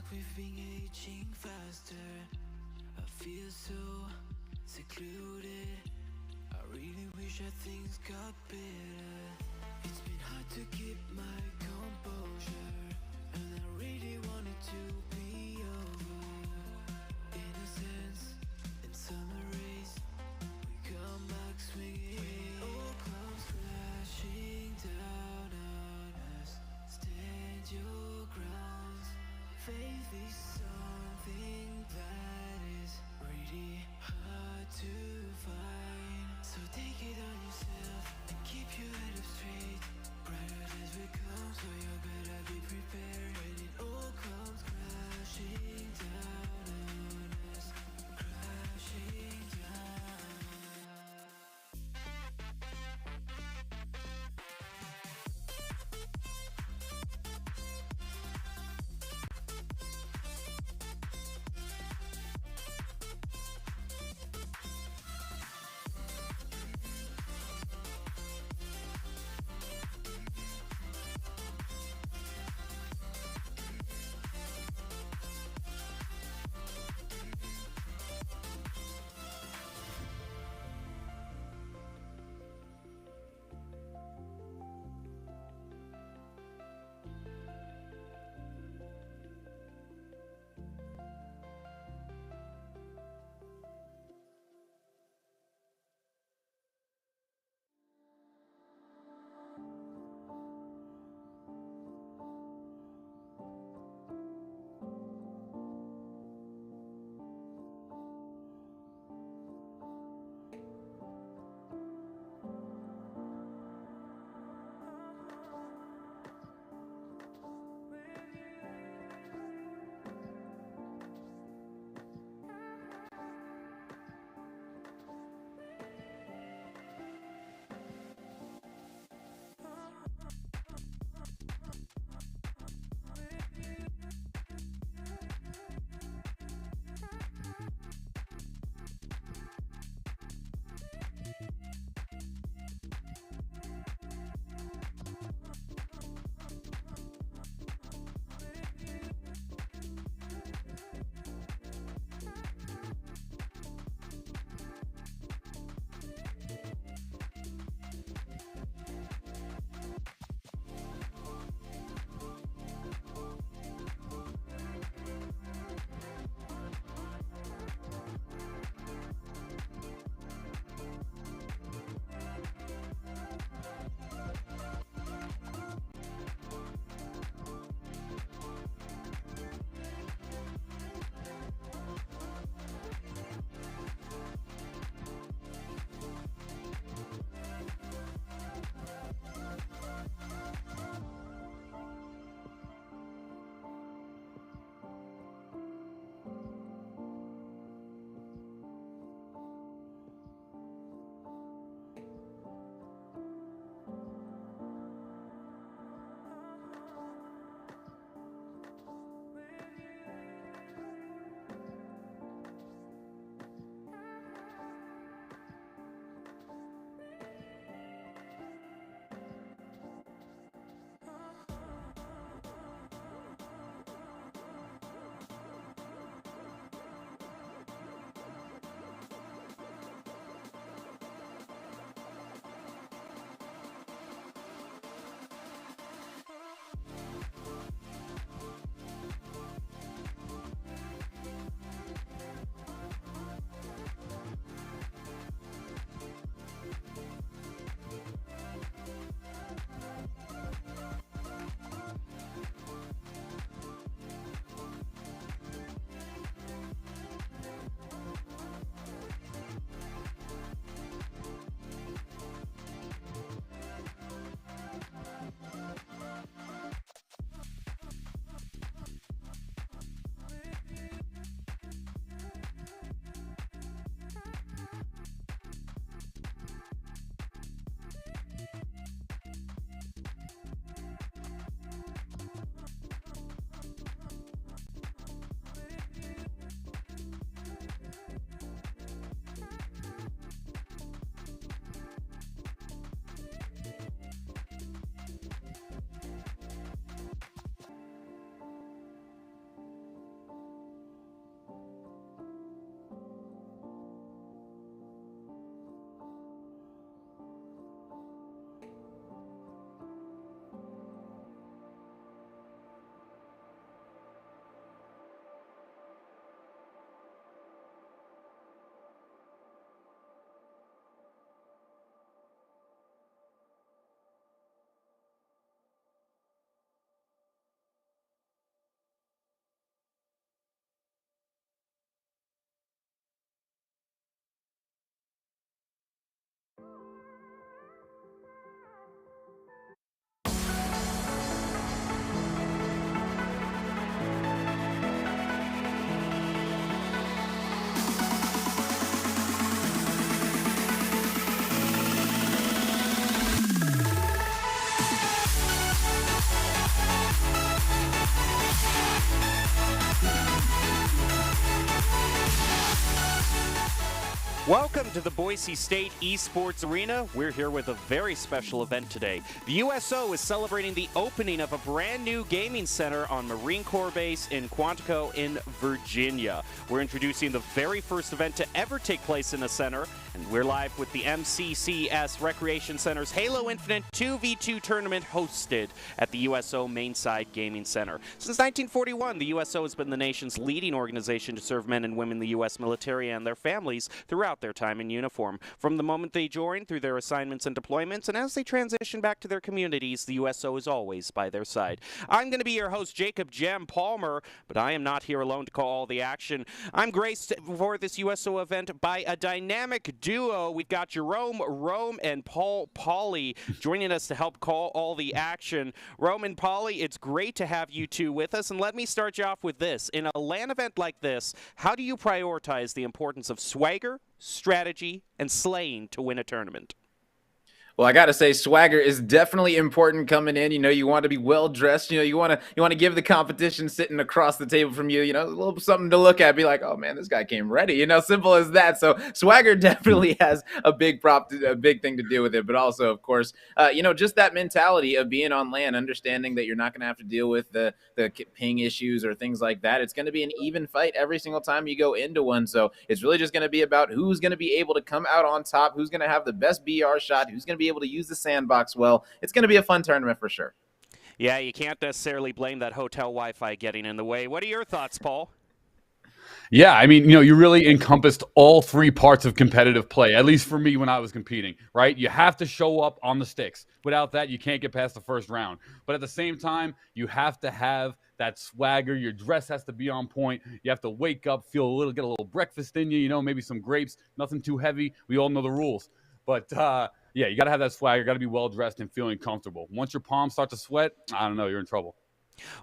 like we've been aging faster. I feel so secluded. I really wish that things got better. It's been hard to keep my composure, and I really want it to be over. In a sense, in summer rays, we come back swinging. When it all comes crashing down on us, stand your ground. Faith is something that is really hard to find. So take it on yourself and keep your head up straight. Brighter days will come, so you better be prepared. When it all comes crashing down on us, crashing down. Welcome to the Boise State Esports Arena. We're here with a very special event today. The USO is celebrating the opening of a brand new gaming center on Marine Corps Base in Quantico in Virginia. We're introducing the very first event to ever take place in a center, and we're live with the MCCS Recreation Center's Halo Infinite 2v2 tournament hosted at the USO Mainside Gaming Center. Since 1941, the USO has been the nation's leading organization to serve men and women in the U.S. military and their families throughout their time in uniform. From the moment they join through their assignments and deployments, and as they transition back to their communities, the USO is always by their side. I'm going to be your host, Jacob Jem Palmer, but I am not here alone to call all the action. I'm graced for this USO event by a dynamic duo. We've got Jerome Rome and Paul Pauly joining us to help call all the action. Rome and Pauly, it's great to have you two with us, and let me start you off with this. In a LAN event like this, how do you prioritize the importance of swagger, strategy, and slaying to win a tournament? Well, I got to say, swagger is definitely important coming in. You want to be well dressed. You want to give the competition sitting across the table from you, a little something to look at. Be like, oh man, this guy came ready. Simple as that. So swagger definitely has a big thing to do with it. But also, of course, just that mentality of being on LAN, understanding that you're not going to have to deal with the ping issues or things like that. It's going to be an even fight every single time you go into one. So it's really just going to be about who's going to be able to come out on top, who's going to have the best BR shot, who's going to be able to use the sandbox well. It's going to be a fun tournament for sure. Yeah, you can't necessarily blame that hotel Wi-Fi getting in the way. What are your thoughts, Paul? Yeah, I mean, you really encompassed all three parts of competitive play, at least for me when I was competing, right? You have to show up on the sticks. Without that, you can't get past the first round. But at the same time, you have to have that swagger. Your dress has to be on point. You have to wake up, get a little breakfast in you, maybe some grapes, nothing too heavy. We all know the rules. But, yeah, you got to have that swagger. You got to be well-dressed and feeling comfortable. Once your palms start to sweat, I don't know, you're in trouble.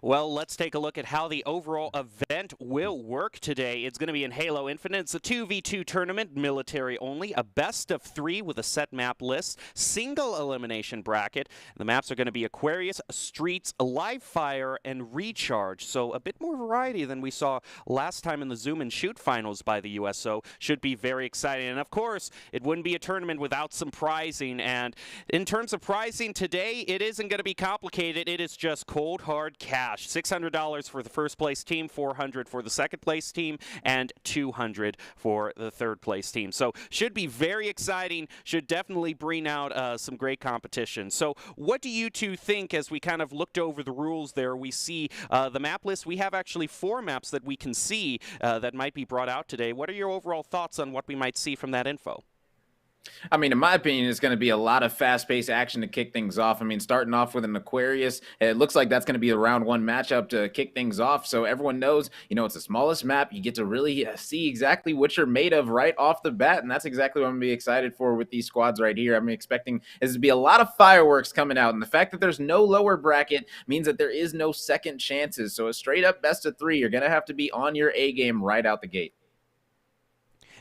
Well, let's take a look at how the overall event will work today. It's going to be in Halo Infinite. It's a 2v2 tournament, military only, a best of 3 with a set map list, single elimination bracket. The maps are going to be Aquarius, Streets, Live Fire, and Recharge. So a bit more variety than we saw last time in the Zoom and Shoot finals by the USO. Should be very exciting. And of course, it wouldn't be a tournament without some prizing. And in terms of prizing today, it isn't going to be complicated. It is just cold, hard cash. $600 for the first place team, $400 for the second place team, and $200 for the third place team. So should be very exciting. Should definitely bring out some great competition. So what do you two think as we kind of looked over the rules there? We see the map list. We have actually 4 maps that we can see that might be brought out today. What are your overall thoughts on what we might see from that info? I mean, in my opinion, it's going to be a lot of fast-paced action to kick things off. I mean, starting off with an Aquarius, it looks like that's going to be a round 1 matchup to kick things off. So everyone knows, it's the smallest map. You get to really see exactly what you're made of right off the bat, and that's exactly what I'm going to be excited for with these squads right here. I'm expecting this to be a lot of fireworks coming out, and the fact that there's no lower bracket means that there is no second chances. So a straight-up best of 3, you're going to have to be on your A game right out the gate.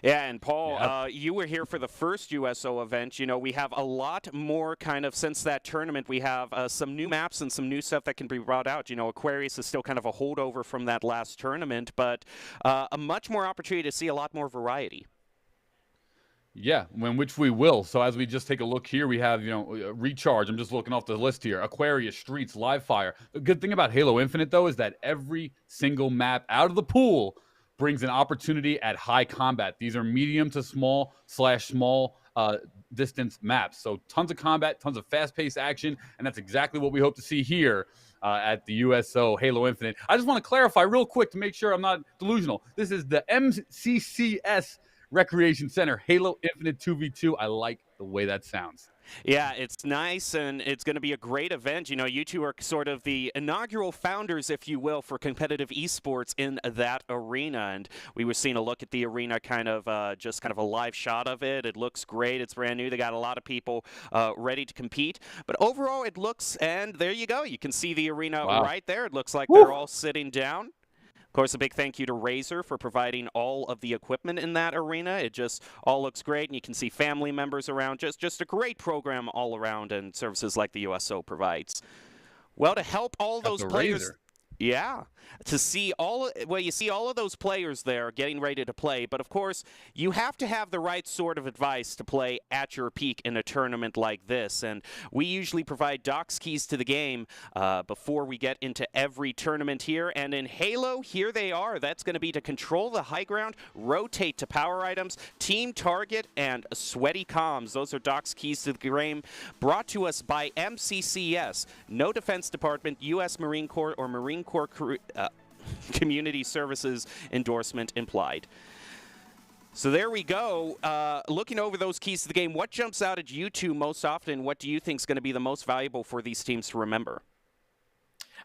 Yeah, and Paul, you were here for the first USO event. We have a lot more kind of since that tournament. We have some new maps and some new stuff that can be brought out. Aquarius is still kind of a holdover from that last tournament, but a much more opportunity to see a lot more variety. Yeah, which we will. So as we just take a look here, we have, Recharge. I'm just looking off the list here. Aquarius, Streets, Live Fire. The good thing about Halo Infinite, though, is that every single map out of the pool brings an opportunity at high combat. These are medium to small distance maps. So tons of combat, tons of fast-paced action, and that's exactly what we hope to see here at the USO Halo Infinite. I just want to clarify real quick to make sure I'm not delusional. This is the MCCS Recreation Center, Halo Infinite 2v2. I like the way that sounds. Yeah, it's nice, and it's going to be a great event. You two are sort of the inaugural founders, if you will, for competitive esports in that arena. And we were seeing a look at the arena, kind of a live shot of it. It looks great. It's brand new. They got a lot of people ready to compete. But overall, it looks, and there you go. You can see the arena right there. It looks like they're all sitting down. Of course, a big thank you to Razer for providing all of the equipment in that arena. It just all looks great, and you can see family members around. Just a great program all around, and services like the USO provides. Well, to help all those players... Yeah, to see you see all of those players there getting ready to play, but of course, you have to have the right sort of advice to play at your peak in a tournament like this. And we usually provide Doc's keys to the game before we get into every tournament here. And in Halo, here they are. That's going to be to control the high ground, rotate to power items, team target, and sweaty comms. Those are Doc's keys to the game, brought to us by MCCS, no Defense Department, U.S. Marine Corps, or Marine Corps Community Services endorsement implied. So there we go. Looking over those keys to the game, what jumps out at you two most often? What do you think is going to be the most valuable for these teams to remember?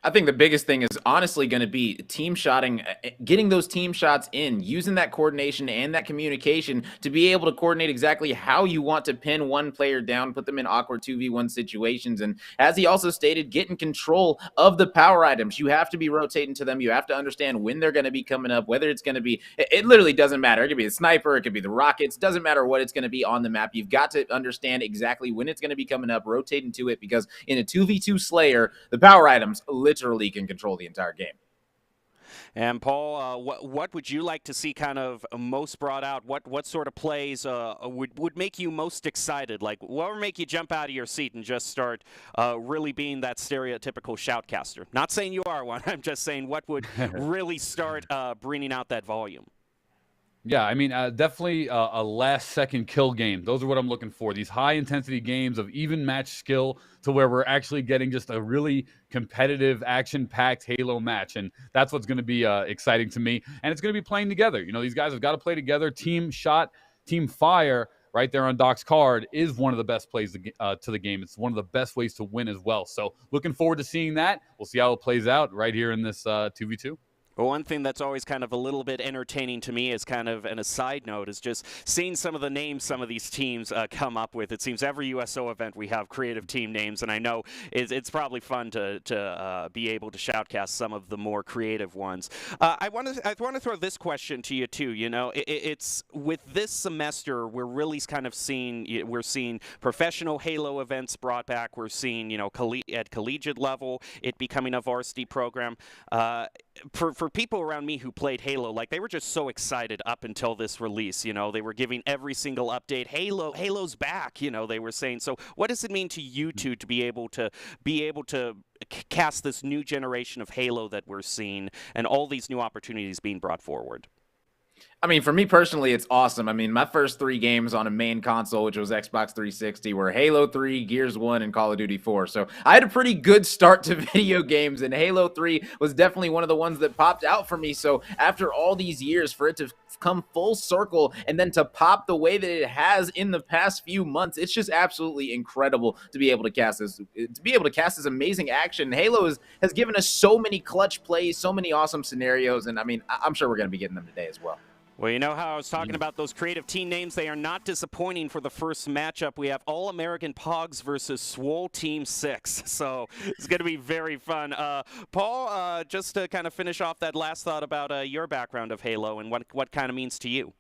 I think the biggest thing is honestly going to be team shotting, getting those team shots in, using that coordination and that communication to be able to coordinate exactly how you want to pin one player down, put them in awkward 2v1 situations. And as he also stated, getting control of the power items. You have to be rotating to them. You have to understand when they're going to be coming up, whether it's going to be, it literally doesn't matter. It could be the sniper, it could be the rockets, doesn't matter what it's going to be on the map. You've got to understand exactly when it's going to be coming up, rotating to it, because in a 2v2 Slayer, the power items literally can control the entire game. And Paul, what would you like to see kind of most brought out? What sort of plays would make you most excited? Like, what would make you jump out of your seat and just start really being that stereotypical shoutcaster? Not saying you are one. I'm just saying what would really start bringing out that volume. Yeah, I mean, definitely a last-second kill game. Those are what I'm looking for. These high-intensity games of even match skill to where we're actually getting just a really competitive, action-packed Halo match. And that's what's going to be exciting to me. And it's going to be playing together. You know, these guys have got to play together. Team shot, team fire, right there on Doc's card is one of the best plays to the game. It's one of the best ways to win as well. So looking forward to seeing that. We'll see how it plays out right here in this 2v2. Well, one thing that's always kind of a little bit entertaining to me is kind of, and a side note, is just seeing some of the names some of these teams come up with. It seems every USO event we have creative team names, and I know it's probably fun to be able to shoutcast some of the more creative ones. I want to throw this question to you too. You know, it's with this semester we're really kind of seeing professional Halo events brought back. We're seeing, you know, at collegiate level it becoming a varsity program. For people around me who played Halo, like, they were just so excited up until this release. You know, they were giving every single update, Halo's back, you know, they were saying. So what does it mean to you two to be able to cast this new generation of Halo that we're seeing and all these new opportunities being brought forward? I mean, for me personally, it's awesome. I mean, my first 3 games on a main console, which was Xbox 360, were Halo 3, Gears 1, and Call of Duty 4. So I had a pretty good start to video games, and Halo 3 was definitely one of the ones that popped out for me. So after all these years, for it to come full circle and then to pop the way that it has in the past few months, it's just absolutely incredible to be able to cast this amazing action. Halo has given us so many clutch plays, so many awesome scenarios, and I mean, I'm sure we're going to be getting them today as well. Well, you know how I was talking about those creative team names? They are not disappointing for the first matchup. We have All-American Pogs versus Swole Team 6. So it's going to be very fun. Paul, just to kind of finish off that last thought about your background of Halo and what kind of means to you.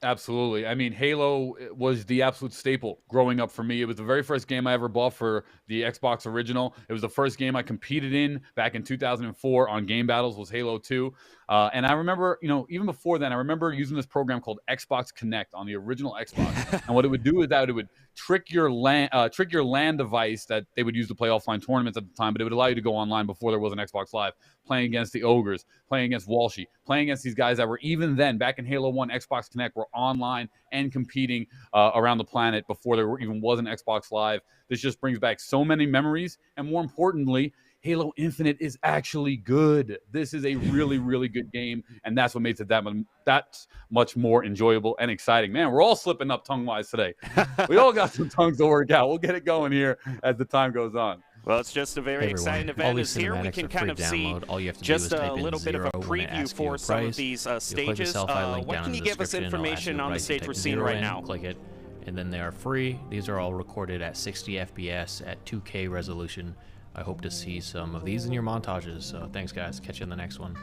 Absolutely. I mean, Halo was the absolute staple growing up for me. It was the very first game I ever bought for the Xbox original. It was the first game I competed in back in 2004 on Game Battles, was Halo 2. And I remember, you know, even before then, I remember using this program called Xbox Connect on the original Xbox. And what it would do is that it would trick your LAN device that they would use to play offline tournaments at the time, but it would allow you to go online before there was an Xbox Live, playing against the Ogres, playing against Walshy, playing against these guys that were, even then, back in Halo 1, Xbox Connect, were online and competing around the planet before there even was an Xbox Live. This just brings back so many memories, and more importantly, Halo Infinite is actually good. This is a really, really good game, and that's what makes it that much more enjoyable and exciting. Man, we're all slipping up tongue-wise today. We all got some tongues to work out. We'll get it going here as the time goes on. Well, it's just a very exciting event. As here we can kind of see just a little bit of a preview for some of these stages. What can you give us information on the stage we're seeing right now? Click it, and then they are free. These are all recorded at 60 FPS at 2K resolution. I hope to see some of these in your montages. So thanks, guys. Catch you in the next one.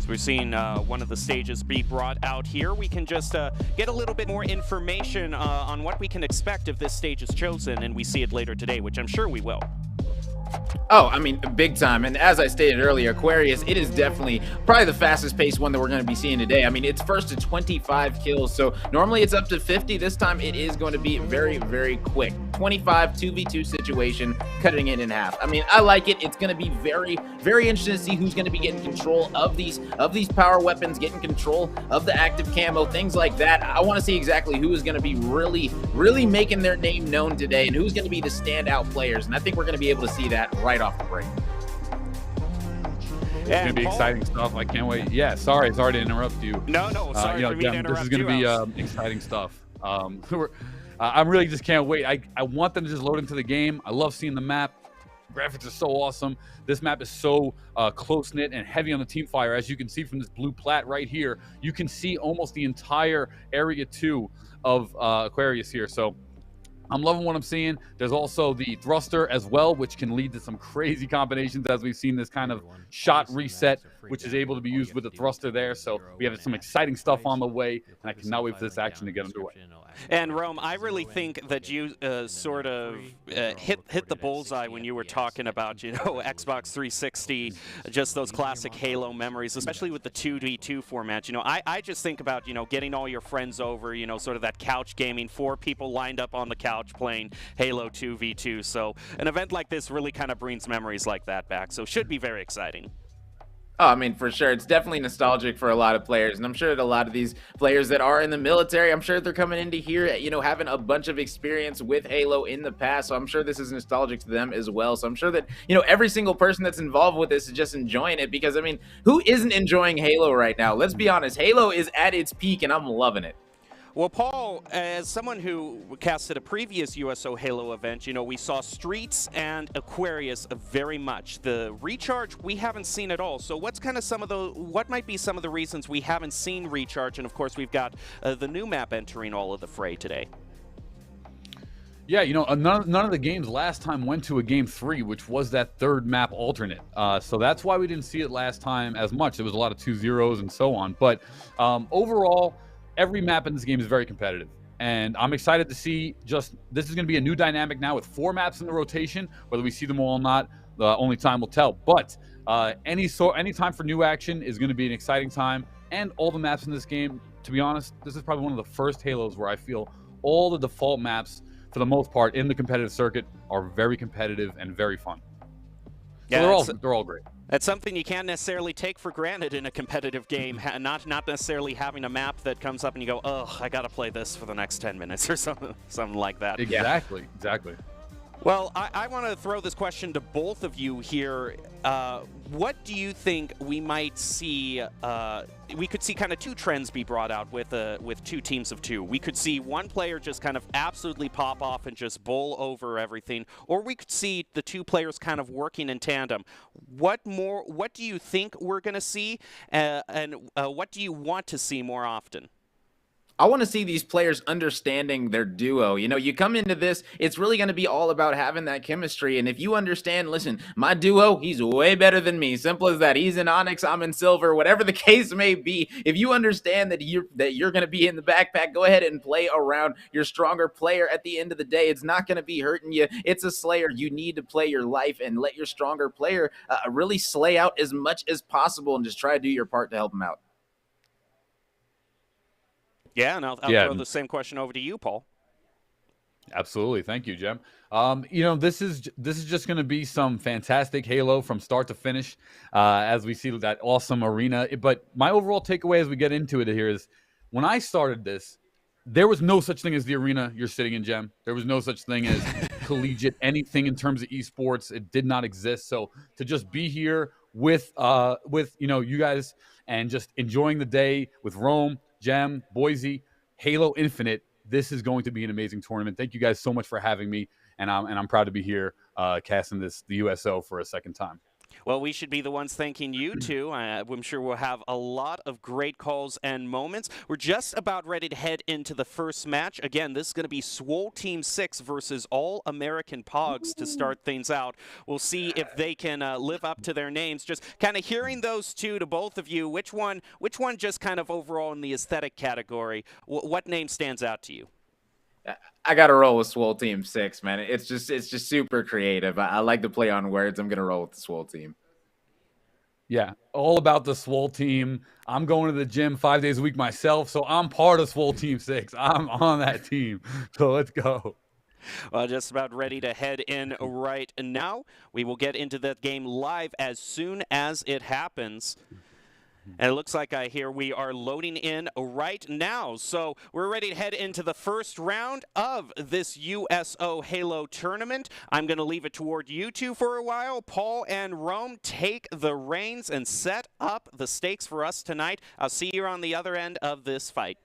We're seeing one of the stages be brought out here. We can just get a little bit more information on what we can expect if this stage is chosen and we see it later today, which I'm sure we will. Oh, I mean, big time. And as I stated earlier, Aquarius, it is definitely probably the fastest paced one that we're going to be seeing today. I mean, it's first to 25 kills. So normally it's up to 50. This time it is going to be very, very quick. 25 2v2 situation, cutting it in half. I mean, I like it. It's going to be very, very interesting to see who's going to be getting control of these power weapons, getting control of the active camo, things like that. I want to see exactly who is going to be really, really making their name known today and who's going to be the standout players. And I think we're going to be able to see that right off the break. It's going to be exciting stuff. I can't wait. Yeah, sorry to interrupt you. No, sorry for me to interrupt. This is going to be exciting stuff. I really just can't wait. I want them to just load into the game. I love seeing the map. Graphics are so awesome. This map is so close-knit and heavy on the team fire. As you can see from this blue plat right here, you can see almost the entire area 2 of Aquarius here. So I'm loving what I'm seeing. There's also the thruster as well, which can lead to some crazy combinations, as we've seen this kind of shot reset, which is able to be used with the thruster there. So we have some exciting stuff on the way, and I cannot wait for this action to get underway. And Rome, I really think that you sort of hit the bullseye when you were talking about, Xbox 360, just those classic Halo memories, especially with the 2v2 format. I just think about, getting all your friends over, sort of that couch gaming, 4 people lined up on the couch playing Halo 2v2. So an event like this really kind of brings memories like that back. So should be very exciting. Oh, I mean, for sure. It's definitely nostalgic for a lot of players. And I'm sure that a lot of these players that are in the military, I'm sure they're coming into here, having a bunch of experience with Halo in the past. So I'm sure this is nostalgic to them as well. So I'm sure that, every single person that's involved with this is just enjoying it because, I mean, who isn't enjoying Halo right now? Let's be honest. Halo is at its peak and I'm loving it. Well, Paul, as someone who casted a previous USO Halo event, we saw Streets and Aquarius very much. The Recharge, we haven't seen at all. So what's kind of what might be some of the reasons we haven't seen Recharge? And of course, we've got the new map entering all of the fray today. Yeah, none of the games last time went to a game 3, which was that third map alternate. So that's why we didn't see it last time as much. There was a lot of 2-0s and so on. But overall, every map in this game is very competitive, and I'm excited to see this is going to be a new dynamic now with 4 maps in the rotation. Whether we see them all or not, only time will tell. But any time for new action is going to be an exciting time, and all the maps in this game, to be honest, this is probably one of the first Halos where I feel all the default maps, for the most part, in the competitive circuit are very competitive and very fun. So they're all great. That's something you can't necessarily take for granted in a competitive game, not necessarily having a map that comes up and you go, oh, I got to play this for the next 10 minutes or something like that. Exactly. Well, I want to throw this question to both of you here. What do you think we might see? We could see kind of 2 trends be brought out with 2 teams of 2. We could see one player just kind of absolutely pop off and just bowl over everything, or we could see the 2 players kind of working in tandem. What do you think we're going to see, and what do you want to see more often? I want to see these players understanding their duo. You come into this, it's really going to be all about having that chemistry. And if you understand, listen, my duo, he's way better than me. Simple as that. He's in Onyx, I'm in Silver, whatever the case may be. If you understand that you're going to be in the backpack, go ahead and play around your stronger player. At the end of the day, it's not going to be hurting you. It's a Slayer. You need to play your life and let your stronger player really slay out as much as possible and just try to do your part to help him out. Yeah, and I'll throw the same question over to you, Paul. Absolutely. Thank you, Jem. This is just going to be some fantastic Halo from start to finish as we see that awesome arena. But my overall takeaway as we get into it here is when I started this, there was no such thing as the arena you're sitting in, Jem. There was no such thing as collegiate anything in terms of esports. It did not exist. So to just be here with you guys and just enjoying the day with Rome, Jem, Boise, Halo Infinite, this is going to be an amazing tournament. Thank you guys so much for having me, and I'm proud to be here casting the USO for a second time. Well, we should be the ones thanking you too. I'm sure we'll have a lot of great calls and moments. We're just about ready to head into the first match. Again, this is going to be Swole Team 6 versus All American Pogs to start things out. We'll see if they can live up to their names. Just kind of hearing those two to both of you, which one just kind of overall in the aesthetic category, what name stands out to you? I got to roll with Swole Team 6, man. It's just super creative. I like to play on words. I'm going to roll with the Swole Team. Yeah, all about the Swole Team. I'm going to the gym 5 days a week myself, so I'm part of Swole Team 6. I'm on that team, so let's go. Well, just about ready to head in right now. We will get into that game live as soon as it happens. And it looks like I hear we are loading in right now. So we're ready to head into the first round of this USO Halo tournament. I'm going to leave it toward you two for a while. Paul and Rome, take the reins and set up the stakes for us tonight. I'll see you on the other end of this fight.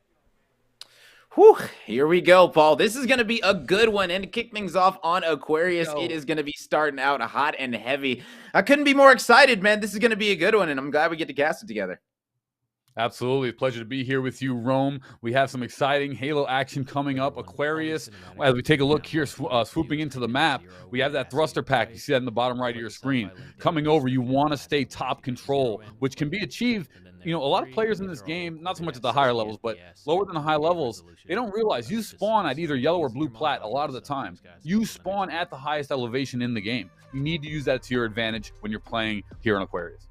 Whew, here we go, Paul. This is going to be a good one. And to kick things off on Aquarius, it is going to be starting out hot and heavy. I couldn't be more excited, man. This is going to be a good one, and I'm glad we get to cast it together. Absolutely. It's a pleasure to be here with you, Rome. We have some exciting Halo action coming up. Aquarius, as we take a look here, swooping into the map, we have that thruster pack. You see that in the bottom right of your screen. Coming over, you want to stay top control, which can be achieved. You know, a lot of players in this game, not so much at the higher levels, but lower than the high levels, they don't realize you spawn at either yellow or blue plat a lot of the time. You spawn at the highest elevation in the game. You need to use that to your advantage when you're playing here in Aquarius.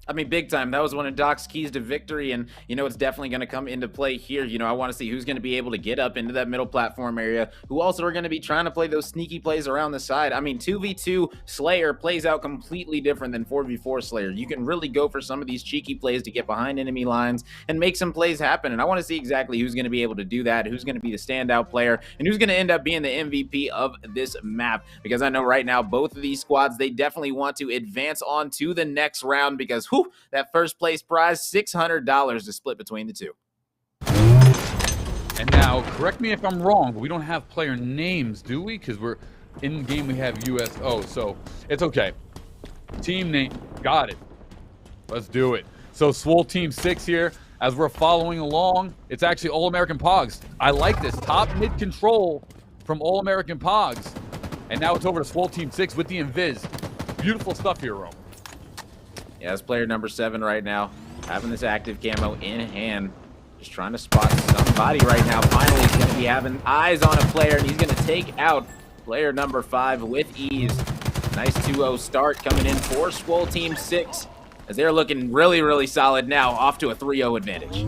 I mean, big time. That was one of Doc's keys to victory, and, you know, it's definitely going to come into play here. You know, I want to see who's going to be able to get up into that middle platform area, who also are going to be trying to play those sneaky plays around the side. I mean, 2v2 Slayer plays out completely different than 4v4 Slayer. You can really go for some of these cheeky plays to get behind enemy lines and make some plays happen, and I want to see exactly who's going to be able to do that, who's going to be the standout player, and who's going to end up being the MVP of this map, because I know right now both of these squads, they definitely want to advance on to the next round, because that first place prize, $600 to split between the two. And now, correct me if I'm wrong, but we don't have player names, do we? Because we're in the game, we have USO, so it's okay. Team name, got it. Let's do it. So Swole Team 6 here, as we're following along, it's actually All American Pogs. I like this, top mid control from All American Pogs. And now it's over to Swole Team 6 with the Invis. Beautiful stuff here, Rome. Yeah, that's player number 7 right now, having this active camo in hand, just trying to spot somebody right now. Finally, he's going to be having eyes on a player, and he's going to take out player number 5 with ease. Nice 2-0 start coming in for Swole Team 6, as they're looking really, really solid now, off to a 3-0 advantage.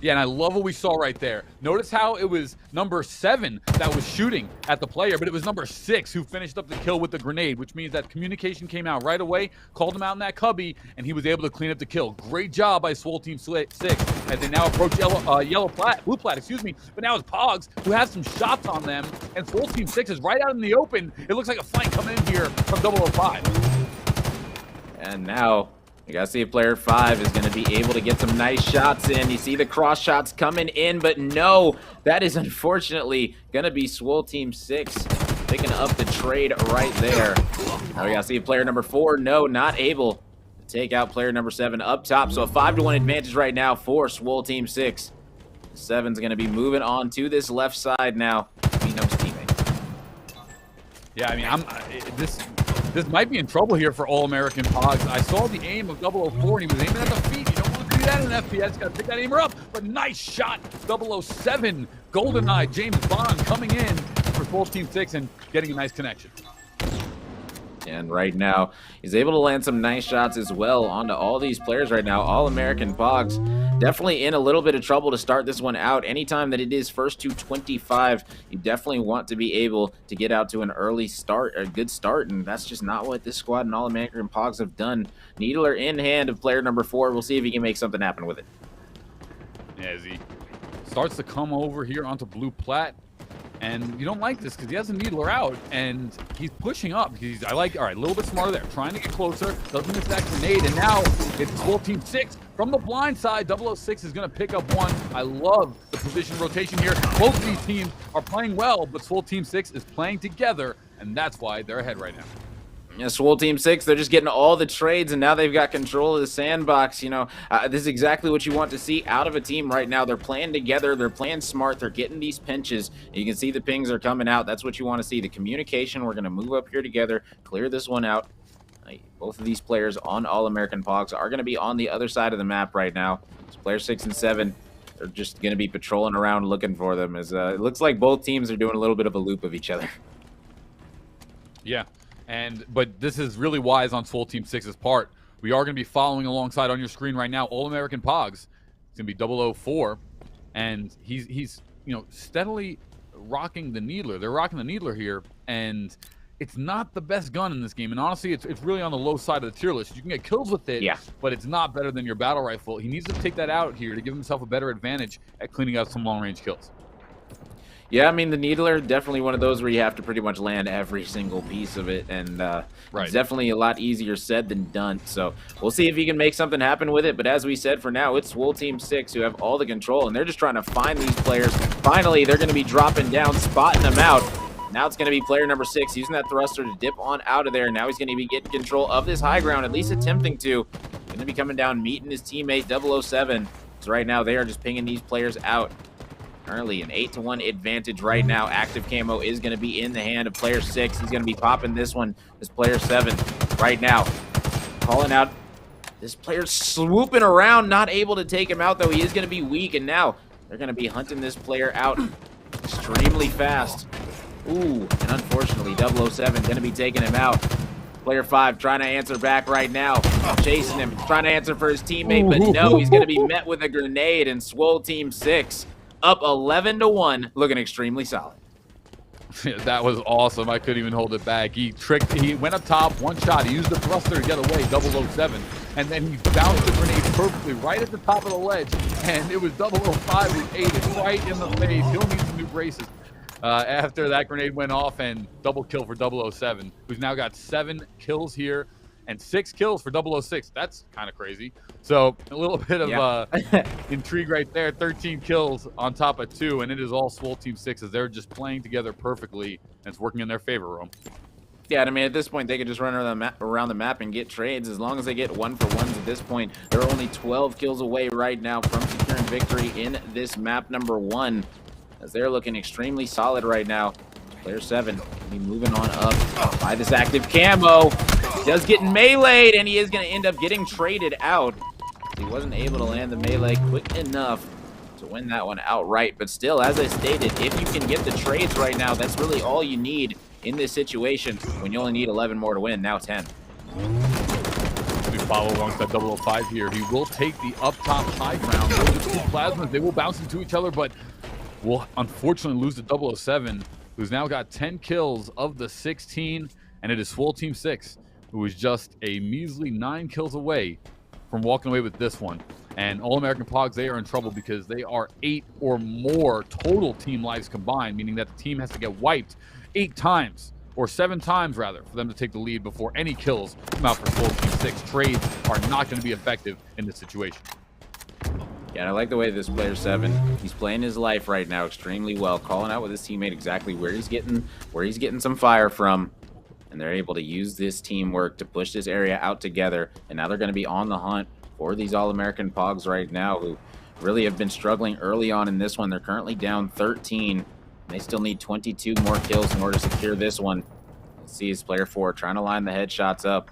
Yeah, and I love what we saw right there. Notice how it was number 7 that was shooting at the player, but it was number 6 who finished up the kill with the grenade, which means that communication came out right away, called him out in that cubby, and he was able to clean up the kill. Great job by Swole Team 6 as they now approach blue plat, excuse me. But now it's Pogs who has some shots on them, and Swole Team 6 is right out in the open. It looks like a flank coming in here from 005. And now you gotta see if player 5 is gonna be able to get some nice shots in. You see the cross shots coming in, but no, that is unfortunately gonna be Swole Team 6 picking up the trade right there. Now we gotta see if player number 4, no, not able to take out player number 7 up top. So a 5-1 advantage right now for Swole Team 6. 7's gonna be moving on to this left side now. Beating up his teammate. Yeah, I mean, this might be in trouble here for All American Pogs. I saw the aim of 004, and he was aiming at the feet. You don't want to do that in an FPS. Got to pick that aimer up. But nice shot, 007, GoldenEye, James Bond coming in for Swole Team 6 and getting a nice connection. And right now, he's able to land some nice shots as well onto all these players right now. All American Pogs definitely in a little bit of trouble to start this one out. Anytime that it is first to 25, you definitely want to be able to get out to an early start, a good start, and that's just not what this squad and All American Pogs have done. Needler in hand of player number 4. We'll see if he can make something happen with it. Yeah, as he starts to come over here onto blue plat. And you don't like this because he has a needler out and he's pushing up. All right, a little bit smarter there, trying to get closer, doesn't miss that grenade, and now it's Swole Team 6 from the blind side. 006 is going to pick up one. I love the position rotation here. Both of these teams are playing well, but Swole Team 6 is playing together, and that's why they're ahead right now. Yeah, Swole Team 6, they're just getting all the trades, and now they've got control of the sandbox. This is exactly what you want to see out of a team right now. They're playing together. They're playing smart. They're getting these pinches. You can see the pings are coming out. That's what you want to see. The communication, we're going to move up here together, clear this one out. Both of these players on All-American Pogs are going to be on the other side of the map right now. So players 6 and 7, they're just going to be patrolling around looking for them. As it looks like both teams are doing a little bit of a loop of each other. Yeah. But this is really wise on Swole Team 6's part. We are going to be following alongside on your screen right now All-American Pogs. It's going to be 004, and he's steadily rocking the Needler. They're rocking the Needler here, and it's not the best gun in this game. And honestly, it's really on the low side of the tier list. You can get kills with it, but it's not better than your battle rifle. He needs to take that out here to give himself a better advantage at cleaning out some long-range kills. Yeah, I mean, the Needler, definitely one of those where you have to pretty much land every single piece of it, and it's definitely a lot easier said than done. So we'll see if he can make something happen with it, but as we said, for now, it's Swole Team 6 who have all the control, and they're just trying to find these players. Finally, they're going to be dropping down, spotting them out. Now it's going to be player number 6 using that thruster to dip on out of there. Now he's going to be getting control of this high ground, at least attempting to. Going to be coming down, meeting his teammate 007. So right now, they are just pinging these players out. Currently an 8-1 advantage right now. Active camo is going to be in the hand of player 6. He's going to be popping this one as player 7 right now. Calling out this player, swooping around, not able to take him out, though. He is going to be weak, and now they're going to be hunting this player out extremely fast. Ooh, and unfortunately, 007 going to be taking him out. Player 5 trying to answer back right now. Chasing him, trying to answer for his teammate, but no, he's going to be met with a grenade, and Swole Team 6 up 11-1, looking extremely solid. That was awesome. I couldn't even hold it back. He went up top, one shot. He used the thruster to get away, 007. And then he bounced the grenade perfectly right at the top of the ledge. And it was 005 who ate it right in the face. He'll need some new braces. After that grenade went off, and double kill for 007, who's now got 7 kills here and 6 kills for 006. That's kind of crazy. So a little bit of intrigue right there. 13 kills on top of 2, and it is all Swole Team 6 as they're just playing together perfectly, and it's working in their favor, Rome. Yeah, I mean, at this point, they could just run around the map and get trades. As long as they get 1-for-1s at this point, they're only 12 kills away right now from securing victory in this map number 1, as they're looking extremely solid right now. Player 7 will be moving on up by this active camo. He does get meleeed, and he is going to end up getting traded out. He wasn't able to land the melee quick enough to win that one outright. But still, as I stated, if you can get the trades right now, that's really all you need in this situation when you only need 11 more to win, now 10. We follow alongside 005 here. He will take the up top high ground. Those are 2 plasmas. They will bounce into each other, but will unfortunately lose to 007, who's now got 10 kills of the 16, and it is Swole Team 6, who is just a measly 9 kills away from walking away with this one. And All-American Pogs, they are in trouble because they are 8 or more total team lives combined, meaning that the team has to get wiped 8 times, or 7 times rather, for them to take the lead before any kills come out for Swole Team 6. Trades are not going to be effective in this situation. Yeah, and I like the way this player 7, he's playing his life right now extremely well, calling out with his teammate exactly where he's getting some fire from, and they're able to use this teamwork to push this area out together. And now they're going to be on the hunt for these All-American Pogs right now, who really have been struggling early on in this one. They're currently down 13, and they still need 22 more kills in order to secure this one. Let's see his player 4 trying to line the headshots up.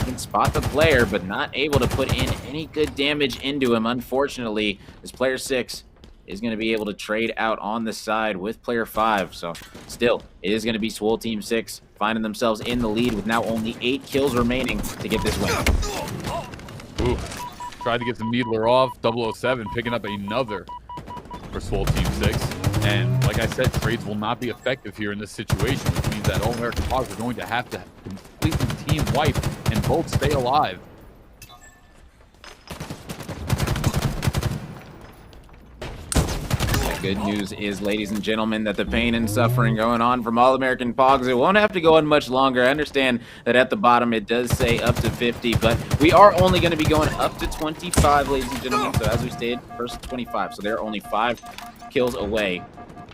Can spot the player, but not able to put in any good damage into him. Unfortunately, this player 6 is going to be able to trade out on the side with player 5. So still, it is going to be Swole Team 6 finding themselves in the lead with now only 8 kills remaining to get this win. Ooh, tried to get the Needler off. 007 picking up another for Swole Team 6. And like I said, trades will not be effective here in this situation, which means that All-American Pogs are going to have to completely team wipe and both stay alive. The good news is, ladies and gentlemen, that the pain and suffering going on from All-American Pogs, it won't have to go on much longer. I understand that at the bottom it does say up to 50, but we are only going to be going up to 25, ladies and gentlemen. So as we stated, first 25. So they're only 5 kills away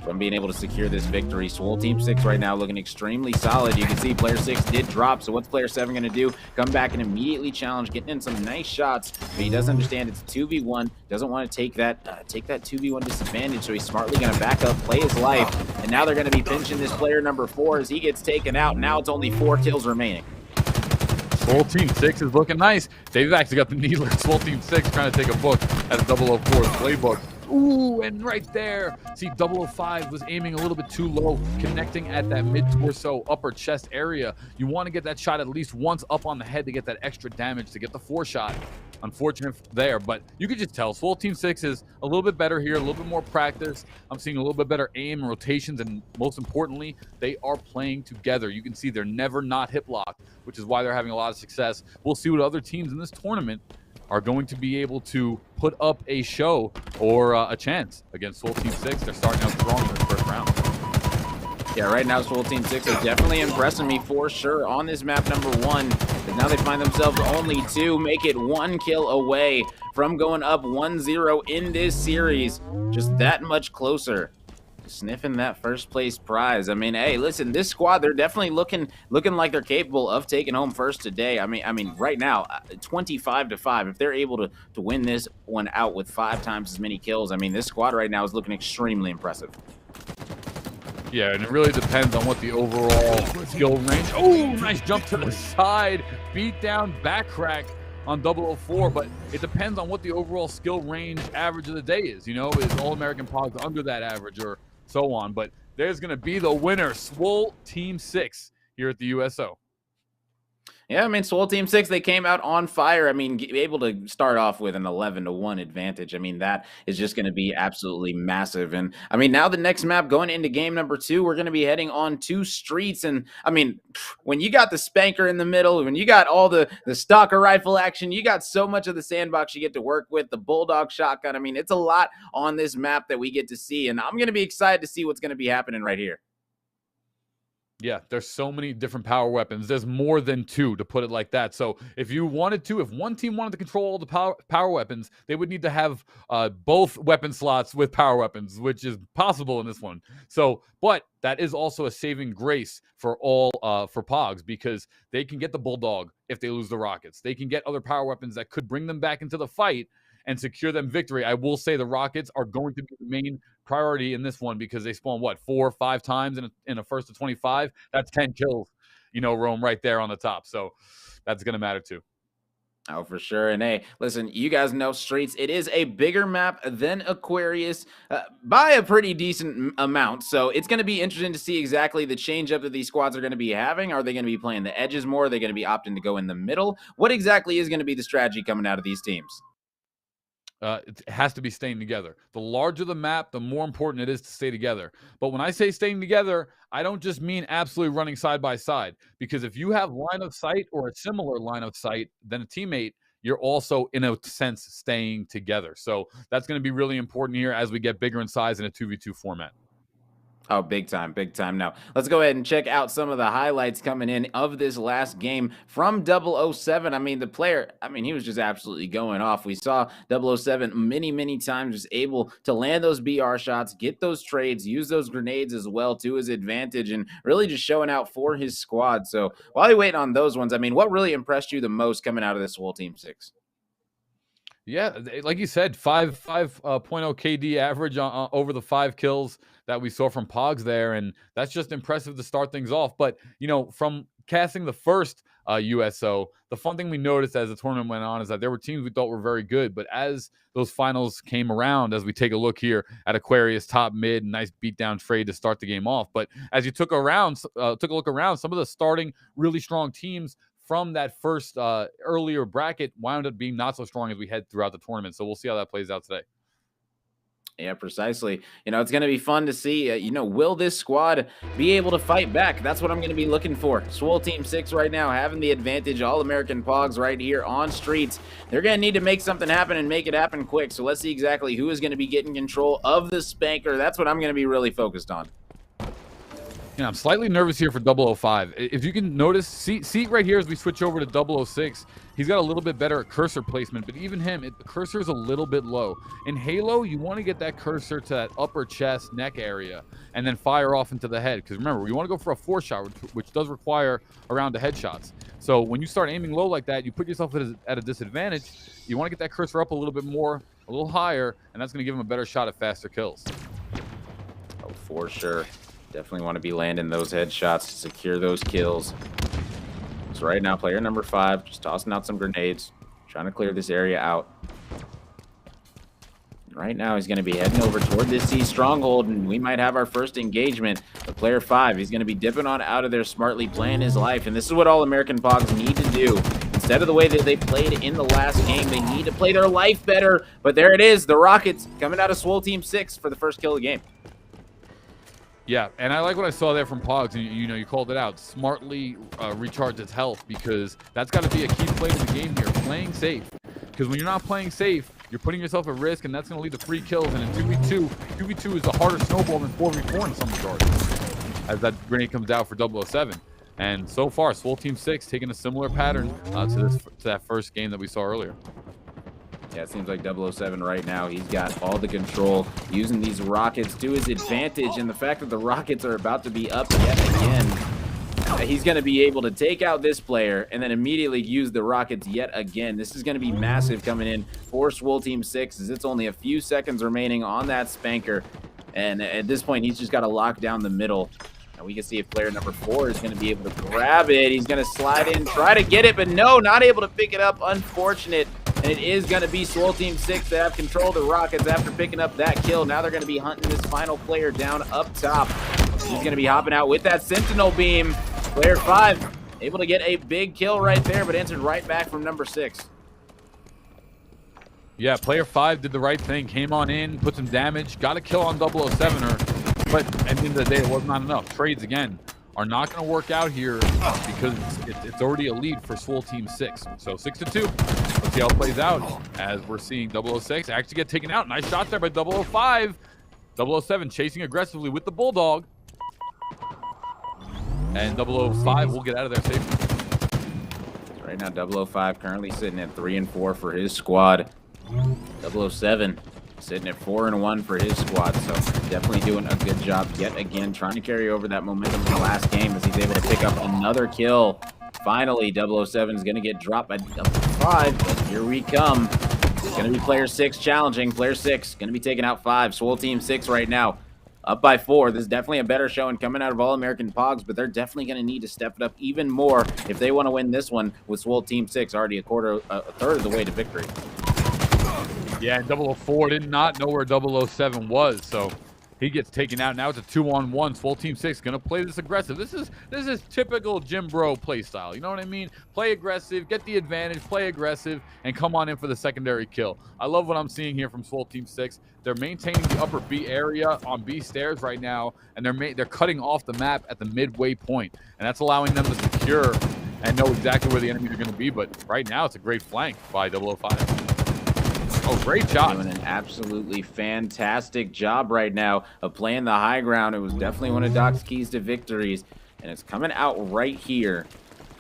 from being able to secure this victory. Swole Team 6 right now looking extremely solid. You can see player 6 did drop, so what's player 7 going to do? Come back and immediately challenge, getting in some nice shots, but he does understand it's 2v1, doesn't want to take that 2v1 disadvantage, so he's smartly going to back up, play his life, and now they're going to be pinching this player number 4 as he gets taken out. Now it's only 4 kills remaining. Swole Team 6 is looking nice. They've actually got the needler. Swole Team 6 trying to take a book at a 004's playbook. Ooh, and right there, see, 005 was aiming a little bit too low, connecting at that mid-torso, upper chest area. You want to get that shot at least once up on the head to get that extra damage, to get the 4 shot. Unfortunate there, but you could just tell Swole Team 6 is a little bit better here, a little bit more practice. I'm seeing a little bit better aim and rotations, and most importantly, they are playing together. You can see they're never not hip locked, which is why they're having a lot of success. We'll see what other teams in this tournament are going to be able to put up a show or a chance against Swole Team 6. They're starting out strong in the first round. Yeah, right now Swole Team 6 is definitely impressing me for sure on this map number 1. But now they find themselves only 2, make it 1 kill away from going up 1-0 in this series. Just that much closer. Sniffing that first place prize. I mean, hey, listen, this squad, they're definitely looking like they're capable of taking home first today. I mean, right now, 25-5. If they're able to win this one out with 5 times as many kills, I mean, this squad right now is looking extremely impressive. Yeah, and it really depends on what the overall skill range. Oh, nice jump to the side, beat down, back crack on 004, but it depends on what the overall skill range average of the day is. You know, is All-American Pogs under that average or so on? But there's going to be the winner, Swole Team 6 here at the USO. Yeah, I mean, Swole Team 6, they came out on fire. I mean, able to start off with an 11-1 advantage. I mean, that is just going to be absolutely massive. And, I mean, now the next map going into game number 2, we're going to be heading on to Streets. And, I mean, when you got the spanker in the middle, when you got all the stalker rifle action, you got so much of the sandbox you get to work with, the bulldog shotgun. I mean, it's a lot on this map that we get to see. And I'm going to be excited to see what's going to be happening right here. Yeah, there's so many different power weapons. There's more than 2, to put it like that. So if you wanted to, if one team wanted to control all the power weapons, they would need to have both weapon slots with power weapons, which is possible in this one. So, but that is also a saving grace for all for Pogs, because they can get the Bulldog if they lose the Rockets. They can get other power weapons that could bring them back into the fight and secure them victory. I will say the Rockets are going to be the main priority in this one, because they spawn, what, 4 or 5 times in a first to 25? That's 10 kills, you know, Rome, right there on the top. So that's going to matter too. Oh, for sure. And hey, listen, you guys know Streets, it is a bigger map than Aquarius by a pretty decent amount. So it's going to be interesting to see exactly the change up that these squads are going to be having. Are they going to be playing the edges more? Are they going to be opting to go in the middle? What exactly is going to be the strategy coming out of these teams? It has to be staying together. The larger the map, the more important it is to stay together. But when I say staying together, I don't just mean absolutely running side by side, because if you have line of sight or a similar line of sight than a teammate, you're also, in a sense, staying together. So that's going to be really important here as we get bigger in size in a 2v2 format. Oh, big time, big time. Now, let's go ahead and check out some of the highlights coming in of this last game from 007. I mean, the player, he was just absolutely going off. We saw 007 many times just able to land those BR shots, get those trades, use those grenades as well to his advantage, and really just showing out for his squad. So while you wait on those ones, I mean, what really impressed you the most coming out of this Swole Team 6? Yeah, like you said, 5.0 KD average over the 5 kills that we saw from Pogs there, and that's just impressive to start things off. But, you know, from casting the first USO, the fun thing we noticed as the tournament went on is that there were teams we thought were very good, but as those finals came around, as we take a look here at Aquarius top mid, nice beatdown trade to start the game off. But as you took a look around, some of the starting really strong teams from that first earlier bracket wound up being not so strong as we head throughout the tournament. So we'll see how that plays out today. Yeah, precisely. You know, it's going to be fun to see, will this squad be able to fight back? That's what I'm going to be looking for. Swole Team 6 right now having the advantage. All-American Pogs right here on Streets. They're going to need to make something happen and make it happen quick. So let's see exactly who is going to be getting control of the spanker. That's what I'm going to be really focused on. Yeah, I'm slightly nervous here for 005. If you can notice, see right here as we switch over to 006, he's got a little bit better cursor placement, but even him, the cursor is a little bit low. In Halo, you want to get that cursor to that upper chest, neck area, and then fire off into the head. Because remember, you want to go for a 4-shot, which does require a round of headshots. So when you start aiming low like that, you put yourself at a disadvantage. You want to get that cursor up a little bit more, a little higher, and that's going to give him a better shot at faster kills. Oh, for sure. Definitely want to be landing those headshots to secure those kills. So right now, player number 5 just tossing out some grenades, trying to clear this area out. Right now, he's going to be heading over toward this C stronghold, and we might have our first engagement. But player 5, he's going to be dipping on out of there smartly, playing his life. And this is what all American Pogs need to do. Instead of the way that they played in the last game, they need to play their life better. But there it is, the Rockets coming out of Swole Team 6 for the first kill of the game. Yeah, and I like what I saw there from Pogs, and you called it out. Smartly recharge its health, because that's got to be a key play to the game here, playing safe. Because when you're not playing safe, you're putting yourself at risk, and that's going to lead to free kills. And in 2v2 is a harder snowball than 4v4 in some regards, as that grenade comes out for 007. And so far, Swole Team 6 taking a similar pattern to that first game that we saw earlier. Yeah, it seems like 007 right now, he's got all the control, using these rockets to his advantage, and the fact that the rockets are about to be up yet again, he's going to be able to take out this player and then immediately use the rockets yet again. This is going to be massive coming in for Swole Team 6, as it's only a few seconds remaining on that spanker, and at this point, he's just got to lock down the middle. And we can see if player number 4 is going to be able to grab it. He's going to slide in, try to get it, but no, not able to pick it up. Unfortunate. And it is going to be Swole Team 6 that have control of the Rockets after picking up that kill. Now they're going to be hunting this final player down up top. He's going to be hopping out with that Sentinel beam. Player 5 able to get a big kill right there, but answered right back from number 6. Yeah, player 5 did the right thing. Came on in, put some damage, got a kill on 007er, but at the end of the day, it was not enough. Trades, again, are not going to work out here because it's already a lead for Swole Team 6. So 6-2. Let's see how it plays out as we're seeing 006 actually get taken out. Nice shot there by 005. 007 chasing aggressively with the Bulldog. And 005 will get out of there safely. Right now, 005 currently sitting at 3-4 for his squad. 007 sitting at 4-1 for his squad, so definitely doing a good job yet again, trying to carry over that momentum from the last game as he's able to pick up another kill. Finally, 007 is going to get dropped by 5, but here we come. It's going to be player 6 challenging. Player 6 going to be taking out 5. Swole Team 6 right now, up by 4. This is definitely a better showing coming out of All-American Pogs, but they're definitely going to need to step it up even more if they want to win this one with Swole Team 6 already a third of the way to victory. Yeah, and 004 did not know where 007 was, so he gets taken out. Now it's a 2-on-1. Swole Team 6 going to play this aggressive. This is typical Jim Bro play style. You know what I mean? Play aggressive, get the advantage, play aggressive, and come on in for the secondary kill. I love what I'm seeing here from Swole Team 6. They're maintaining the upper B area on B stairs right now, and they're cutting off the map at the midway point, and that's allowing them to secure and know exactly where the enemies are going to be. But right now, it's a great flank by 005. Oh, great job. Doing an absolutely fantastic job right now of playing the high ground. It was definitely one of Doc's keys to victories, and it's coming out right here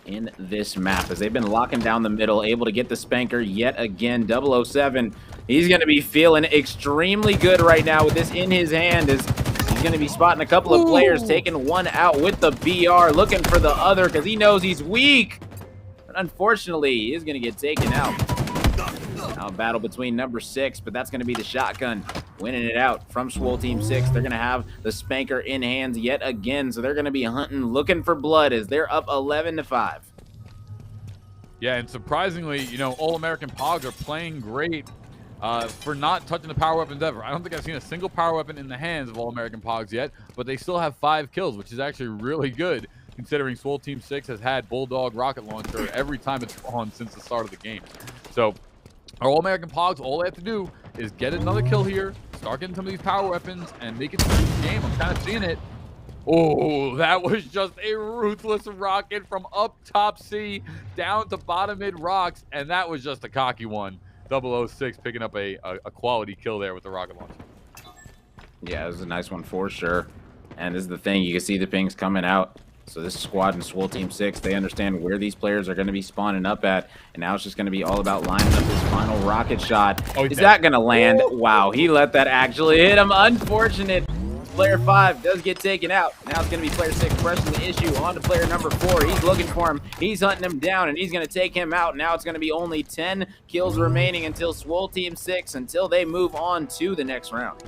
in this map as they've been locking down the middle, able to get the spanker yet again. 007, he's going to be feeling extremely good right now with this in his hand, as he's going to be spotting a couple of players, taking one out with the BR, looking for the other because he knows he's weak. But unfortunately, he is going to get taken out. Now a battle between number 6, but that's going to be the shotgun winning it out from Swole Team 6. They're going to have the spanker in hands yet again, so they're going to be hunting, looking for blood as they're up 11-5. Yeah, and surprisingly, All-American Pogs are playing great for not touching the power weapons ever. I don't think I've seen a single power weapon in the hands of All-American Pogs yet, but they still have 5 kills, which is actually really good, considering Swole Team 6 has had Bulldog rocket launcher every time it's on since the start of the game. So our All-American Pogs, all they have to do is get another kill here, start getting some of these power weapons, and make it through the game. I'm kind of seeing it. Oh, that was just a ruthless rocket from up top C down to bottom mid rocks, and that was just a cocky one. 006 picking up a quality kill there with the rocket launcher. Yeah, it was a nice one for sure. And this is the thing, you can see the pings coming out. So this squad and Swole Team 6, they understand where these players are going to be spawning up at. And now it's just going to be all about lining up this final rocket shot. Is that going to land? Wow, he let that actually hit him. Unfortunate. Player 5 does get taken out. Now it's going to be player 6 pressing the issue on to player number 4. He's looking for him. He's hunting him down, and he's going to take him out. Now it's going to be only 10 kills remaining until Swole Team 6, until they move on to the next round.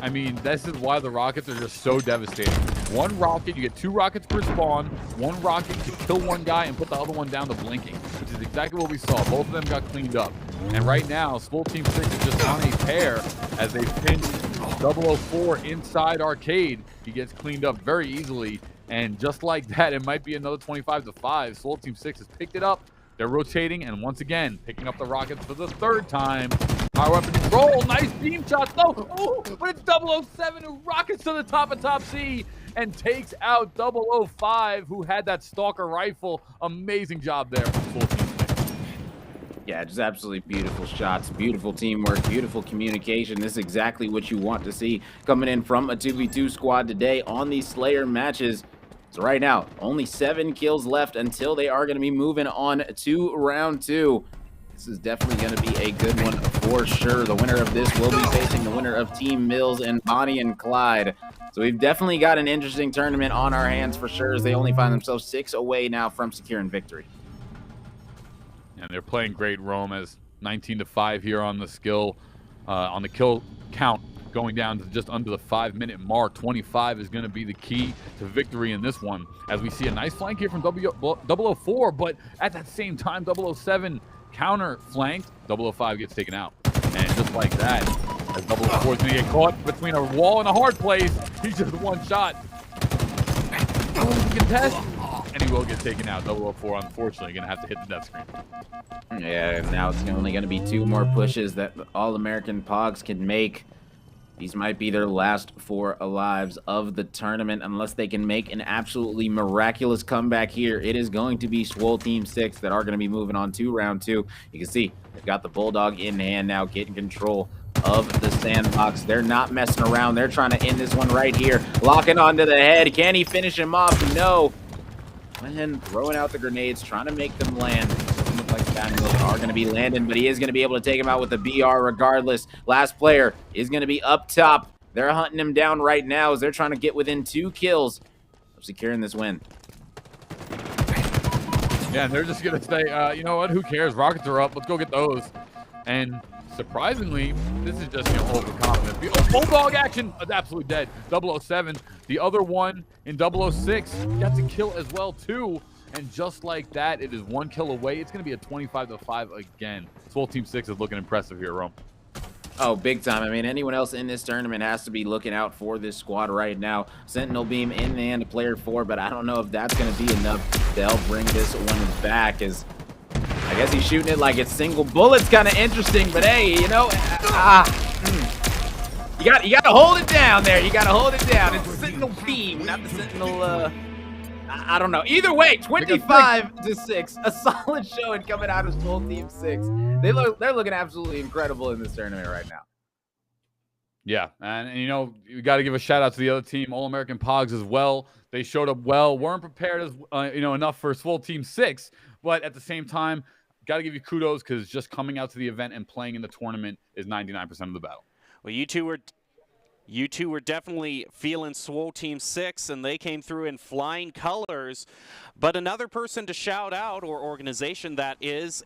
I mean, this is why the rockets are just so devastating. One rocket, you get 2 rockets per spawn. One rocket, you kill one guy and put the other one down to blinking, which is exactly what we saw. Both of them got cleaned up. And right now, Swole Team 6 is just on a tear as they pinch 004 inside arcade. He gets cleaned up very easily. And just like that, it might be another 25-5. Swole Team 6 has picked it up. They're rotating, and once again, picking up the rockets for the 3rd time. Power weapon control, nice beam shot, though. Oh, but it's 007 who rockets to the top of Top C and takes out 005, who had that stalker rifle. Amazing job there from Swole Team 6. Yeah, just absolutely beautiful shots, beautiful teamwork, beautiful communication. This is exactly what you want to see coming in from a 2v2 squad today on these Slayer matches. So right now, only 7 kills left until they are going to be moving on to round 2. This is definitely going to be a good one for sure. The winner of this will be facing the winner of Team Mills and Bonnie and Clyde. So we've definitely got an interesting tournament on our hands for sure, as they only find themselves 6 away now from securing victory. And they're playing great, Rome, as 19-5 here on the skill, on the kill count, going down to just under the 5-minute mark. 25 is going to be the key to victory in this one, as we see a nice flank here from 004, but at that same time, 007 counter flanked. 005 gets taken out. And just like that, as 004 is going to get caught between a wall and a hard place, he's just one shot. Contest, and he will get taken out. 004, unfortunately, going to have to hit the death screen. Yeah, and now it's only going to be 2 more pushes that All-American Pogs can make. These might be their last 4 lives of the tournament, unless they can make an absolutely miraculous comeback here. It is going to be Swole Team 6 that are going to be moving on to round 2. You can see they've got the Bulldog in hand now, getting control of the sandbox. They're not messing around. They're trying to end this one right here. Locking onto the head. Can he finish him off? No. And throwing out the grenades, trying to make them land. Doesn't look like Samuels are going to be landing, but he is going to be able to take him out with the BR regardless. Last player is going to be up top. They're hunting him down right now as they're trying to get within 2 kills of securing this win. Yeah, and they're just going to say, you know what, who cares? Rockets are up. Let's go get those. And surprisingly, this is just, overconfident. Oh, Bulldog action is absolutely dead. 007. The other one in 006 got to kill as well, too. And just like that, it is 1 kill away. It's going to be a 25-5 again. Swole Team 6 is looking impressive here, Rome. Oh, big time. I mean, anyone else in this tournament has to be looking out for this squad right now. Sentinel Beam in the hand of player 4, but I don't know if that's going to be enough to help bring this one back, as I guess he's shooting it like it's single bullets. Kind of interesting, but hey, you got to hold it down there. You got to hold it down. It's Sentinel Beam, not the Sentinel. I don't know. Either way, 25-6, a solid showing coming out of Swole Team 6. They're looking absolutely incredible in this tournament right now. Yeah, and you got to give a shout out to the other team, All-American Pogs as well. They showed up well, weren't prepared as enough for Swole Team 6, but at the same time, got to give you kudos, because just coming out to the event and playing in the tournament is 99% of the battle. Well, you two were definitely feeling Swole Team 6, and they came through in flying colors. But another person to shout out, or organization that is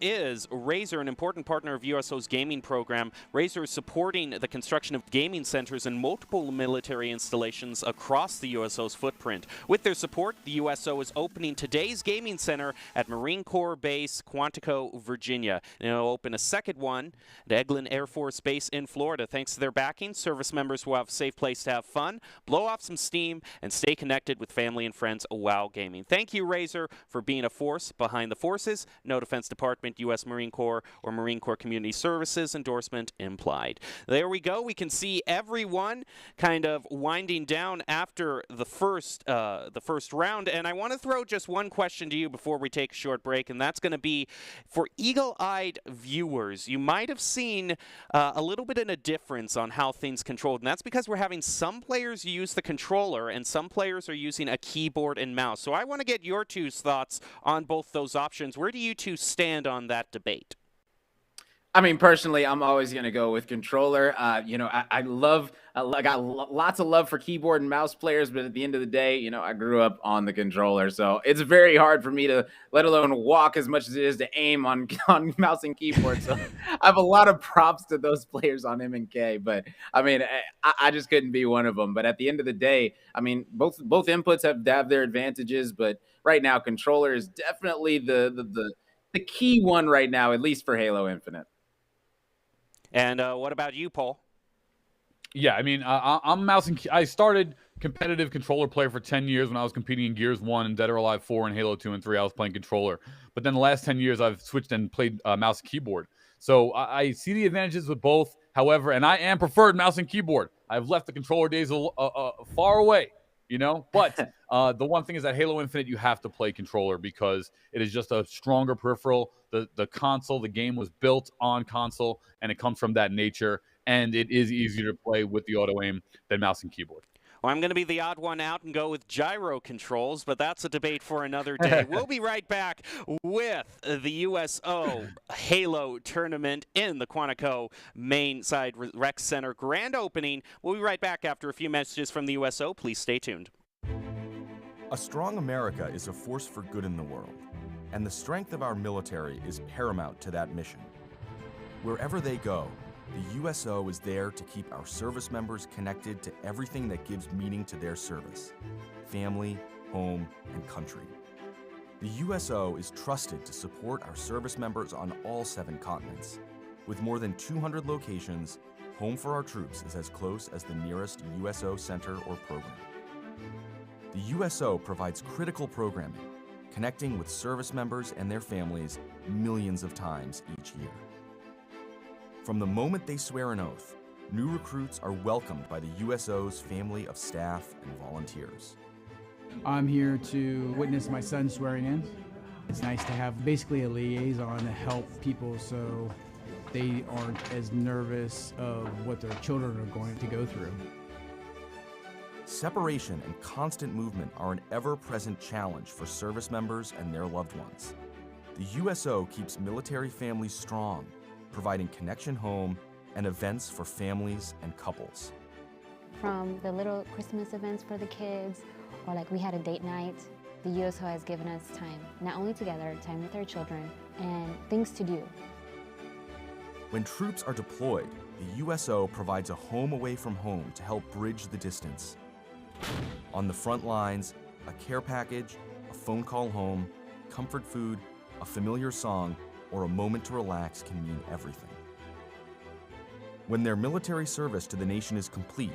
Razor, an important partner of USO's gaming program. Razor is supporting the construction of gaming centers and multiple military installations across the USO's footprint. With their support, the USO is opening today's gaming center at Marine Corps Base, Quantico, Virginia. And it'll open a second one at Eglin Air Force Base in Florida. Thanks to their backing, service members will have a safe place to have fun, blow off some steam, and stay connected with family and friends while gaming. Thank you, Razor, for being a force behind the forces. No Defense Department, U.S. Marine Corps, or Marine Corps Community Services endorsement implied. There we go. We can see everyone kind of winding down after the first round. And I want to throw just one question to you before we take a short break, and that's going to be for eagle-eyed viewers. You might have seen a little bit of a difference on how things controlled, and that's because because we're having some players use the controller and some players are using a keyboard and mouse. So I want to get your two's thoughts on both those options. Where do you two stand on that debate? I mean, personally, I'm always going to go with controller. I got lots of love for keyboard and mouse players, but at the end of the day, I grew up on the controller. So it's very hard for me to, let alone walk as much as it is to aim on mouse and keyboard. So I have a lot of props to those players on M&K, but I mean, I just couldn't be one of them. But at the end of the day, I mean, both inputs have their advantages, but right now, controller is definitely the key one right now, at least for Halo Infinite. And what about you, Paul? Yeah, I mean, I'm mouse and I started competitive controller play for 10 years when I was competing in Gears 1 and Dead or Alive 4 and Halo 2 and 3. I was playing controller. But then the last 10 years, I've switched and played mouse and keyboard. So I see the advantages with both. However, and I am preferred mouse and keyboard. I've left the controller days far away, But the one thing is that Halo Infinite, you have to play controller because it is just a stronger peripheral. The console, the game was built on console, and it comes from that nature. And it is easier to play with the auto aim than mouse and keyboard. Well, I'm going to be the odd one out and go with gyro controls, but that's a debate for another day. We'll be right back with the USO Halo tournament in the Quantico main side rec center grand opening. We'll be right back after a few messages from the USO. Please stay tuned. A strong America is a force for good in the world, and the strength of our military is paramount to that mission. Wherever they go, the USO is there to keep our service members connected to everything that gives meaning to their service: family, home, and country. The USO is trusted to support our service members on all 7 continents. With more than 200 locations, Home for Our Troops is as close as the nearest USO center or program. The USO provides critical programming, connecting with service members and their families millions of times each year. From the moment they swear an oath, new recruits are welcomed by the USO's family of staff and volunteers. I'm here to witness my son swearing in. It's nice to have basically a liaison to help people so they aren't as nervous of what their children are going to go through. Separation and constant movement are an ever-present challenge for service members and their loved ones. The USO keeps military families strong, providing connection home and events for families and couples. From the little Christmas events for the kids, or like we had a date night, the USO has given us time, not only together, time with our children, and things to do. When troops are deployed, the USO provides a home away from home to help bridge the distance. On the front lines, a care package, a phone call home, comfort food, a familiar song, or a moment to relax can mean everything. When their military service to the nation is complete,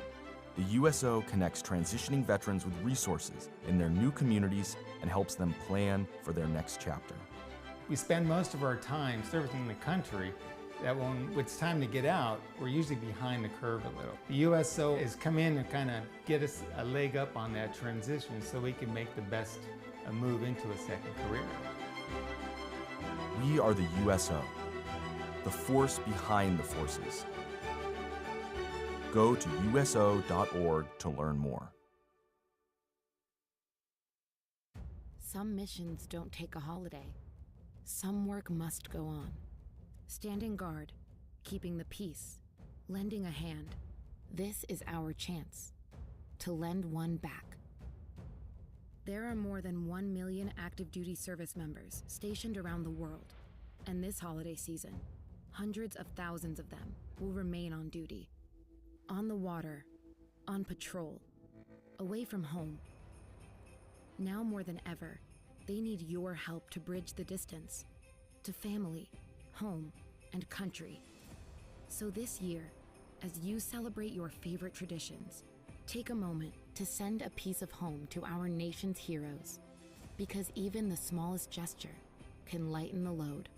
the USO connects transitioning veterans with resources in their new communities and helps them plan for their next chapter. We spend most of our time servicing the country, that when it's time to get out, we're usually behind the curve a little. The USO has come in and kind of get us a leg up on that transition so we can make the best move into a second career. We are the USO, the force behind the forces. Go to USO.org to learn more. Some missions don't take a holiday. Some work must go on. Standing guard, keeping the peace, lending a hand. This is our chance to lend one back. There are more than 1 million active duty service members stationed around the world, and this holiday season, hundreds of thousands of them will remain on duty. On the water, on patrol, away from home. Now more than ever, they need your help to bridge the distance to family, home, and country. So this year, as you celebrate your favorite traditions, take a moment to send a piece of home to our nation's heroes, because even the smallest gesture can lighten the load.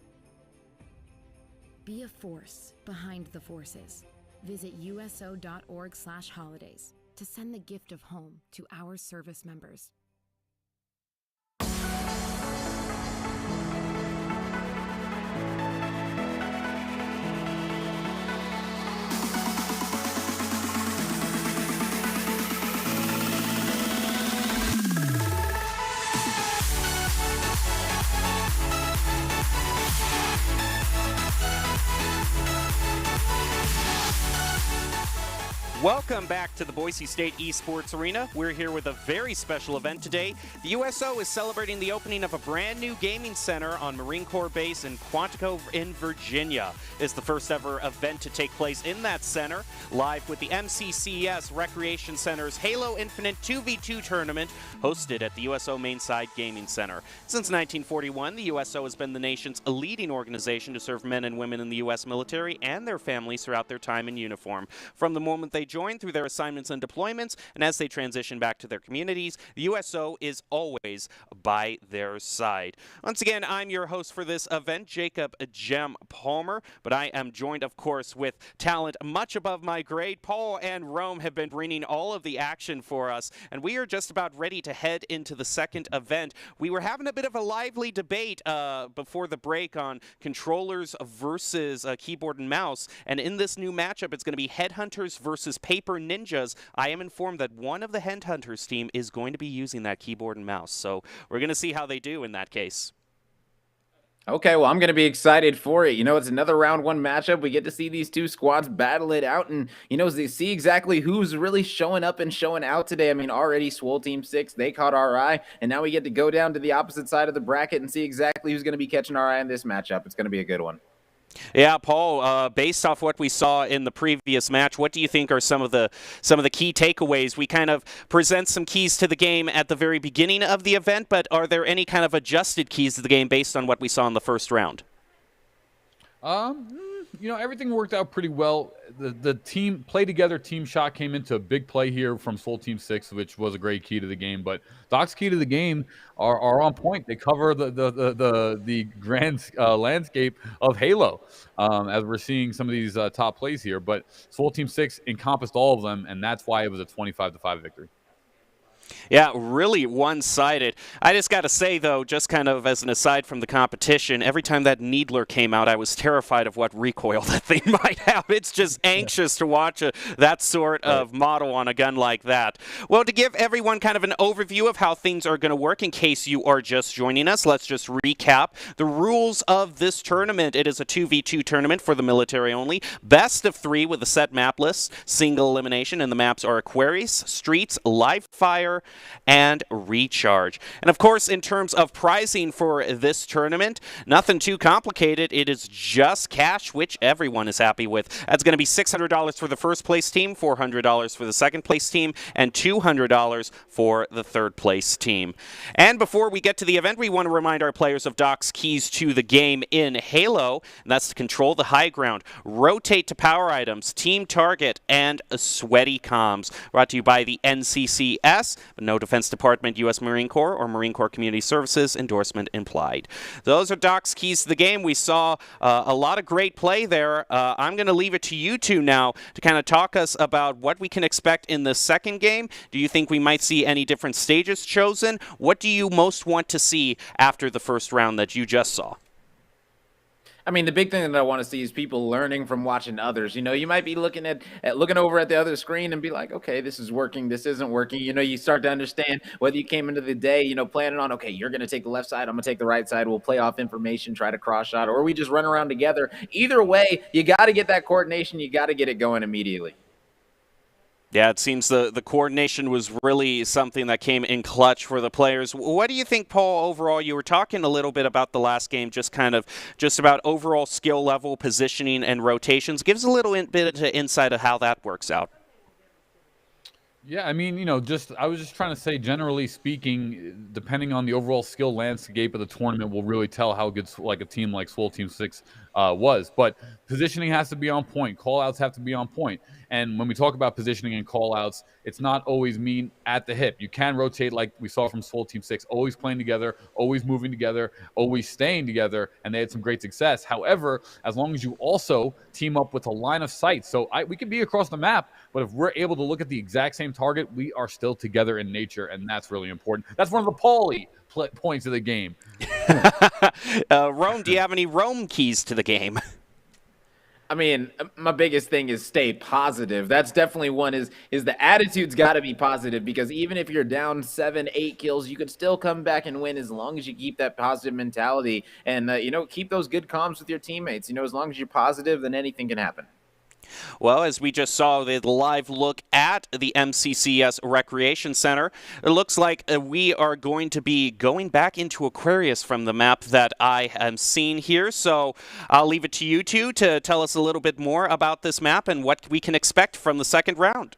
Be a force behind the forces. Visit USO.org/holidays to send the gift of home to our service members. Welcome back to the Boise State Esports Arena. We're here with a very special event today. The USO is celebrating the opening of a brand new gaming center on Marine Corps Base in Quantico in Virginia. It's the first ever event to take place in that center, live with the MCCS Recreation Center's Halo Infinite 2v2 tournament hosted at the USO Mainside Gaming Center. Since 1941, the USO has been the nation's leading organization to serve men and women in the U.S. military and their families throughout their time in uniform. From the moment they join through their assignments and deployments, and as they transition back to their communities, the USO is always by their side. Once again, I'm your host for this event, Jacob Jem Palmer, but I am joined, of course, with talent much above my grade. Paul and Rome have been bringing all of the action for us, and we are just about ready to head into the second event. We were having a bit of a lively debate before the break on controllers versus keyboard and mouse, and in this new matchup, it's going to be Headhunters versus Paper Ninjas. I am informed that one of the Headhunters team is going to be using that keyboard and mouse, so we're going to see how they do in that case. Okay, well, I'm going to be excited for it. You know, it's another round one matchup. We get to see these two squads battle it out and, you know, they see exactly who's really showing up and showing out today. I mean, already Swole Team 6, they caught our eye, and now we get to go down to the opposite side of the bracket and see exactly who's going to be catching our eye in this matchup. It's going to be a good one. Yeah, Paul, based off what we saw in the previous match, what do you think are some of the key takeaways? We kind of present some keys to the game at the very beginning of the event, but are there any kind of adjusted keys to the game based on what we saw in the first round? You know, everything worked out pretty well. The team play together, team shot came into a big play here from Soul Team 6, which was a great key to the game. But Doc's key to the game are on point. They cover the grand landscape of Halo, as we're seeing some of these top plays here. But Soul Team 6 encompassed all of them, and that's why it was a 25-5 victory. Yeah, really one-sided. I just got to say, though, just kind of as an aside from the competition, every time that Needler came out, I was terrified of what recoil that thing might have. It's just anxious to watch that sort of model on a gun like that. Well, to give everyone kind of an overview of how things are going to work in case you are just joining us, let's just recap the rules of this tournament. It is a 2v2 tournament for the military only. Best of 3 with a set map list, single elimination, and the maps are Aquarius, Streets, Live Fire, and Recharge. And of course, in terms of pricing for this tournament, nothing too complicated. It is just cash, which everyone is happy with. That's going to be $600 for the first place team, $400 for the second place team, and $200 for the third place team. And before we get to the event, we want to remind our players of Doc's keys to the game in Halo, and that's to control the high ground, rotate to power items, team target, and sweaty comms. Brought to you by the MCCS, but no Defense Department, U.S. Marine Corps, or Marine Corps Community Services endorsement implied. Those are Doc's keys to the game. We saw a lot of great play there. I'm going to leave it to you two now to kind of talk us about what we can expect in the second game. Do you think we might see any different stages chosen? What do you most want to see after the first round that you just saw? I mean, the big thing that I want to see is people learning from watching others. You know, you might be looking looking over at the other screen and be like, okay, this is working, this isn't working. You know, you start to understand whether you came into the day, you know, planning on, okay, you're going to take the left side, I'm going to take the right side. We'll play off information, try to cross shot, or we just run around together. Either way, you got to get that coordination. You got to get it going immediately. Yeah, it seems the coordination was really something that came in clutch for the players. What do you think, Paul, overall? You were talking a little bit about the last game, just about overall skill level, positioning, and rotations. Give us a little bit of insight of how that works out. Yeah, I mean, you know, I was just trying to say, generally speaking, depending on the overall skill landscape of the tournament, will really tell how good like a team like Swole Team 6 was. But positioning has to be on point. Call-outs have to be on point. And when we talk about positioning and call-outs, it's not always mean at the hip. You can rotate like we saw from Swole Team 6, always playing together, always moving together, always staying together, and they had some great success. However, as long as you also team up with a line of sight. So we can be across the map, but if we're able to look at the exact same target, we are still together in nature, and that's really important. That's one of the Paulie points of the game. Rome, do you have any Rome keys to the game? I mean, my biggest thing is stay positive. That's definitely one is the attitude's got to be positive, because even if you're down 7-8 kills, you could still come back and win as long as you keep that positive mentality and, you know, keep those good comms with your teammates. You know, as long as you're positive, then anything can happen. Well, as we just saw the live look at the MCCS Recreation Center, it looks like we are going to be going back into Aquarius from the map that I am seeing here. So I'll leave it to you two to tell us a little bit more about this map and what we can expect from the second round.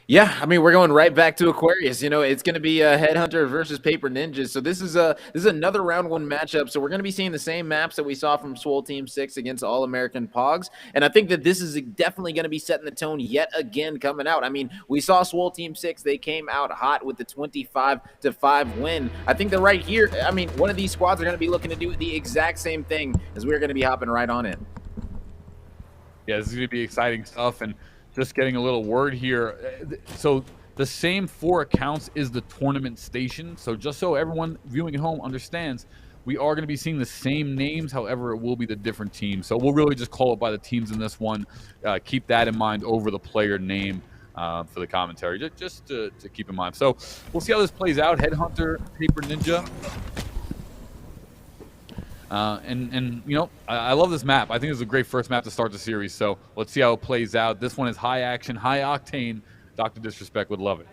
Yeah, I mean, we're going right back to Aquarius. You know, it's going to be a Headhunter versus Paper Ninjas. So this is another round one matchup. So we're going to be seeing the same maps that we saw from Swole Team 6 against All-American Pogs. And I think that this is definitely going to be setting the tone yet again coming out. I mean, we saw Swole Team 6. They came out hot with the 25-5 win. I think that right here, I mean, one of these squads are going to be looking to do the exact same thing as we're going to be hopping right on in. Yeah, this is going to be exciting stuff. And just getting a little word here. So the same 4 accounts is the tournament station. So just so everyone viewing at home understands, we are going to be seeing the same names. However, it will be the different teams. So we'll really just call it by the teams in this one. Keep that in mind over the player name for the commentary, just to keep in mind. So we'll see how this plays out. Headhunter, Paper Ninja. And you know, I love this map. I think it's a great first map to start the series. So let's see how it plays out. This one is high action, high octane. Dr. Disrespect would love it.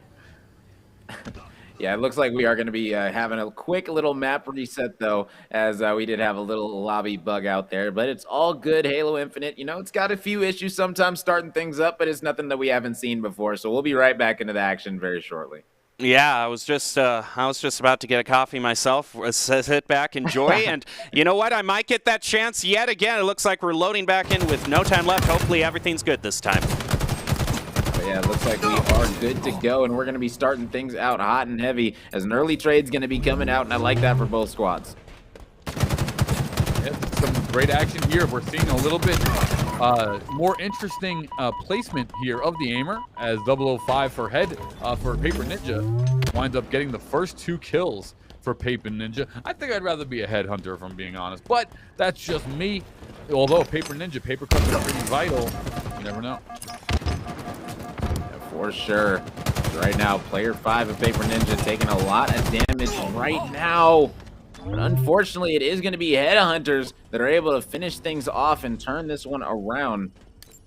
Yeah, it looks like we are going to be having a quick little map reset, though, as we did have a little lobby bug out there. But it's all good. Halo Infinite, you know, it's got a few issues sometimes starting things up, but it's nothing that we haven't seen before. So we'll be right back into the action very shortly. Yeah, I was just about to get a coffee myself. Sit back, enjoy, and you know what? I might get that chance yet again. It looks like we're loading back in with no time left. Hopefully everything's good this time. But yeah, it looks like we are good to go, and we're going to be starting things out hot and heavy as an early trade's going to be coming out, and I like that for both squads. Yep, some great action here. We're seeing a little bit more interesting placement here of the aimer as 005 for Paper Ninja winds up getting the first 2 kills for Paper Ninja. I think I'd rather be a headhunter if I'm being honest, but that's just me. Although Paper cuts are pretty vital, you never know. Yeah, for sure. Right now, player 5 of Paper Ninja taking a lot of damage right now. But unfortunately, it is going to be Headhunters that are able to finish things off and turn this one around.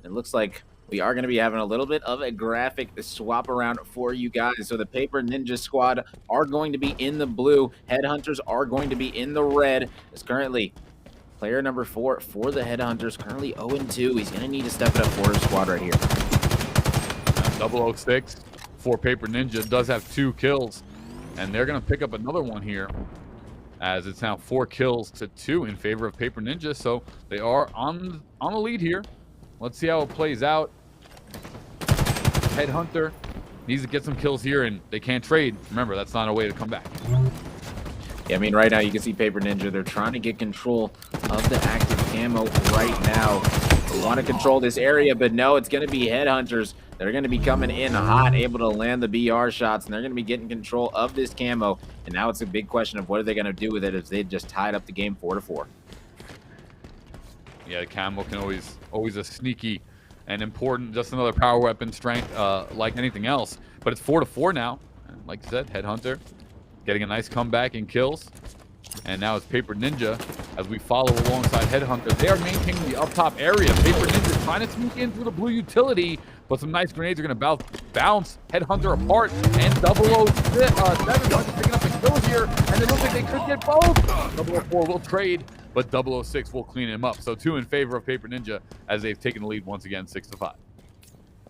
It looks like we are going to be having a little bit of a graphic swap around for you guys. So the Paper Ninja squad are going to be in the blue. Headhunters are going to be in the red. It's currently player number 4 for the Headhunters, currently 0-2. He's going to need to step it up for his squad right here. 006 for Paper Ninja does have 2 kills, and they're going to pick up another one here, as it's now 4 kills to 2 in favor of Paper Ninja. So they are on the lead here. Let's see how it plays out. Headhunter needs to get some kills here, and they can't trade. Remember, that's not a way to come back. Yeah, I mean, right now you can see Paper Ninja. They're trying to get control of the active camo right now. They want to control this area, but no, it's going to be Headhunters. They're going to be coming in hot, able to land the BR shots, and they're going to be getting control of this camo. And now it's a big question of what are they going to do with it if they just tied up the game 4-4. Yeah, the camo can always a sneaky and important, just another power weapon strength like anything else. But it's 4-4 now. And like I said, Headhunter getting a nice comeback in kills. And now it's Paper Ninja as we follow alongside Headhunter. They are maintaining the up top area. Paper Ninja trying to sneak in through the blue utility, but some nice grenades are going to bounce Headhunter apart. And 007 picking up the kill here, and it looks like they could get both. 004 will trade, but 006 will clean him up. So 2 in favor of Paper Ninja as they've taken the lead once again, 6-5.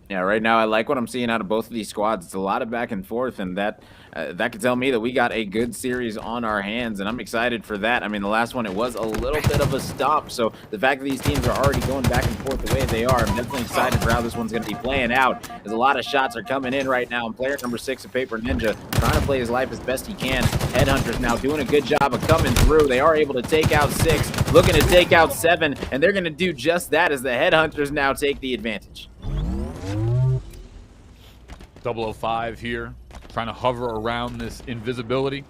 Yeah, right now I like what I'm seeing out of both of these squads. It's a lot of back and forth, and that could tell me that we got a good series on our hands, and I'm excited for that. I mean, the last one, it was a little bit of a stop, so the fact that these teams are already going back and forth the way they are, I'm definitely excited for how this one's going to be playing out, as a lot of shots are coming in right now, and player number 6 of Paper Ninja trying to play his life as best he can. Headhunters now doing a good job of coming through. They are able to take out 6, looking to take out 7, and they're going to do just that as the Headhunters now take the advantage. 005 here, trying to hover around this invisibility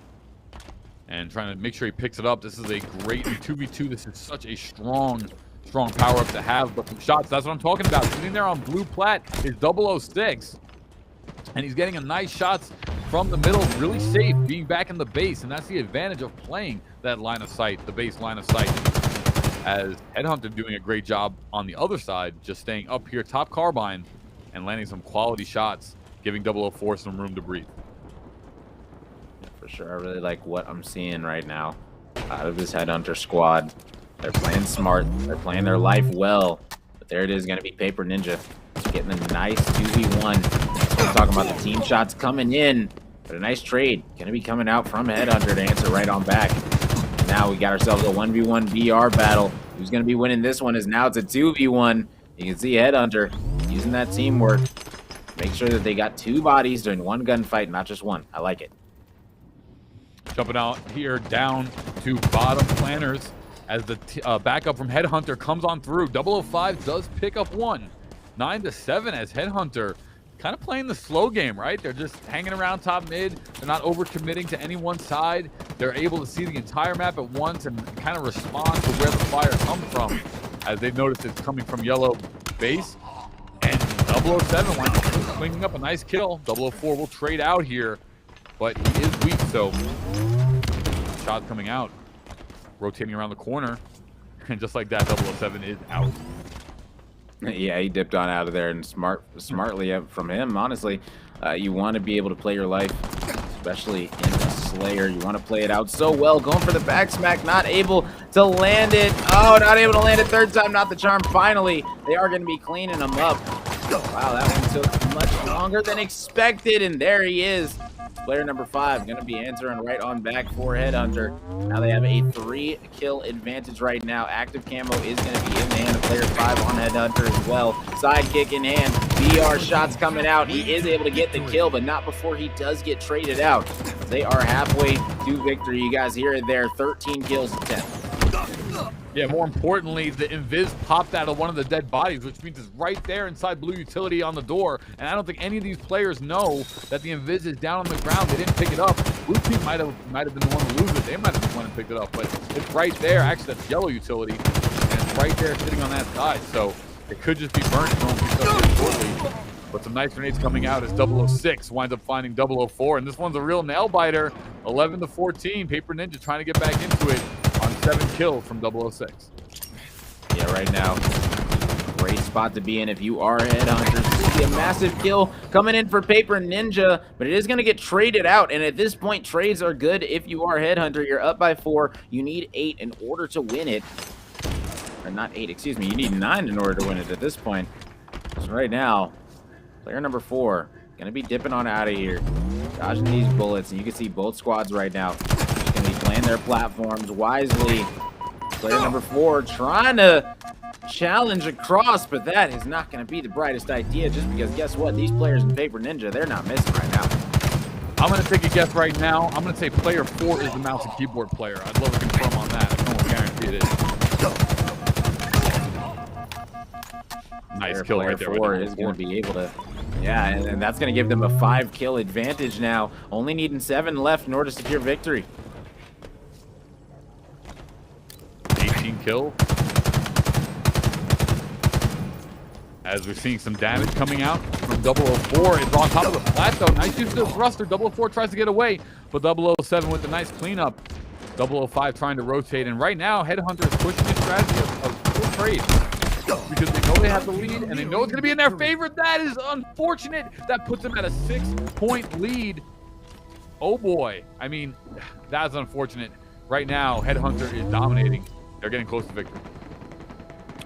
and trying to make sure he picks it up. This is a great 2v2. This is such a strong power-up to have. But some shots, that's what I'm talking about. Sitting there on blue plat is 006. And he's getting a nice shots from the middle, really safe, being back in the base. And that's the advantage of playing that line of sight, the base line of sight. as Headhunter doing a great job on the other side, just staying up here top carbine and landing some quality shots, giving 004 some room to breathe. Yeah, for sure. I really like what I'm seeing right now out of this Headhunter squad. They're playing smart. They're playing their life well. But there it is, going to be Paper Ninja getting a nice 2v1. We're talking about the team shots coming in. But a nice trade going to be coming out from Headhunter to answer right on back. Now we got ourselves a 1v1 VR battle. Who's going to be winning this one is now it's a 2v1. You can see Headhunter using that teamwork. Make sure that they got 2 bodies during one gunfight, not just one. I like it. Jumping out here down to bottom planners as the backup from Headhunter comes on through. 005 does pick up one. 9-7 as Headhunter kind of playing the slow game, right? They're just hanging around top mid. They're not overcommitting to any one side. They're able to see the entire map at once and kind of respond to where the fire comes from, as they've noticed it's coming from yellow base. And 007 winds up swinging up a nice kill. 004 will trade out here, but he is weak, so shot coming out, rotating around the corner, and just like that, 007 is out. Yeah, he dipped on out of there, and smartly from him, honestly. You want to be able to play your life, especially in the Slayer. You want to play it out so well. Going for the back smack, not able to land it. Oh, not able to land it third time, not the charm. Finally, they are going to be cleaning him up. Wow, that one took much longer than expected, and there he is. Player number 5 going to be answering right on back for Headhunter. Now they have a 3-kill advantage right now. Active camo is going to be in the hand of player 5 on Headhunter as well. Sidekick in hand. VR shots coming out. He is able to get the kill, but not before he does get traded out. They are halfway to victory. You guys hear it there. 13 kills to 10. Yeah, more importantly, the Invis popped out of one of the dead bodies, which means it's right there inside blue utility on the door. And I don't think any of these players know that the Invis is down on the ground. They didn't pick it up. Blue team might have been the one to lose it. They might have been the one to pick it up, but it's right there. Actually, that's yellow utility, and it's right there sitting on that side. So it could just be burnt and won't pick up here shortly. But some nice grenades coming out as 006 winds up finding 004, and this one's a real nail biter. 11-14. Paper Ninja trying to get back into it on 7 kills from 006. Yeah, right now, great spot to be in if you are Headhunters. This will be a massive kill coming in for Paper Ninja, but it is going to get traded out, and at this point, trades are good if you are Headhunter. You're up by 4. You need 8 in order to win it. Or not 8, excuse me. You need 9 in order to win it at this point. So right now, player number 4 going to be dipping on out of here, dodging these bullets, and you can see both squads right now just going to be playing their platforms wisely. Player number 4 trying to challenge across, but that is not going to be the brightest idea, just because guess what? These players in Paper Ninja, they're not missing right now. I'm going to take a guess right now. I'm going to say player 4 is the mouse and keyboard player. I'd love to confirm on that. I can almost guarantee it is. Nice kill right there. Player 4 is going to be able to, yeah, and that's going to give them a 5-kill advantage now. Only needing 7 left in order to secure victory. 18 kills. As we're seeing some damage coming out from 004. It's on top of the flat though. Nice use of the thruster. 004 tries to get away, but 007 with the nice cleanup. 005 trying to rotate, and right now Headhunter is pushing the strategy of full trade, because they know they have the lead and they know it's going to be in their favor. That is unfortunate. That puts them at a 6-point lead. Oh boy. I mean, that's unfortunate. Right now, Headhunter is dominating. They're getting close to victory.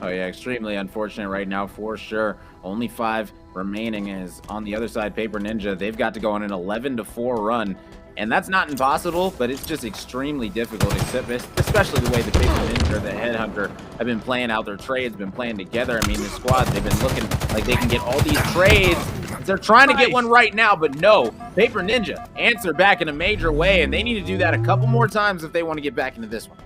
Oh yeah, extremely unfortunate right now for sure. Only 5 remaining is on the other side. Paper Ninja, they've got to go on an 11-4 run. And that's not impossible, but it's just extremely difficult, especially the way the Paper Ninja, the Headhunter, have been playing out their trades, been playing together. I mean, the squads, they've been looking like they can get all these trades. They're trying to get one right now, but no. Paper Ninja answer back in a major way, and they need to do that a couple more times if they want to get back into this one.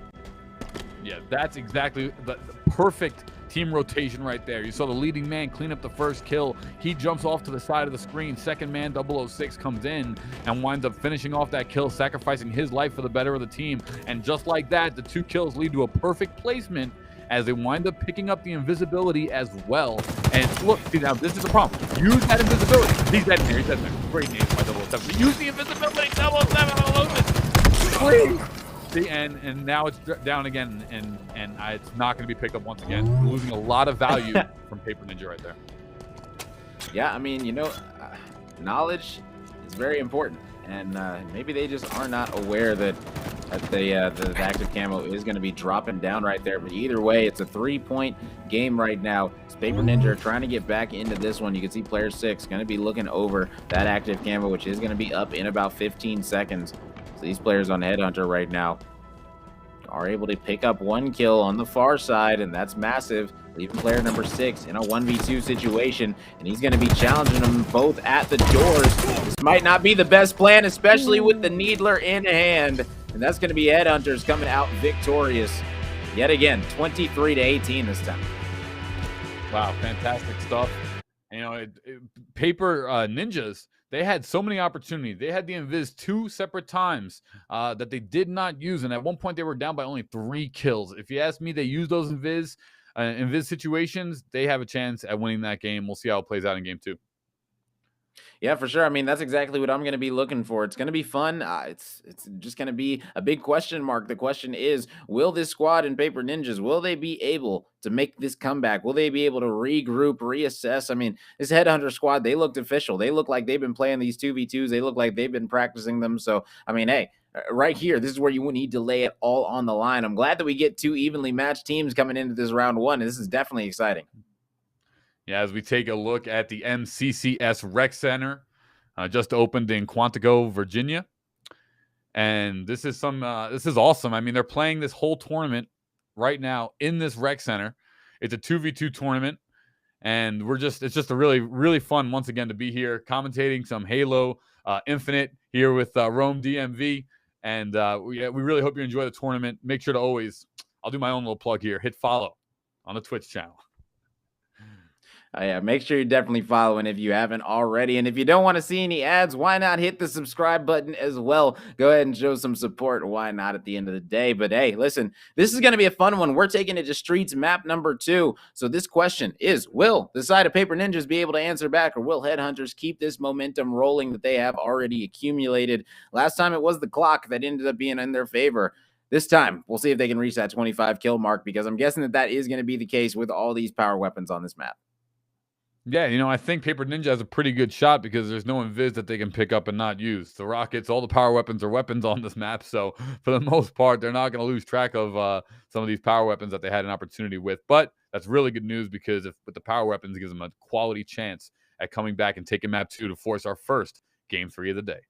Yeah, that's exactly the perfect team rotation right there. You saw the leading man clean up the first kill. He jumps off to the side of the screen. Second man, 006, comes in and winds up finishing off that kill, sacrificing his life for the better of the team. And just like that, the 2 kills lead to a perfect placement as they wind up picking up the invisibility as well. And look, see, now this is the problem. Use that invisibility. He's dead in there. He's dead in there. Great name by 007. Use the invisibility, 007. Please. See, and now it's down again, and it's not going to be picked up once again. We're losing a lot of value from Paper Ninja right there. Yeah, I mean, knowledge is very important, and maybe they just are not aware that the active camo is going to be dropping down right there. But either way, it's a 3-point game right now. It's Paper Ninja trying to get back into this one. You can see player 6 going to be looking over that active camo, which is going to be up in about 15 seconds. So these players on Headhunter right now are able to pick up 1 kill on the far side, and that's massive, leaving player number 6 in a 1v2 situation, and he's going to be challenging them both at the doors. This might not be the best plan, especially with the Needler in hand, and that's going to be Headhunters coming out victorious yet again, 23-18 this time. Wow, fantastic stuff. Paper Ninjas, they had so many opportunities. They had the invis 2 separate times that they did not use, and at one point they were down by only 3 kills. If you ask me, they used those invis situations, they have a chance at winning that game. We'll see how it plays out in game 2. Yeah, for sure. I mean, that's exactly what I'm going to be looking for. It's going to be fun. It's just going to be a big question mark. The question is, will this squad in Paper Ninjas, will they be able to make this comeback? Will they be able to regroup, reassess? I mean, this Headhunter squad, they looked official. They look like they've been playing these 2v2s. They look like they've been practicing them. So, I mean, hey, right here, this is where you need to lay it all on the line. I'm glad that we get 2 evenly matched teams coming into this round 1. And this is definitely exciting. Yeah, as we take a look at the MCCS Rec Center, just opened in Quantico, Virginia, and this is awesome. I mean, they're playing this whole tournament right now in this Rec Center. It's a 2v2 tournament, and it's just a really, really fun once again to be here commentating some Halo Infinite here with Rome DMV, and we really hope you enjoy the tournament. Make sure to always, I'll do my own little plug here, hit follow on the Twitch channel. Yeah, make sure you're definitely following if you haven't already. And if you don't want to see any ads, why not hit the subscribe button as well? Go ahead and show some support. Why not at the end of the day? But hey, listen, this is going to be a fun one. We're taking it to Streets map number 2. So this question is, will the side of Paper Ninjas be able to answer back, or will Headhunters keep this momentum rolling that they have already accumulated? Last time it was the clock that ended up being in their favor. This time, we'll see if they can reach that 25 kill mark, because I'm guessing that is going to be the case with all these power weapons on this map. Yeah, I think Paper Ninja has a pretty good shot because there's no invis that they can pick up and not use. The rockets, all the power weapons are weapons on this map, so for the most part, they're not going to lose track of some of these power weapons that they had an opportunity with. But that's really good news, because with the power weapons, it gives them a quality chance at coming back and taking map 2 to force our first game 3 of the day.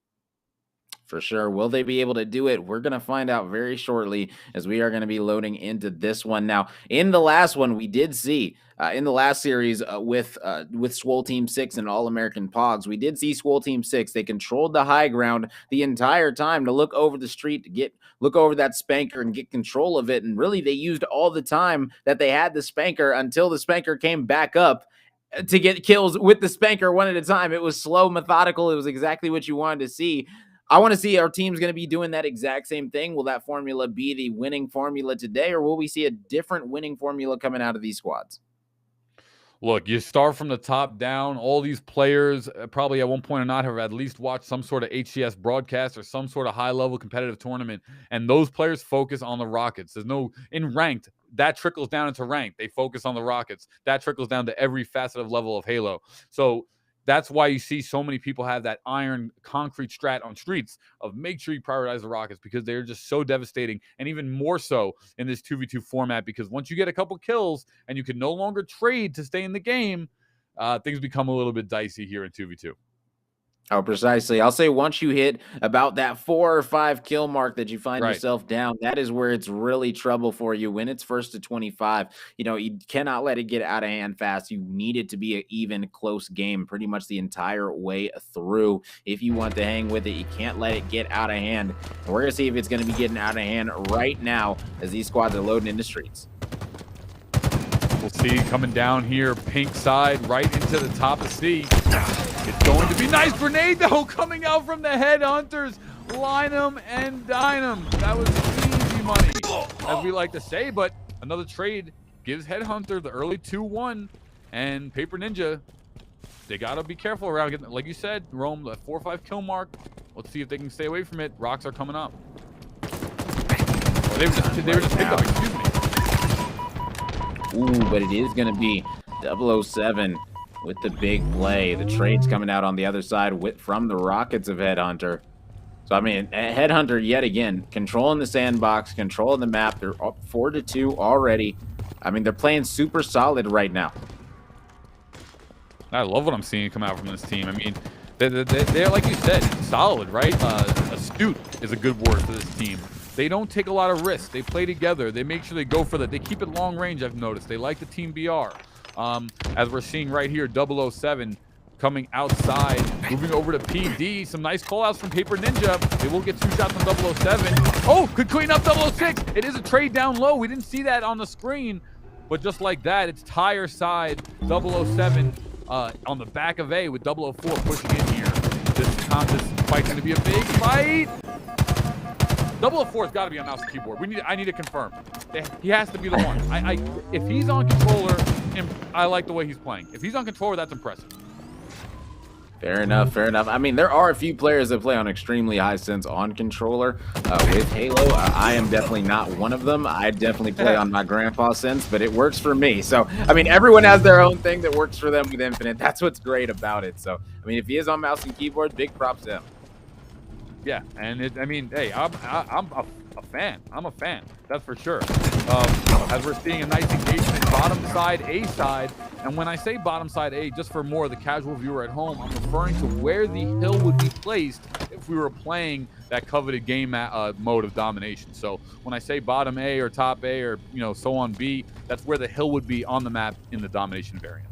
For sure. Will they be able to do it? We're going to find out very shortly, as we are going to be loading into this one. Now, in the last one, we did see, in the last series with Swole Team 6 and All-American Pogs, we did see Swole Team 6. They controlled the high ground the entire time to look over the street, to look over that spanker and get control of it. And really, they used all the time that they had the spanker until the spanker came back up to get kills with the spanker one at a time. It was slow, methodical. It was exactly what you wanted to see. I want to see our team's going to be doing that exact same thing. Will that formula be the winning formula today, or will we see a different winning formula coming out of these squads? Look, you start from the top down. All these players probably at one point or not have at least watched some sort of HCS broadcast or some sort of high-level competitive tournament, and those players focus on the Rockets. There's no, in ranked, that trickles down into ranked. They focus on the Rockets. That trickles down to every facet of level of Halo. So that's why you see so many people have that iron concrete strat on Streets of make sure you prioritize the Rockets, because they're just so devastating, and even more so in this 2v2 format, because once you get a couple kills and you can no longer trade to stay in the game, things become a little bit dicey here in 2v2. Oh, precisely. I'll say once you hit about that 4 or 5 kill mark that you find yourself down, that is where it's really trouble for you. When it's first to 25, you cannot let it get out of hand fast. You need it to be an even close game pretty much the entire way through. If you want to hang with it, you can't let it get out of hand. And we're going to see if it's going to be getting out of hand right now as these squads are loading into Streets. We'll see coming down here, pink side, right into the top of C. It's going to be nice grenade, though, coming out from the Headhunters. Line them and dine them. That was easy money, as we like to say, but another trade gives Headhunter the early 2-1, and Paper Ninja, they got to be careful around getting, like you said, Rome, the 4 or 5 kill mark. Let's see if they can stay away from it. Rocks are coming up. They were just picked up, excuse me. Ooh, but it is going to be 007 with the big play. The trade's coming out on the other side from the Rockets of Headhunter. So, I mean, Headhunter, yet again, controlling the sandbox, controlling the map. They're up 4-2 already. I mean, they're playing super solid right now. I love what I'm seeing come out from this team. I mean, they're like you said, solid, right? Astute is a good word for this team. They don't take a lot of risks. They play together. They make sure they go for they keep it long range, I've noticed. They like the team BR. As we're seeing right here, 007 coming outside, moving over to PD. Some nice call-outs from Paper Ninja. They will get 2 shots on 007. Oh, could clean up 006. It is a trade down low. We didn't see that on the screen. But just like that, it's tire side, 007 on the back of A with 004 pushing in here. This fight's going to be a big fight. 004's got to be on mouse and keyboard. I need to confirm. He has to be the one. If he's on controller, I like the way he's playing. If he's on controller, that's impressive. Fair enough, fair enough. I mean, there are a few players that play on extremely high sense on controller with Halo. I am definitely not one of them. I definitely play on my grandpa sense, but it works for me. So, I mean, everyone has their own thing that works for them with Infinite. That's what's great about it. So, I mean, if he is on mouse and keyboard, big props to him. Yeah, and I mean, hey, I'm a fan. I'm a fan, that's for sure. As we're seeing a nice engagement, bottom side, A side. And when I say bottom side A, just for more of the casual viewer at home, I'm referring to where the hill would be placed if we were playing that coveted game mode of domination. So when I say bottom A or top A or, so on B, that's where the hill would be on the map in the domination variant.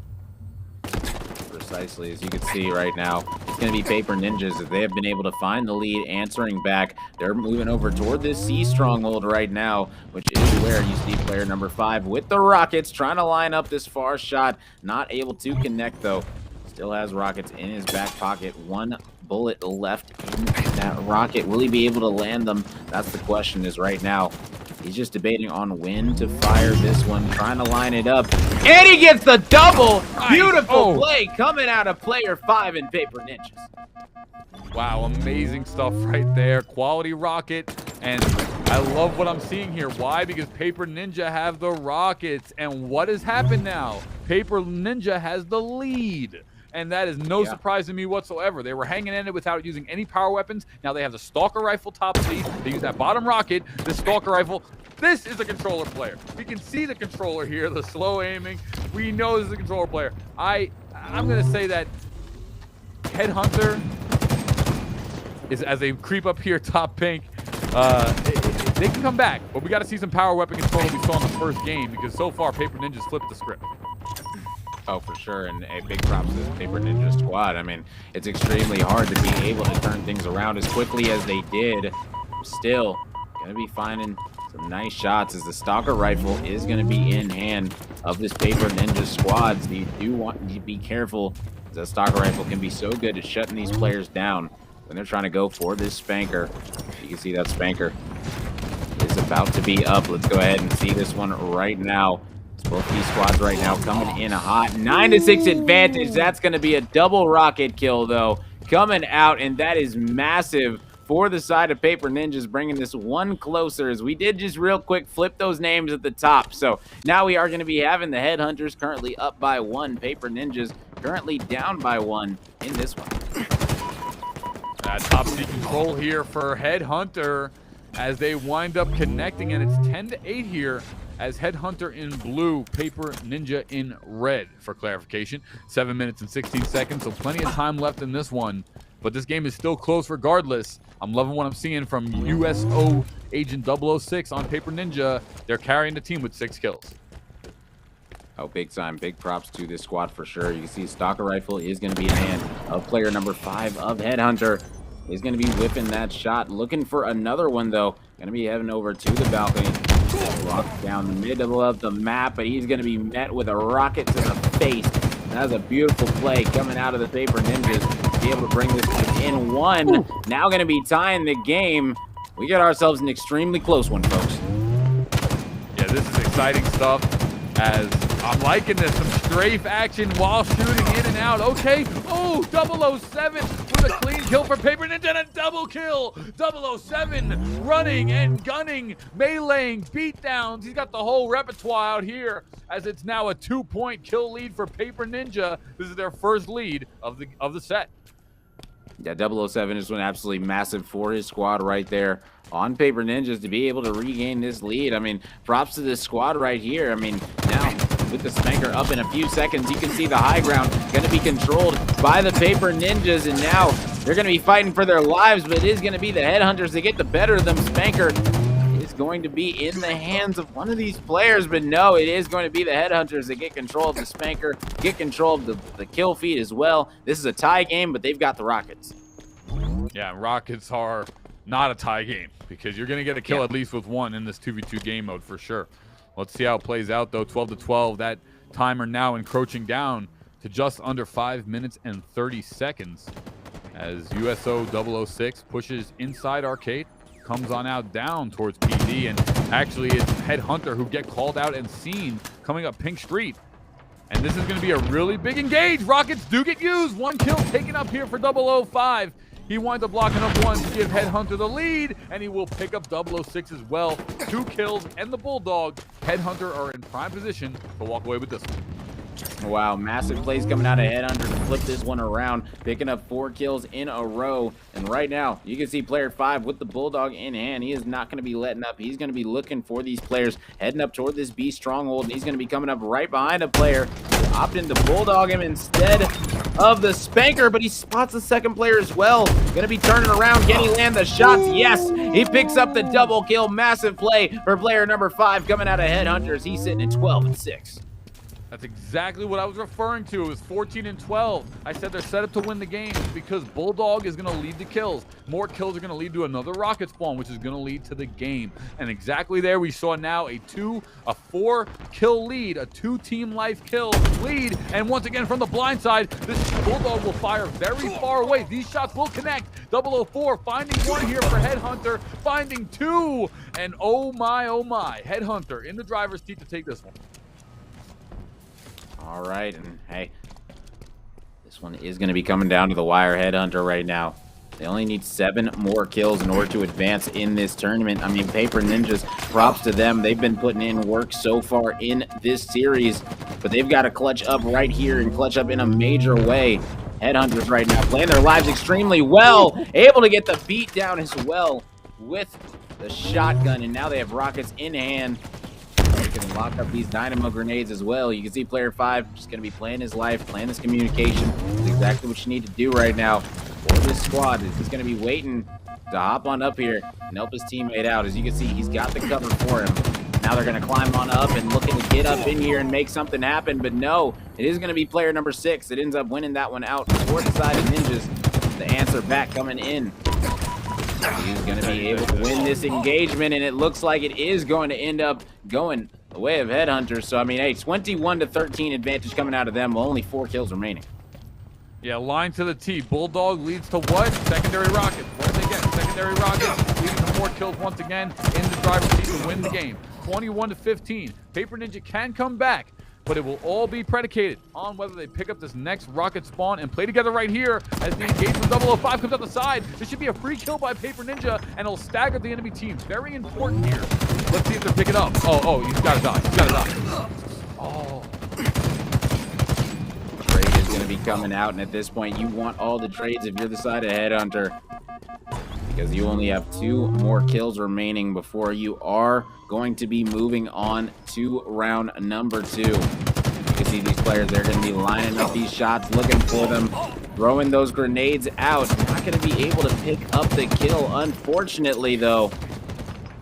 Precisely, as you can see right now, it's going to be Paper Ninjas as they have been able to find the lead, answering back. They're moving over toward this C stronghold right now, which is where you see player number 5 with the Rockets trying to line up this far shot. Not able to connect, though. Still has Rockets in his back pocket. 1 bullet left in that rocket. Will he be able to land them? That's the question is right now. He's just debating on when to fire this one, trying to line it up. And he gets the double! Beautiful play coming out of player 5 in Paper Ninjas. Wow, amazing stuff right there. Quality rocket, and I love what I'm seeing here. Why? Because Paper Ninja have the rockets, and what has happened now? Paper Ninja has the lead. And that is no surprise to me whatsoever. They were hanging in it without using any power weapons. Now they have the Stalker Rifle top seat. They use that bottom rocket, this Stalker Rifle. This is a controller player. We can see the controller here, the slow aiming. We know this is a controller player. I'm going to say that Headhunter is, as they creep up here top pink, they can come back. But we got to see some power weapon control we saw in the first game, because so far Paper Ninjas flipped the script. Oh, for sure, and a big props to this Paper Ninja squad. I mean, it's extremely hard to be able to turn things around as quickly as they did. Still, gonna be finding some nice shots as the Stalker Rifle is gonna be in hand of this Paper Ninja squad. So you do want to be careful, as the Stalker Rifle can be so good at shutting these players down when they're trying to go for this spanker. You can see that spanker is about to be up. Let's go ahead and see this one right now. Both these squads right now coming in hot. 9-6 advantage. That's going to be a double rocket kill, though, coming out, and that is massive for the side of Paper Ninjas, bringing this one closer, as we did just real quick flip those names at the top. So now we are going to be having the Headhunters currently up by 1. Paper Ninjas currently down by 1 in this one. Top seat control here for Headhunter as they wind up connecting, and it's 10-8 here. As Headhunter in blue, Paper Ninja in red, for clarification. 7 minutes and 16 seconds, so plenty of time left in this one. But this game is still close regardless. I'm loving what I'm seeing from USO Agent 006 on Paper Ninja. They're carrying the team with 6 kills. Oh, big time. Big props to this squad for sure. You can see Stalker Rifle is going to be in hand of player number 5 of Headhunter. He's going to be whipping that shot. Looking for another one, though. Going to be heading over to the balcony. Rock down the middle of the map, but he's going to be met with a rocket to the face. That's a beautiful play coming out of the Paper Ninjas to be able to bring this in 1. Ooh. Now going to be tying the game. We got ourselves an extremely close one, folks. Yeah, this is exciting stuff, as I'm liking this. Some strafe action while shooting in and out. Okay. Oh, 007 with a clean kill for Paper Ninja and a double kill. 007 running and gunning, meleeing, beatdowns. He's got the whole repertoire out here as it's now a 2-point kill lead for Paper Ninja. This is their first lead of the set. Yeah, 007 is one absolutely massive for his squad right there on Paper Ninjas to be able to regain this lead. I mean, props to this squad right here. I mean, now with the Spanker up in a few seconds, you can see the high ground going to be controlled by the Paper Ninjas, and now they're going to be fighting for their lives, but it is going to be the Headhunters that get the better of them. Spanker is going to be in the hands of one of these players, but no, it is going to be the Headhunters that get control of the Spanker, get control of the kill feed as well. This is a tie game, but they've got the Rockets. Yeah, Rockets are not a tie game because you're going to get a kill at least with one in this 2v2 game mode for sure. Let's see how it plays out, though. 12-12, that timer now encroaching down to just under 5 minutes and 30 seconds as USO 006 pushes inside arcade, comes on out down towards PD, and actually it's Headhunter who get called out and seen coming up Pink Street. And this is going to be a really big engage. Rockets do get used. 1 kill taken up here for 005. He winds up blocking up 1 to give Headhunter the lead, and he will pick up 006 as well. 2 kills and the Bulldog. Headhunter are in prime position to walk away with this one. Wow, massive plays coming out of Headhunter to flip this one around, picking up 4 kills in a row. And right now, you can see player 5 with the Bulldog in hand. He is not going to be letting up. He's going to be looking for these players, heading up toward this B stronghold, and he's going to be coming up right behind a player. Opting to Bulldog him instead of the Spanker, but he spots the second player as well. Going to be turning around. Can he land the shots? Yes, he picks up the double kill. Massive play for player number 5 coming out of Headhunters. He's sitting at 12-6. That's exactly what I was referring to. It was 14-12. I said they're set up to win the game because Bulldog is going to lead the kills. More kills are going to lead to another rocket spawn, which is going to lead to the game. And exactly there, we saw now a 4 kill lead, a 2-team life kill lead. And once again, from the blind side, this Bulldog will fire very far away. These shots will connect. 004 finding 1 here for Headhunter, finding 2. And oh my, Headhunter in the driver's seat to take this one. All right, and hey, this one is going to be coming down to the wire. Headhunter right now. They only need 7 more kills in order to advance in this tournament. I mean, Paper Ninjas, props to them. They've been putting in work so far in this series, but they've got to clutch up right here and clutch up in a major way. Headhunters right now playing their lives extremely well, able to get the beat down as well with the shotgun, and now they have rockets in hand. They can lock up these dynamo grenades as well. You can see player 5 just going to be playing his life, playing this communication. That's exactly what you need to do right now for this squad. He's going to be waiting to hop on up here and help his teammate out. As you can see, he's got the cover for him. Now they're going to climb on up and looking to get up in here and make something happen. But no, it is going to be player number 6 that ends up winning that one out for the side of Ninjas. The answer back coming in. He's going to be able to win this engagement, and it looks like it is going to end up going the way of Headhunters. So, I mean, hey, 21-13 advantage coming out of them. Only 4 kills remaining. Yeah, line to the T. Bulldog leads to what? Secondary rocket. What do they get? Secondary rocket leading to more kills once again in the driver's seat to win the game. 21-15. Paper Ninja can come back, but it will all be predicated on whether they pick up this next rocket spawn and play together right here as the engagement 005 comes out the side. This should be a free kill by Paper Ninja, and it'll stagger the enemy team. Very important here. Let's see if they pick it up. Oh, he's got to die. He's got to die. Oh. Trade is going to be coming out, and at this point, you want all the trades if you're the side of Headhunter, because you only have 2 more kills remaining before you are going to be moving on to round number 2. You can see these players, they're going to be lining up these shots, looking for them, throwing those grenades out. Not going to be able to pick up the kill, unfortunately, though.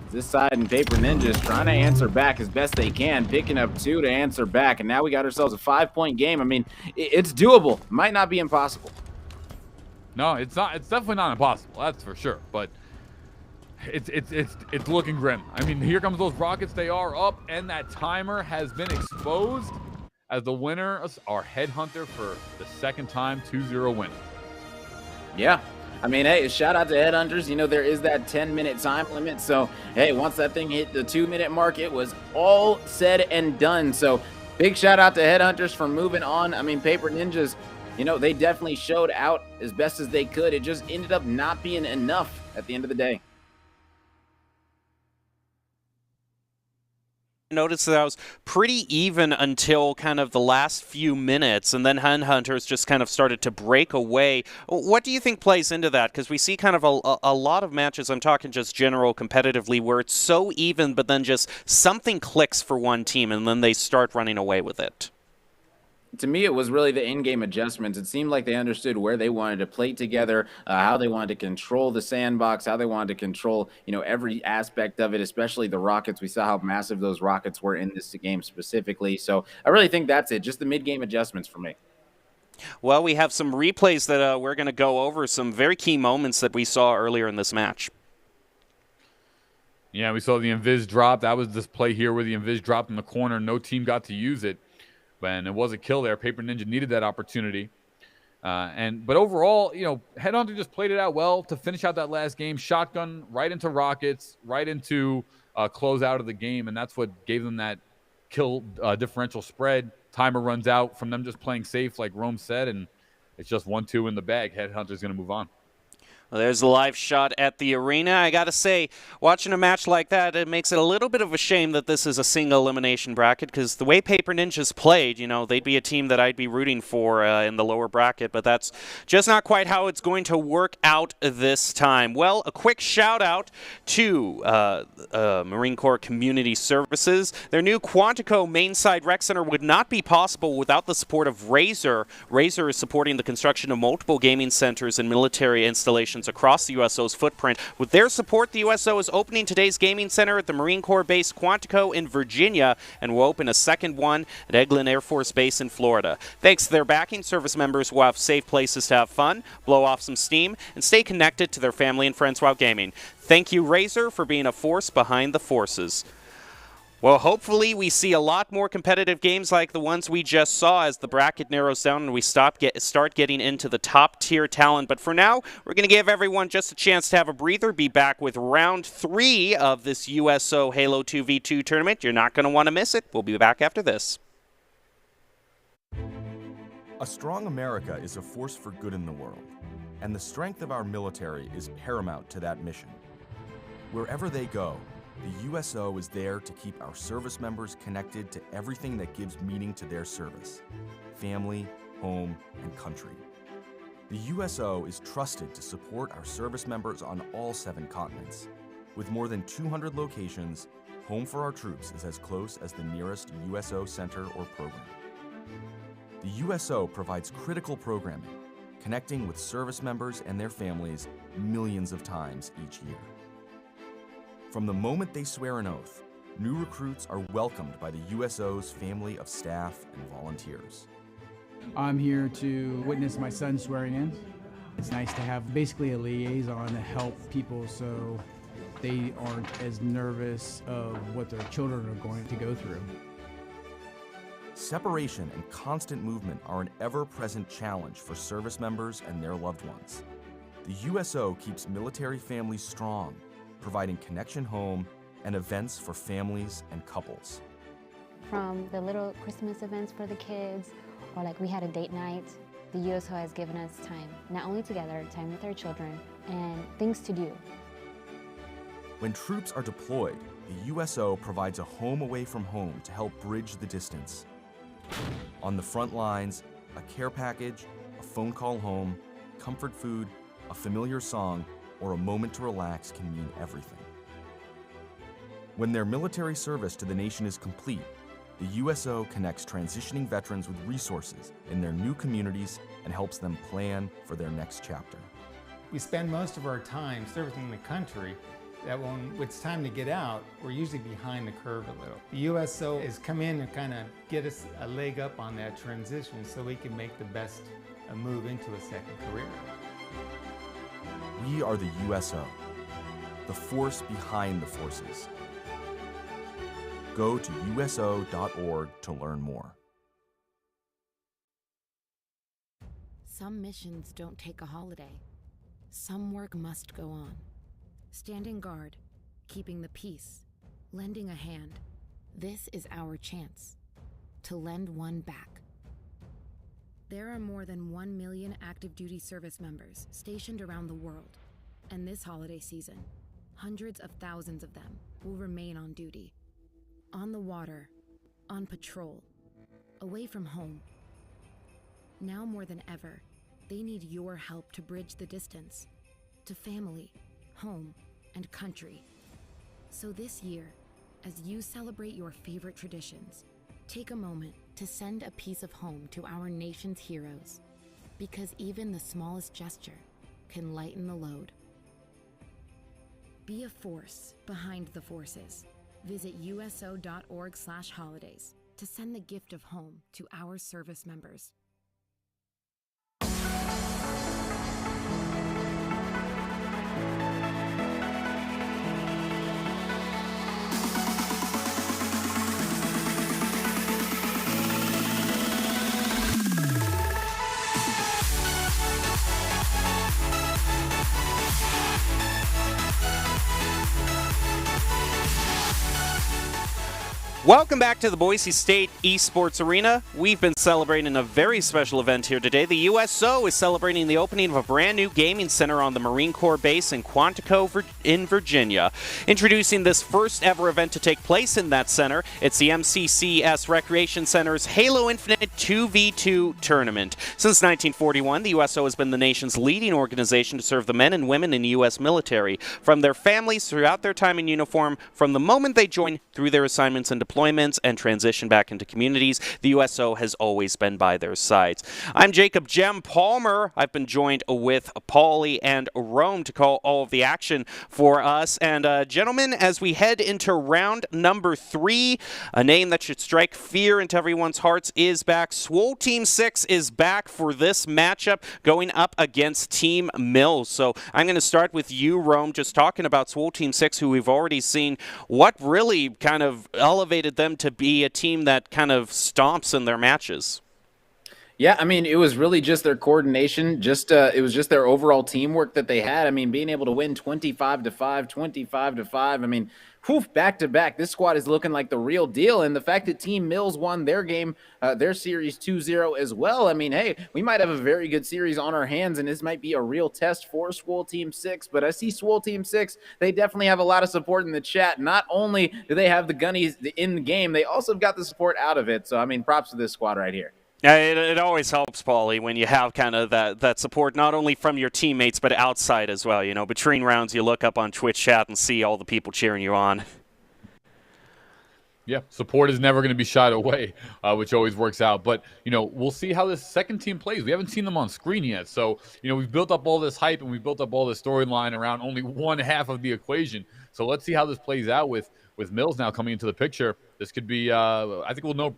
This side and Paper Ninjas trying to answer back as best they can, picking up 2 to answer back, and now we got ourselves a 5-point game. I mean, it's doable. Might not be impossible. No, it's not. It's definitely not impossible. That's for sure. But it's looking grim. I mean, here comes those rockets. They are up, and that timer has been exposed as the winners are Headhunter for the second time, 2-0 win. Yeah. I mean, hey, shout out to Headhunters. You know, there is that 10-minute time limit. So, hey, once that thing hit the 2-minute mark, it was all said and done. So, big shout out to Headhunters for moving on. I mean, Paper Ninjas, they definitely showed out as best as they could. It just ended up not being enough at the end of the day. Noticed that I was pretty even until kind of the last few minutes, and then Hunters just kind of started to break away. What do you think plays into that? Because we see kind of a lot of matches, I'm talking just general competitively, where it's so even, but then just something clicks for one team, and then they start running away with it. To me, it was really the in-game adjustments. It seemed like they understood where they wanted to play together, how they wanted to control the sandbox, how they wanted to control, every aspect of it, especially the rockets. We saw how massive those rockets were in this game specifically. So I really think that's it, just the mid-game adjustments for me. Well, we have some replays that we're going to go over, some very key moments that we saw earlier in this match. Yeah, we saw the Invis drop. That was this play here where the Invis dropped in the corner. No team got to use it. And it was a kill there. Paper Ninja needed that opportunity. But overall, Headhunter just played it out well to finish out that last game. Shotgun right into Rockets, right into close out of the game. And that's what gave them that kill differential spread. Timer runs out from them just playing safe, like Rome said. And it's just 1-2 in the bag. Headhunter's going to move on. Well, there's a live shot at the arena. I got to say, watching a match like that, it makes it a little bit of a shame that this is a single elimination bracket, because the way Paper Ninjas played, they'd be a team that I'd be rooting for in the lower bracket, but that's just not quite how it's going to work out this time. Well, a quick shout out to Marine Corps Community Services. Their new Quantico Mainside Rec Center would not be possible without the support of Razor. Razor is supporting the construction of multiple gaming centers and military installations across the USO's footprint. With their support, the USO is opening today's gaming center at the Marine Corps base Quantico in Virginia, and will open a second one at Eglin Air Force Base in Florida. Thanks to their backing, service members will have safe places to have fun, blow off some steam, and stay connected to their family and friends while gaming. Thank you, Razor, for being a force behind the forces. Well, hopefully we see a lot more competitive games like the ones we just saw as the bracket narrows down and we start getting into the top-tier talent. But for now, we're going to give everyone just a chance to have a breather, be back with round 3 of this USO Halo 2v2 tournament. You're not going to want to miss it. We'll be back after this. A strong America is a force for good in the world, and the strength of our military is paramount to that mission. Wherever they go, the USO is there to keep our service members connected to everything that gives meaning to their service: family, home, and country. The USO is trusted to support our service members on all 7 continents. With more than 200 locations, home for our troops is as close as the nearest USO center or program. The USO provides critical programming, connecting with service members and their families millions of times each year. From the moment they swear an oath, new recruits are welcomed by the USO's family of staff and volunteers. I'm here to witness my son swearing in. It's nice to have basically a liaison to help people so they aren't as nervous of what their children are going to go through. Separation and constant movement are an ever-present challenge for service members and their loved ones. The USO keeps military families strong, providing connection home and events for families and couples. From the little Christmas events for the kids, or like we had a date night, the USO has given us time, not only together, time with our children, and things to do. When troops are deployed, the USO provides a home away from home to help bridge the distance. On the front lines, a care package, a phone call home, comfort food, a familiar song, or a moment to relax can mean everything. When their military service to the nation is complete, the USO connects transitioning veterans with resources in their new communities and helps them plan for their next chapter. We spend most of our time servicing the country that when it's time to get out, we're usually behind the curve a little. The USO has come in and kind of get us a leg up on that transition so we can make the best move into a second career. We are the USO, the force behind the forces. Go to USO.org to learn more. Some missions don't take a holiday. Some work must go on. Standing guard, keeping the peace, lending a hand. This is our chance to lend one back. There are more than 1 million active duty service members stationed around the world, and this holiday season, hundreds of thousands of them will remain on duty. On the water, on patrol, away from home. Now more than ever, they need your help to bridge the distance to family, home, and country. So this year, as you celebrate your favorite traditions, take a moment to send a piece of home to our nation's heroes, because even the smallest gesture can lighten the load. Be a force behind the forces. Visit uso.org/holidays to send the gift of home to our service members. Welcome back to the Boise State Esports Arena. We've been celebrating a very special event here today. The USO is celebrating the opening of a brand new gaming center on the Marine Corps base in Quantico in Virginia. Introducing this first ever event to take place in that center, it's the MCCS Recreation Center's Halo Infinite 2v2 tournament. Since 1941, the USO has been the nation's leading organization to serve the men and women in the U.S. military, from their families throughout their time in uniform, from the moment they join through their assignments and deployments and transition back into communities. The USO has always been by their sides. I'm Jacob Jem Palmer. I've been joined with Paulie and Rome to call all of the action for us. And gentlemen, as we head into round number 3, a name that should strike fear into everyone's hearts is back. Swole Team 6 is back for this matchup, going up against Team Mills. So I'm going to start with you, Rome, just talking about Swole Team 6, who we've already seen what really kind of elevated them to be a team that kind of stomps in their matches. Yeah, I mean, it was really just their coordination. It was just their overall teamwork that they had. I mean, being able to win 25-5, 25-5. I mean, back to back. This squad is looking like the real deal. And the fact that Team Mills won their game, their series 2-0 as well. I mean, hey, we might have a very good series on our hands, and this might be a real test for Swole Team 6. But I see Swole Team 6, they definitely have a lot of support in the chat. Not only do they have the gunnies in the game, they also have got the support out of it. So, I mean, props to this squad right here. It always helps, Paulie, when you have kind of that support, not only from your teammates, but outside as well. You know, between rounds, you look up on Twitch chat and see all the people cheering you on. Yeah, support is never going to be shied away, which always works out. But, you know, we'll see how this second team plays. We haven't seen them on screen yet. So, you know, we've built up all this hype and we've built up all this storyline around only one half of the equation. So let's see how this plays out with Mills now coming into the picture. This could be, I think we'll know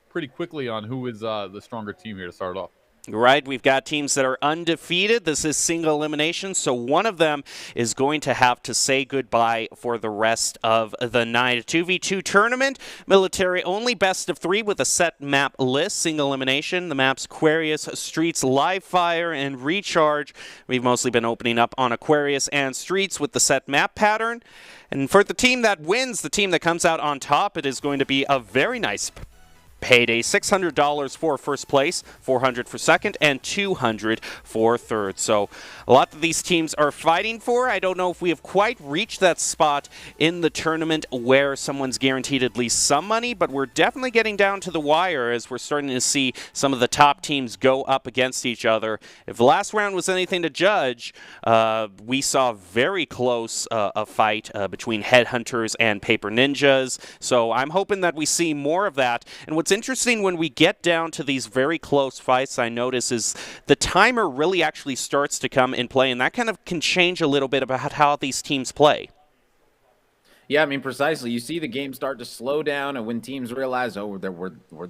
pretty quickly on who is the stronger team here to start off. Right, we've got teams that are undefeated. This is single elimination, so one of them is going to have to say goodbye for the rest of the night. A 2v2 tournament, military only, best of 3 with a set map list. Single elimination, the maps Aquarius, Streets, Live Fire, and Recharge. We've mostly been opening up on Aquarius and Streets with the set map pattern. And for the team that wins, the team that comes out on top, it is going to be a very nice payday. $600 for first place, $400 for second, and $200 for third. So a lot that these teams are fighting for. I don't know if we have quite reached that spot in the tournament where someone's guaranteed at least some money, but we're definitely getting down to the wire as we're starting to see some of the top teams go up against each other. If the last round was anything to judge, we saw very close a fight between Headhunters and Paper Ninjas. So I'm hoping that we see more of that. And what's interesting when we get down to these very close fights, I notice, is the timer really actually starts to come in play, and that kind of can change a little bit about how these teams play. Yeah, I mean, precisely. You see the game start to slow down, and when teams realize, oh, we're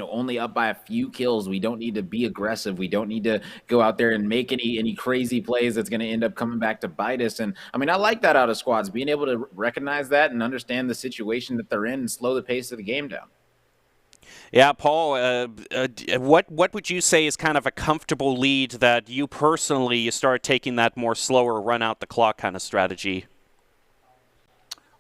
only up by a few kills, we don't need to be aggressive. We don't need to go out there and make any crazy plays that's going to end up coming back to bite us. And I mean, I like that out of squads, being able to recognize that and understand the situation that they're in and slow the pace of the game down. Yeah, Paul, what would you say is kind of a comfortable lead that you personally, you start taking that more slower, run out the clock kind of strategy?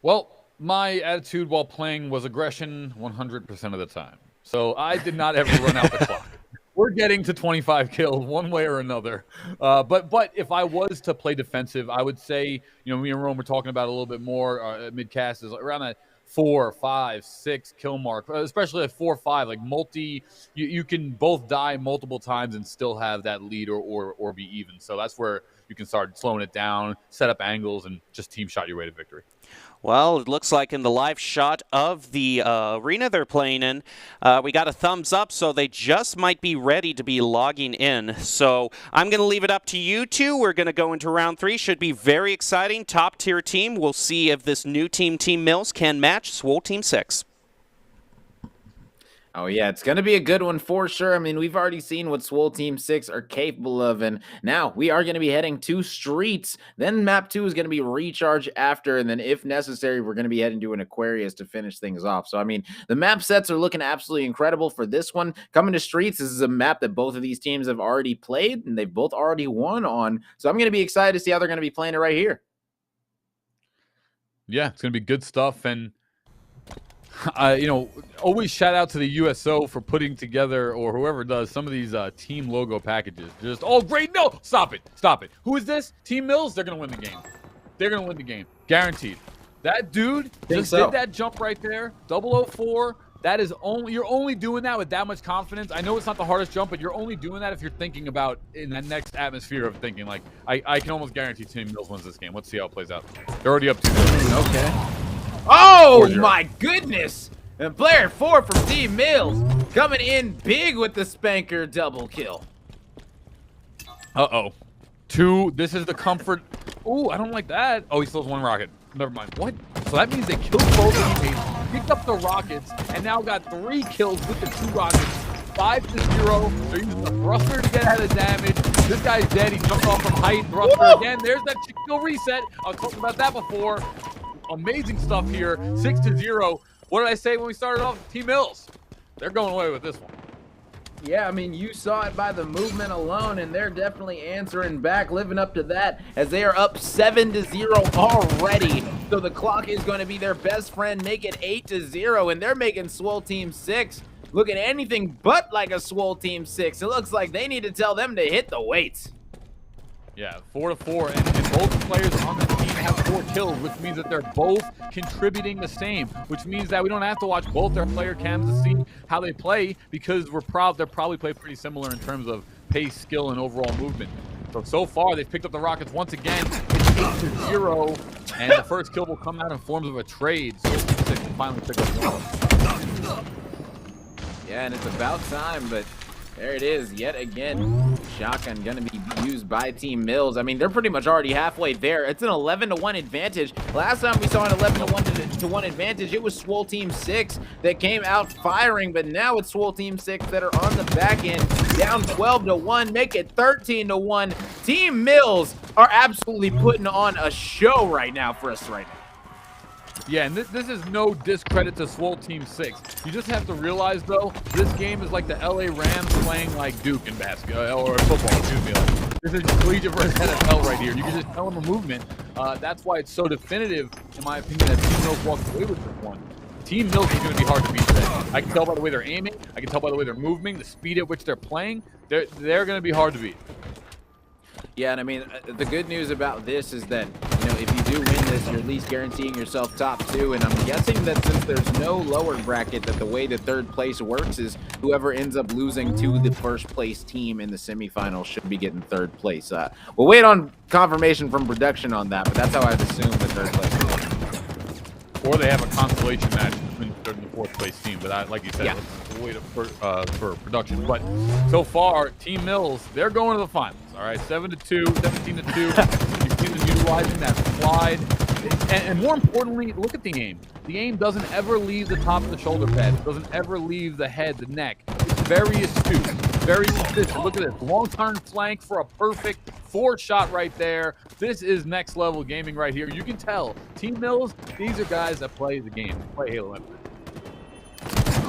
Well, my attitude while playing was aggression 100% of the time. So I did not ever run out the clock. we're getting to 25 kills one way or another. But if I was to play defensive, I would say, me and Rome were talking about a little bit more mid-cast is around that 4, 5, 6 kill mark, especially at 4 or 5, like you can both die multiple times and still have that lead or be even. So that's where you can start slowing it down, set up angles, and just team shot your way to victory. Well, it looks like in the live shot of the arena they're playing in, we got a thumbs up, so they just might be ready to be logging in. So I'm going to leave it up to you two. We're going to go into round 3. Should be very exciting. Top-tier team. We'll see if this new team, Team Mills, can match Swole Team 6. Oh, yeah, it's going to be a good one for sure. I mean, we've already seen what Swole Team 6 are capable of, and now we are going to be heading to Streets. Then Map 2 is going to be Recharge after, and then if necessary, we're going to be heading to an Aquarius to finish things off. So, I mean, the map sets are looking absolutely incredible for this one. Coming to Streets, this is a map that both of these teams have already played, and they've both already won on. So I'm going to be excited to see how they're going to be playing it right here. Yeah, it's going to be good stuff, and always shout out to the USO for putting together, or whoever does, some of these team logo packages. Just, oh, great, no, stop it. Who is this? Team Mills? They're going to win the game. They're going to win the game. Guaranteed. That dude just did that jump right there. 004. That is you're only doing that with that much confidence. I know it's not the hardest jump, but you're only doing that if you're thinking about in that next atmosphere of thinking, like, I can almost guarantee Team Mills wins this game. Let's see how it plays out. They're already up 2-0. Okay. Oh, my goodness. And player 4 from Team Mills coming in big with the Spanker double kill. Uh-oh. 2. This is the comfort. Ooh, I don't like that. Oh, he still has 1 rocket. Never mind. What? So that means they killed both teammates, picked up the rockets, and now got 3 kills with the 2 rockets. 5-0. They're using the thruster to get ahead of damage. This guy's dead. He jumped off from height. Thruster again. There's that kill reset. I was talking about that before. Amazing stuff here. 6-0. What did I say when we started off? Team Mills. They're going away with this one. Yeah, I mean, you saw it by the movement alone, and they're definitely answering back, living up to that, as they are up 7-0 already. So the clock is going to be their best friend, make it 8-0, and they're making Swole Team 6 looking anything but like a Swole Team 6. It looks like they need to tell them to hit the weights. Yeah, 4-4, and both players on the team have 4 kills, which means that they're both contributing the same, which means that we don't have to watch both their player cams to see how they play, because they're probably play pretty similar in terms of pace, skill, and overall movement. So far, they've picked up the rockets once again. It's 8-0, and the first kill will come out in forms of a trade, so they can finally pick up one. Yeah, and it's about time, but there it is, yet again. Shotgun gonna be used by Team Mills. I mean, they're pretty much already halfway there. It's an 11-1 advantage. Last time we saw an 11-1 advantage, it was Swole Team 6 that came out firing, but now it's Swole Team 6 that are on the back end, down 12-1, make it 13-1. Team Mills are absolutely putting on a show right now for us right now. Yeah, and this is no discredit to Swole Team 6. You just have to realize, though, this game is like the LA Rams playing like Duke in basketball, or football, excuse me. Like, this is collegiate versus NFL right here. You can just tell them the movement. That's why it's so definitive, in my opinion, that Team Mills walked away with this one. Team Mills is going to be hard to beat today. I can tell by the way they're aiming. I can tell by the way they're moving, the speed at which they're playing. They're going to be hard to beat. Yeah, and I mean, the good news about this is that, if you do win this, you're at least guaranteeing yourself top 2, and I'm guessing that since there's no lower bracket, that the way that third place works is whoever ends up losing to the first place team in the semifinals should be getting third place. We'll wait on confirmation from production on that, but that's how I'd assume the third place will. Or they have a consolation match between the third and the fourth place team, but like you said, let's wait for production. But so far, Team Mills, they're going to the finals. All right, 7-2, 17-2. You see them utilizing that slide. And more importantly, look at the aim. The aim doesn't ever leave the top of the shoulder pad. It doesn't ever leave the head, the neck. It's very astute, very consistent. Look at this. Long turn flank for a perfect 4-shot right there. This is next level gaming right here. You can tell. Team Mills, these are guys that play the game. They play Halo Infinite.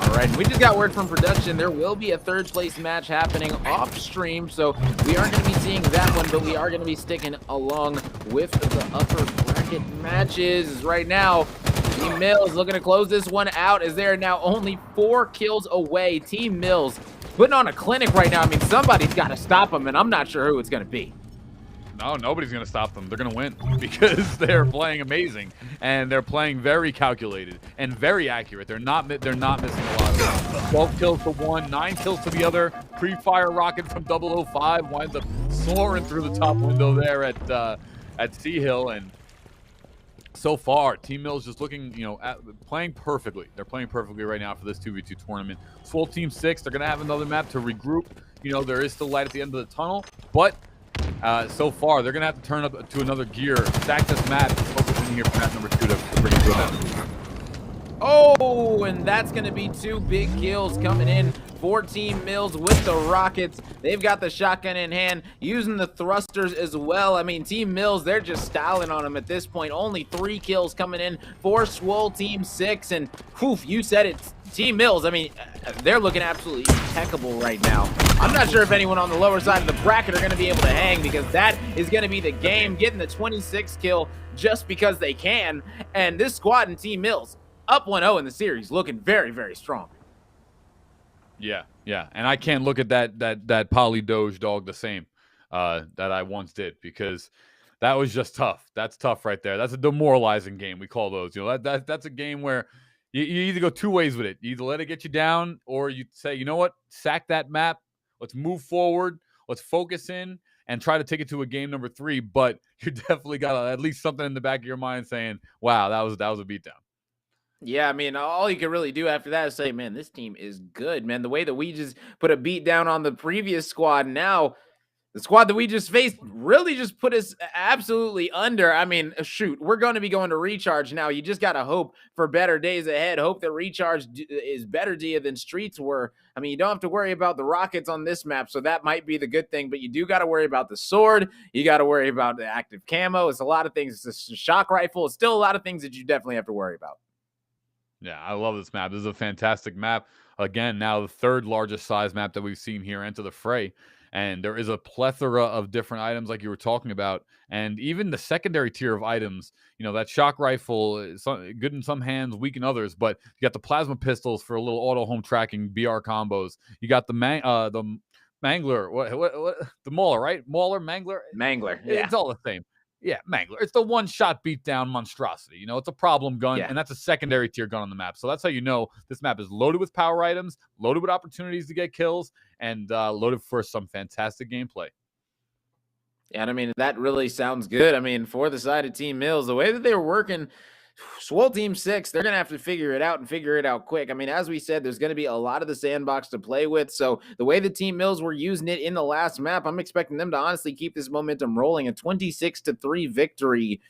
All right, we just got word from production. There will be a third place match happening off stream, so we aren't going to be seeing that one, but we are going to be sticking along with the upper bracket matches right now. Team Mills looking to close this one out as they are now only 4 kills away. Team Mills putting on a clinic right now. I mean, somebody's got to stop them, and I'm not sure who it's going to be. No, nobody's going to stop them. They're going to win because they're playing amazing, and they're playing very calculated and very accurate. They're not missing a lot of them. 12 kills to one, 9 kills to the other. Pre-fire rocket from 005 winds up soaring through the top window there at Sea Hill, and so far, Team Mills just looking, playing perfectly. They're playing perfectly right now for this 2v2 tournament. Swole Team 6, they're going to have another map to regroup. There is still light at the end of the tunnel, but so far, they're going to have to turn up to another gear, stack this map, and focus in here for map number 2 to bring it to them. Oh, and that's going to be 2 big kills coming in for Team Mills with the rockets. They've got the shotgun in hand, using the thrusters as well. I mean, Team Mills, they're just styling on them at this point. Only 3 kills coming in for Swole Team 6, and whew, you said it, Team Mills, I mean, they're looking absolutely impeccable right now. I'm not sure if anyone on the lower side of the bracket are going to be able to hang, because that is going to be the game, getting the 26 kill just because they can. And this squad in Team Mills, up 1-0 in the series, looking very, very strong. Yeah, and I can't look at that Poly Doge dog the same that I once did, because that was just tough. That's tough right there. That's a demoralizing game. We call those. That's a game where you either go 2 ways with it. You either let it get you down, or you say, you know what, sack that map. Let's move forward. Let's focus in and try to take it to a game number 3. But you definitely got at least something in the back of your mind saying, wow, that was a beatdown. Yeah, I mean, all you can really do after that is say, man, this team is good, man. The way that we just put a beat down on the previous squad, now the squad that we just faced really just put us absolutely under. I mean, shoot, we're going to be going to Recharge now. You just got to hope for better days ahead. Hope that Recharge is better to you than Streets were. I mean, you don't have to worry about the rockets on this map, so that might be the good thing, but you do got to worry about the sword. You got to worry about the active camo. It's a lot of things. It's a shock rifle. It's still a lot of things that you definitely have to worry about. Yeah, I love this map. This is a fantastic map. Again, now the 3rd largest size map that we've seen here enter the fray. And there is a plethora of different items like you were talking about. And even the secondary tier of items, that shock rifle is good in some hands, weak in others. But you got the plasma pistols for a little auto home tracking BR combos. You got the Mangler, what the Mauler, right? Mangler, yeah. It's all the same. Yeah, Mangler. It's the one-shot beatdown monstrosity. It's a problem gun, and that's a secondary tier gun on the map. So that's how you know this map is loaded with power items, loaded with opportunities to get kills, and loaded for some fantastic gameplay. Yeah, and I mean, that really sounds good. I mean, for the side of Team Mills, the way that they were working, Swole Team 6, they're going to have to figure it out and figure it out quick. I mean, as we said, there's going to be a lot of the sandbox to play with. So the way the Team Mills were using it in the last map, I'm expecting them to honestly keep this momentum rolling. A 26-3 victory.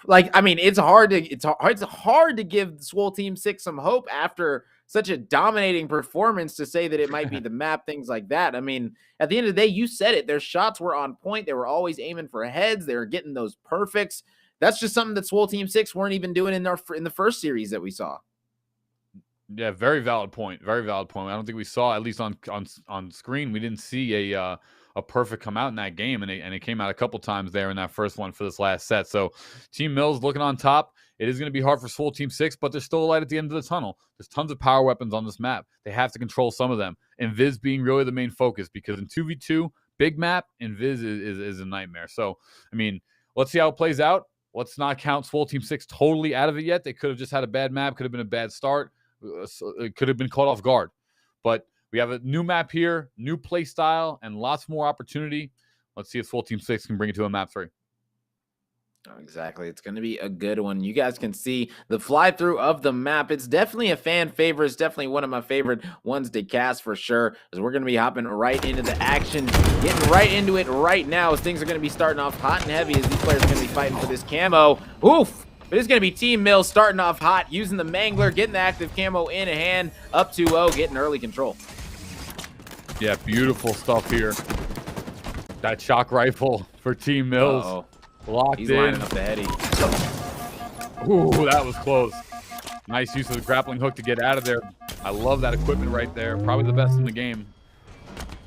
Like, I mean, it's hard to give Swole Team 6 some hope after such a dominating performance to say that it might be the map, things like that. I mean, at the end of the day, you said it. Their shots were on point. They were always aiming for heads. They were getting those perfects. That's just something that Swole Team 6 weren't even doing in the first series that we saw. Yeah, very valid point. Very valid point. I don't think we saw, at least on screen, we didn't see a perfect come out in that game, and it came out a couple times there in that first one for this last set. So Team Mills looking on top. It is going to be hard for Swole Team 6, but there's still a light at the end of the tunnel. There's tons of power weapons on this map. They have to control some of them. Invis being really the main focus, because in 2v2, big map, Invis is a nightmare. So, I mean, let's see how it plays out. Let's not count Swole Team 6 totally out of it yet. They could have just had a bad map, could have been a bad start. It could have been caught off guard. But we have a new map here, new play style, and lots more opportunity. Let's see if Swole Team 6 can bring it to a map 3. Exactly. It's going to be a good one. You guys can see the fly through of the map. It's definitely a fan favorite. It's definitely one of my favorite ones to cast for sure, as we're going to be hopping right into the action, getting right into it right now, as things are going to be starting off hot and heavy, as these players are going to be fighting for this camo. Oof! But it's going to be Team Mills starting off hot, using the Mangler, getting the active camo in a hand, up 2-0, getting early control. Yeah, beautiful stuff here. That shock rifle for Team Mills. Uh-oh. Locked He's in. lining up the heady. Ooh, that was close. Nice use of the grappling hook to get out of there. I love that equipment right there. Probably the best in the game.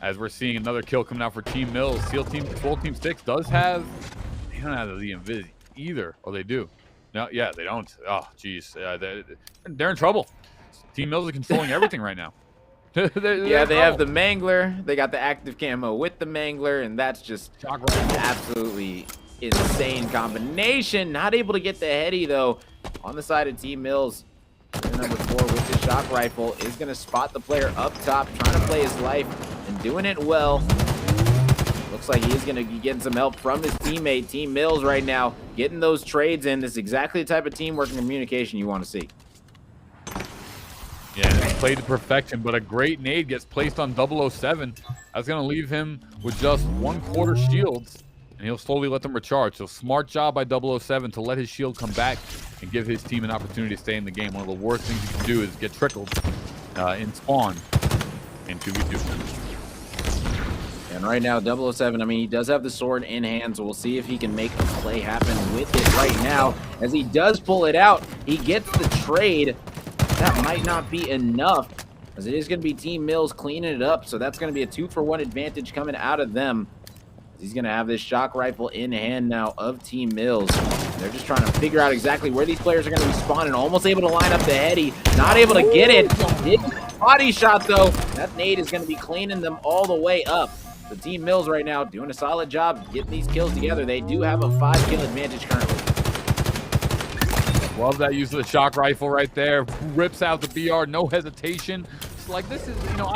As we're seeing another kill coming out for Team Mills. Swole Team 6 does have... They don't have the Invis either. Oh, they do. No, yeah, they don't. Oh, geez. They're in trouble. Team Mills is controlling everything right now. Yeah, they have the Mangler. They got the active camo with the Mangler, and that's just absolutely insane combination. Not able to get the heady, though. On the side of Team Mills, player number 4 with the shock rifle is going to spot the player up top, trying to play his life and doing it well. Looks like he is going to be getting some help from his teammate, Team Mills, right now, getting those trades in. This is exactly the type of teamwork and communication you want to see. Yeah, and it's played to perfection, but a great nade gets placed on 007. That's going to leave him with just 1/4 shields, and he'll slowly let them recharge. So smart job by 007 to let his shield come back and give his team an opportunity to stay in the game. One of the worst things you can do is get trickled in spawn in 2v2. And right now, 007, I mean, he does have the sword in hand, so we'll see if he can make a play happen with it right now. As he does pull it out, he gets the trade. That might not be enough, as it is going to be Team Mills cleaning it up, so that's going to be a 2-for-1 advantage coming out of them. He's going to have this shock rifle in hand now of Team Mills. They're just trying to figure out exactly where these players are going to be spawning. Almost able to line up the heady. Not able to get it. Body shot, though. That nade is going to be cleaning them all the way up. So Team Mills right now doing a solid job getting these kills together. They do have a 5-kill advantage currently. Love that use of the shock rifle right there. Rips out the BR, no hesitation. It's like, this is, you know,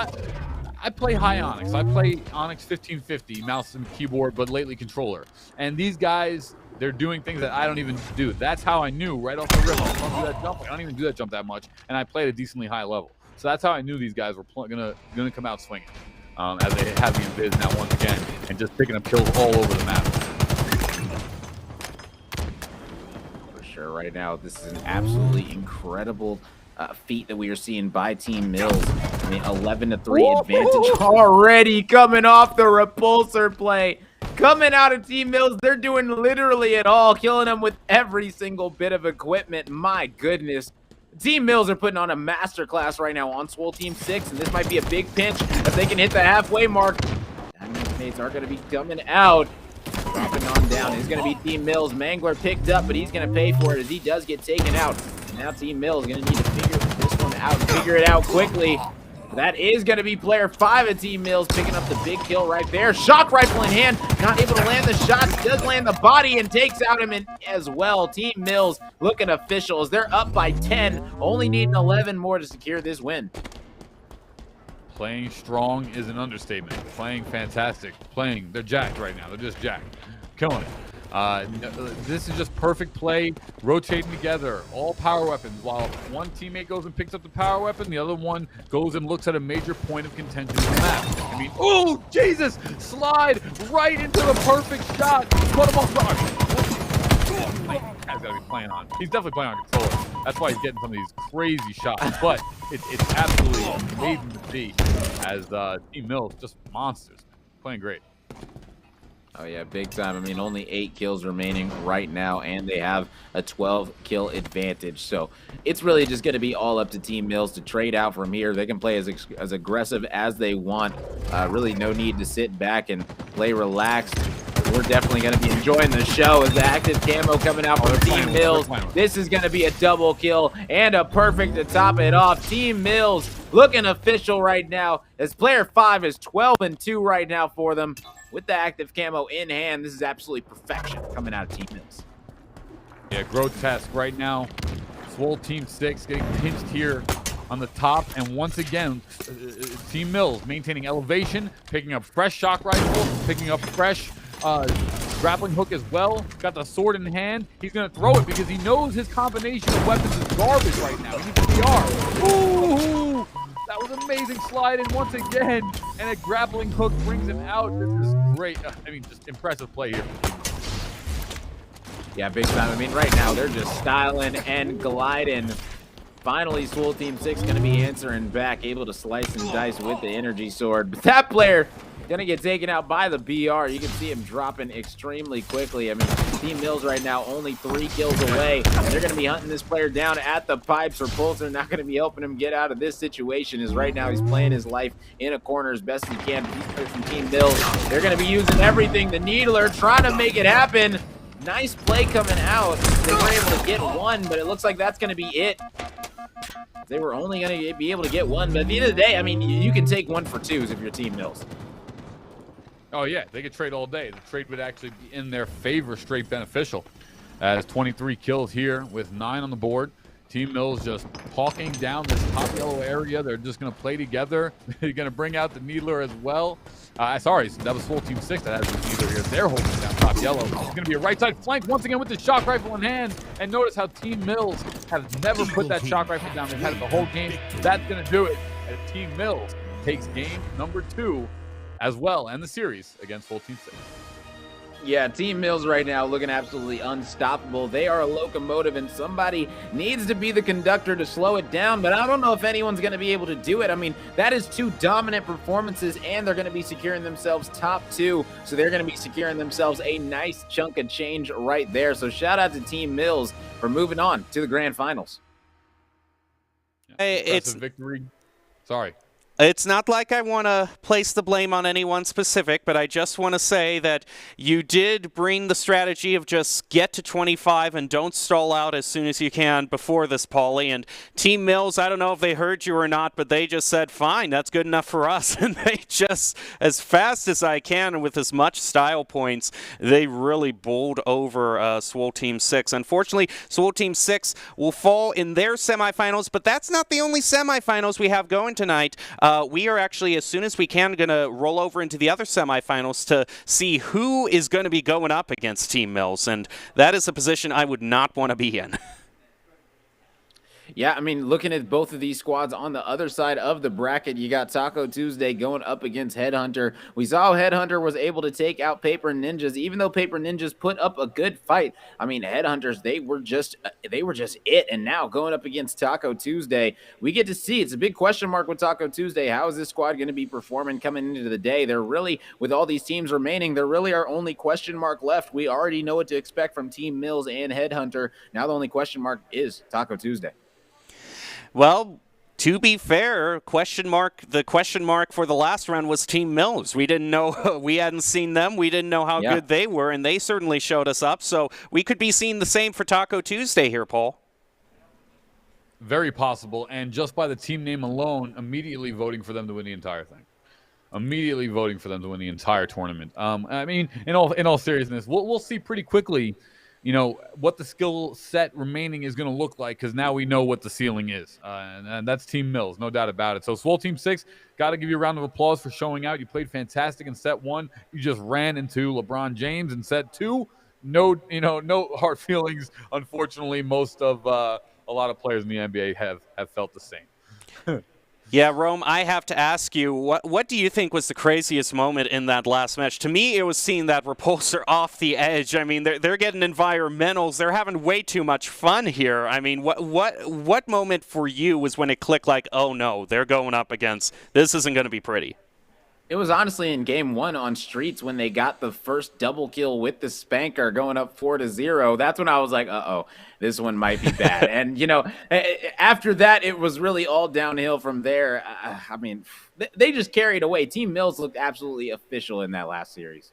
I play high Onyx. I play Onyx 1550, mouse and keyboard, but lately controller. And these guys, they're doing things that I don't even do. That's how I knew right off the rip. I don't do that jump. I don't even do that jump that much, and I play at a decently high level. So that's how I knew these guys were gonna come out swinging, as they have the invis now once again, and just picking up kills all over the map. Right now, this is an absolutely incredible feat that we are seeing by Team Mills. I mean, 11-3 advantage already coming off the repulsor play. Coming out of Team Mills, they're doing literally it all, killing them with every single bit of equipment. My goodness. Team Mills are putting on a masterclass right now on Swole Team 6, and this might be a big pinch if they can hit the halfway mark. Diamond mates are going to be coming out. Dropping on down is going to be Team Mills. Mangler picked up, but he's going to pay for it as he does get taken out. And now Team Mills is going to need to figure this one out and figure it out quickly. That is going to be player 5 of Team Mills picking up the big kill right there. Shock rifle in hand, not able to land the shots, does land the body and takes out him as well. Team Mills looking official as they're up by 10, only needing 11 more to secure this win. Playing strong is an understatement. Playing fantastic. They're jacked right now. They're just jacked. Killing it. This is just perfect play, rotating together, all power weapons. While one teammate goes and picks up the power weapon, the other one goes and looks at a major point of contention in the map. I mean, oh, Jesus! Slide right into the perfect shot. Put him on guard. He's got to be playing on. He's definitely playing on controller. That's why he's getting some of these crazy shots. But it's absolutely amazing to see as Team Mills just monsters, playing great. Oh yeah, big time. I mean, only 8 kills remaining right now, and they have a 12-kill advantage. So it's really just going to be all up to Team Mills to trade out from here. They can play as aggressive as they want. Really no need to sit back and play relaxed. We're definitely going to be enjoying the show as the active camo coming out from Team Mills. This is going to be a double kill and a perfect to top it off. Team Mills looking official right now as player 5 is 12-2 right now for them. With the active camo in hand, this is absolutely perfection coming out of Team Mills. Yeah, grotesque right now. Swole Team 6 getting pinched here on the top. And once again, Team Mills maintaining elevation, picking up fresh shock rifle, picking up fresh grappling hook as well. Got the sword in hand. He's going to throw it because he knows his combination of weapons is garbage right now. He needs PR. Ooh! That was amazing slide in once again, and a grappling hook brings him out. This is great. I mean, just impressive play here. Yeah, big time. I mean, right now they're just styling and gliding. Finally, Swole Team 6 going to be answering back, able to slice and dice with the energy sword. But that player going to get taken out by the BR. You can see him dropping extremely quickly. I mean, Team Mills right now only 3 kills away. They're going to be hunting this player down at the pipes. Repulsor not going to be helping him get out of this situation, as right now he's playing his life in a corner as best he can. These players from Team Mills, they're going to be using everything. The Needler trying to make it happen. Nice play coming out. They were able to get one, but it looks like that's going to be it. They were only going to be able to get one, but at the end of the day, I mean, you can take 1 for 2s if you're Team Mills. Oh, yeah, they could trade all day. The trade would actually be in their favor, straight beneficial. As 23 kills here with 9 on the board. Team Mills just hawking down this top yellow area. They're just going to play together. They're going to bring out the Needler as well. Sorry, that was full Team 6 that has the Needler here. They're holding down top yellow. It's going to be a right side flank once again with the shock rifle in hand. And notice how Team Mills have never put that shock rifle down. They've had it the whole game. That's going to do it. And Team Mills takes game number 2 as well, and the series against full Team 6. Yeah, Team Mills right now looking absolutely unstoppable. They are a locomotive, and somebody needs to be the conductor to slow it down, but I don't know if anyone's going to be able to do it. I mean, that is 2 dominant performances, and they're going to be securing themselves top 2, so they're going to be securing themselves a nice chunk of change right there. So shout out to Team Mills for moving on to the grand finals. It's victory. Sorry. It's not like I want to place the blame on anyone specific, but I just want to say that you did bring the strategy of just get to 25 and don't stall out as soon as you can before this, Paulie. And Team Mills, I don't know if they heard you or not, but they just said, fine, that's good enough for us. And they just, as fast as I can and with as much style points, they really bowled over Swole Team 6. Unfortunately, Swole Team 6 will fall in their semifinals, but that's not the only semifinals we have going tonight. We are actually, as soon as we can, going to roll over into the other semifinals to see who is going to be going up against Team Mills, and that is a position I would not want to be in. Yeah, I mean, looking at both of these squads on the other side of the bracket, you got Taco Tuesday going up against Headhunter. We saw Headhunter was able to take out Paper Ninjas, even though Paper Ninjas put up a good fight. I mean, Headhunters, they were just it. And now going up against Taco Tuesday, we get to see it's a big question mark with Taco Tuesday. How is this squad going to be performing coming into the day? They're really, with all these teams remaining, they're really our only question mark left. We already know what to expect from Team Mills and Headhunter. Now the only question mark is Taco Tuesday. Well, to be fair, the question mark for the last round was Team Mills. We didn't know, we hadn't seen them. We didn't know how good they were, and they certainly showed us up. So we could be seeing the same for Taco Tuesday here, Paul. Very possible, and just by the team name alone, immediately voting for them to win the entire thing. Immediately voting for them to win the entire tournament. I mean, in all seriousness, we'll see pretty quickly, you know, what the skill set remaining is going to look like, because now we know what the ceiling is. And that's Team Mills, no doubt about it. So Swole Team 6, got to give you a round of applause for showing out. You played fantastic in set 1. You just ran into LeBron James in set 2. No hard feelings. Unfortunately, most of a lot of players in the NBA have felt the same. Yeah, Rome, I have to ask you, what do you think was the craziest moment in that last match? To me, it was seeing that Repulsor off the edge. I mean, they're getting environmentals. They're having way too much fun here. I mean, what moment for you was when it clicked like, oh no, they're going up against, this isn't going to be pretty? It was honestly in game 1 on Streets when they got the first double kill with the Spanker going up 4-0. That's when I was like, uh-oh, this one might be bad. And, you know, after that, it was really all downhill from there. I mean, they just carried away. Team Mills looked absolutely official in that last series.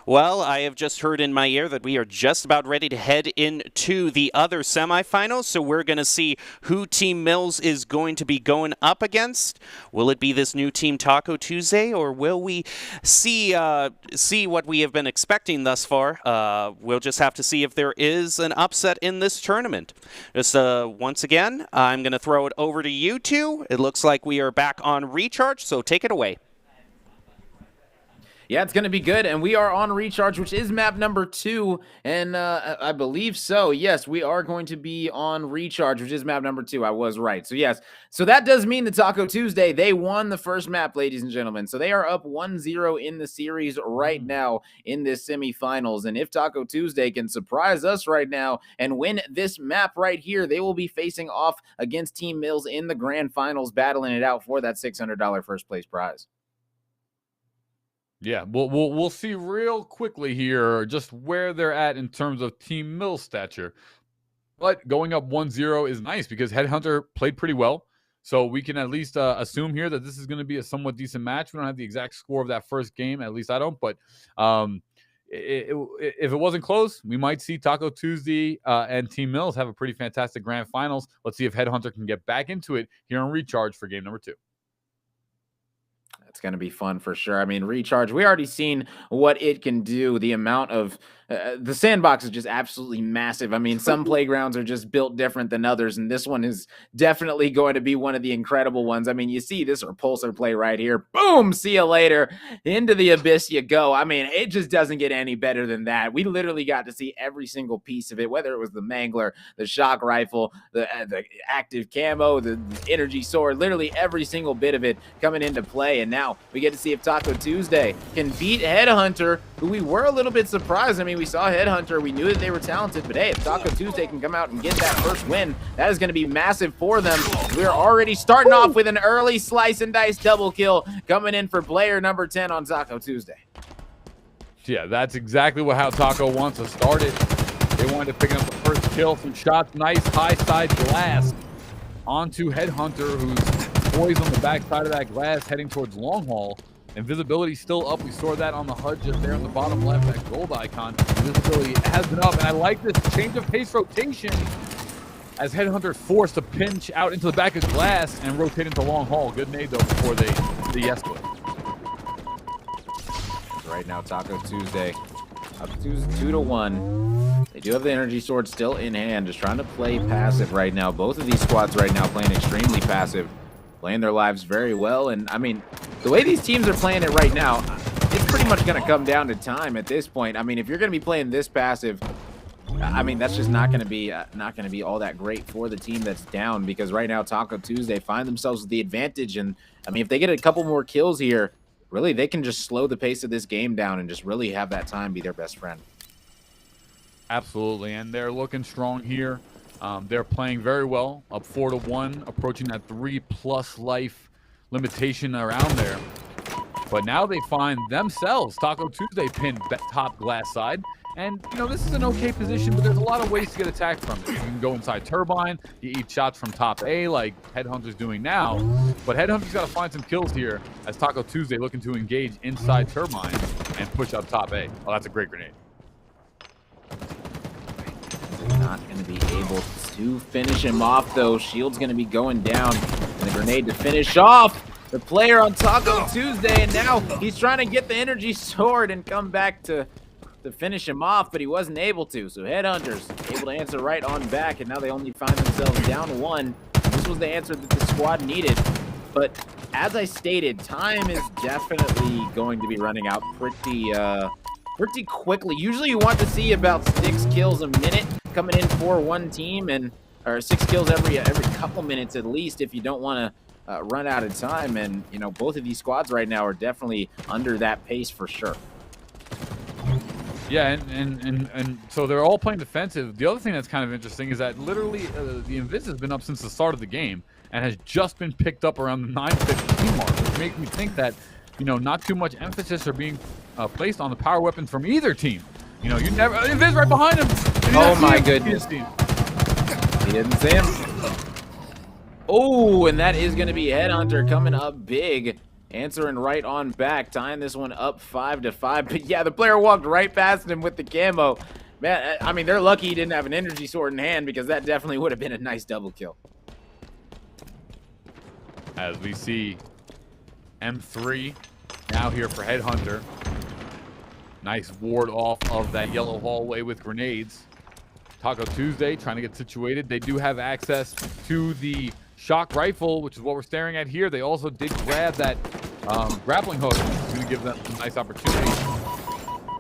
Well, I have just heard in my ear that we are just about ready to head into the other semifinals, so we're going to see who Team Mills is going to be going up against. Will it be this new Team Taco Tuesday, or will we see what we have been expecting thus far? We'll just have to see if there is an upset in this tournament. Just once again, I'm going to throw it over to you two. It looks like we are back on Recharge, so take it away. Yeah, it's going to be good, and we are on Recharge, which is map number 2, and I believe so. Yes, we are going to be on Recharge, which is map number 2. I was right. So, yes. So, that does mean the Taco Tuesday, they won the first map, ladies and gentlemen. So, they are up 1-0 in the series right now in this semifinals, and if Taco Tuesday can surprise us right now and win this map right here, they will be facing off against Team Mills in the grand finals, battling it out for that $600 first place prize. Yeah, we'll see real quickly here just where they're at in terms of Team Mills stature. But going up 1-0 is nice because Headhunter played pretty well. So we can at least assume here that this is going to be a somewhat decent match. We don't have the exact score of that first game, at least I don't. But if it wasn't close, we might see Taco Tuesday and Team Mills have a pretty fantastic grand finals. Let's see if Headhunter can get back into it here on Recharge for game number 2. It's going to be fun for sure. I mean, Recharge, we already seen what it can do. The amount of the sandbox is just absolutely massive. I mean, some playgrounds are just built different than others, and this one is definitely going to be one of the incredible ones. I mean, you see this repulsor play right here. Boom! See you later. Into the abyss you go. I mean, it just doesn't get any better than that. We literally got to see every single piece of it, whether it was the mangler, the shock rifle, the active camo, the energy sword, literally every single bit of it coming into play. And now we get to see if Taco Tuesday can beat Headhunter, who we were a little bit surprised. I mean, we saw Headhunter, we knew that they were talented, but hey, if Taco Tuesday can come out and get that first win, that is going to be massive for them. We're already starting off with an early slice and dice double kill coming in for player number 10 on Taco Tuesday. Yeah, that's exactly how Taco wants to start it. They wanted to pick up the first kill. Some shots, nice high side glass onto Headhunter, who's poised on the back side of that glass heading towards long haul. And visibility still up. We saw that on the HUD just there on the bottom left, that gold icon. Visibility has been up, and I like this change of pace rotation as Headhunter forced to pinch out into the back of glass and rotate into long haul. Good nade though before they de-escalate. Right now, Taco Tuesday up 2-1. They do have the energy sword still in hand, just trying to play passive right now. Both of these squads right now playing extremely passive, playing their lives very well. And I mean, the way these teams are playing it right now, it's pretty much going to come down to time at this point. I mean, if you're going to be playing this passive, I mean, that's just not going to be all that great for the team that's down, because right now Taco Tuesday find themselves with the advantage. And I mean, if they get a couple more kills here, really they can just slow the pace of this game down and just really have that time be their best friend. Absolutely, and they're looking strong here. They're playing very well, up 4-1, approaching that 3+ life limitation around there. But now they find themselves, Taco Tuesday pinned top glass side. And, you know, this is an okay position, but there's a lot of ways to get attacked from it. You can go inside Turbine, you eat shots from top A like Headhunter's doing now. But Headhunter's got to find some kills here as Taco Tuesday looking to engage inside Turbine and push up top A. Oh, that's a great grenade. Not going to be able to finish him off, though. Shield's going to be going down. And the grenade to finish off the player on Taco Tuesday. And now he's trying to get the energy sword and come back to finish him off, but he wasn't able to. So Headhunter's able to answer right on back, and now they only find themselves down 1. This was the answer that the squad needed. But as I stated, time is definitely going to be running out pretty quickly. Usually you want to see about 6 kills a minute coming in for one team, or 6 kills every couple minutes at least, if you don't want to run out of time. And you know, both of these squads right now are definitely under that pace for sure. Yeah, and so they're all playing defensive. The other thing that's kind of interesting is that literally the Invis has been up since the start of the game and has just been picked up around the 9:15 mark, which makes me think that, you know, not too much emphasis are being placed on the power weapons from either team. You know, you never Invis right behind him. Oh my goodness! He didn't see him. Oh, and that is going to be Headhunter coming up big. Answering right on back, tying this one up 5-5. But yeah, the player walked right past him with the camo. Man, I mean, they're lucky he didn't have an energy sword in hand, because that definitely would have been a nice double kill. As we see M3 now here for Headhunter. Nice ward off of that yellow hallway with grenades. Taco Tuesday trying to get situated. They do have access to the shock rifle, which is what we're staring at here. They also did grab that grappling hook. It's going to give them some nice opportunity.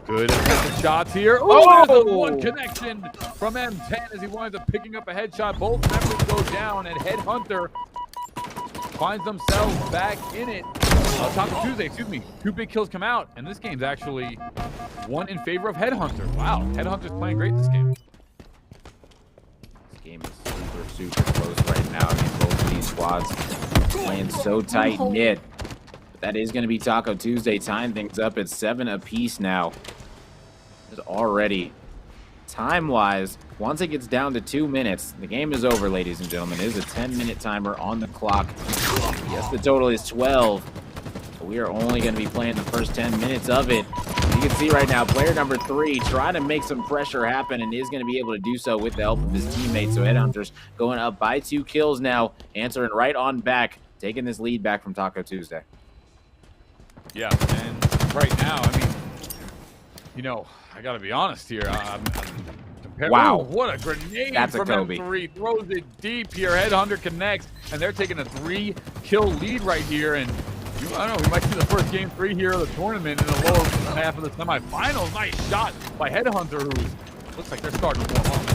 Good attempted shots here. Oh, there's the one connection from M10 as he winds up picking up a headshot. Both members go down, and Headhunter finds themselves back in it. Taco Tuesday, excuse me. 2 big kills come out, and this game's actually one in favor of Headhunter. Wow, Headhunter's playing great this game. This game is super close right now. I mean, both of these squads playing so tight-knit. But that is going to be Taco Tuesday tying things up at 7 apiece now. There's already, time-wise, once it gets down to 2 minutes, the game is over, ladies and gentlemen. It is a 10-minute timer on the clock. Yes, the total is 12. But we are only going to be playing the first 10 minutes of it. You can see right now, player number 3 trying to make some pressure happen and is going to be able to do so with the help of his teammates. So Headhunters going up by 2 kills now, answering right on back, taking this lead back from Taco Tuesday. Yeah, and right now, I mean, you know, I got to be honest here. Wow. Ooh, what a grenade from M3. Throws it deep here. Headhunter connects, and they're taking a 3-kill lead right here. And I don't know, we might see the first game 3 here of the tournament in the lower half of the semifinals. Nice shot by Headhunter, who looks like they're starting to warm up.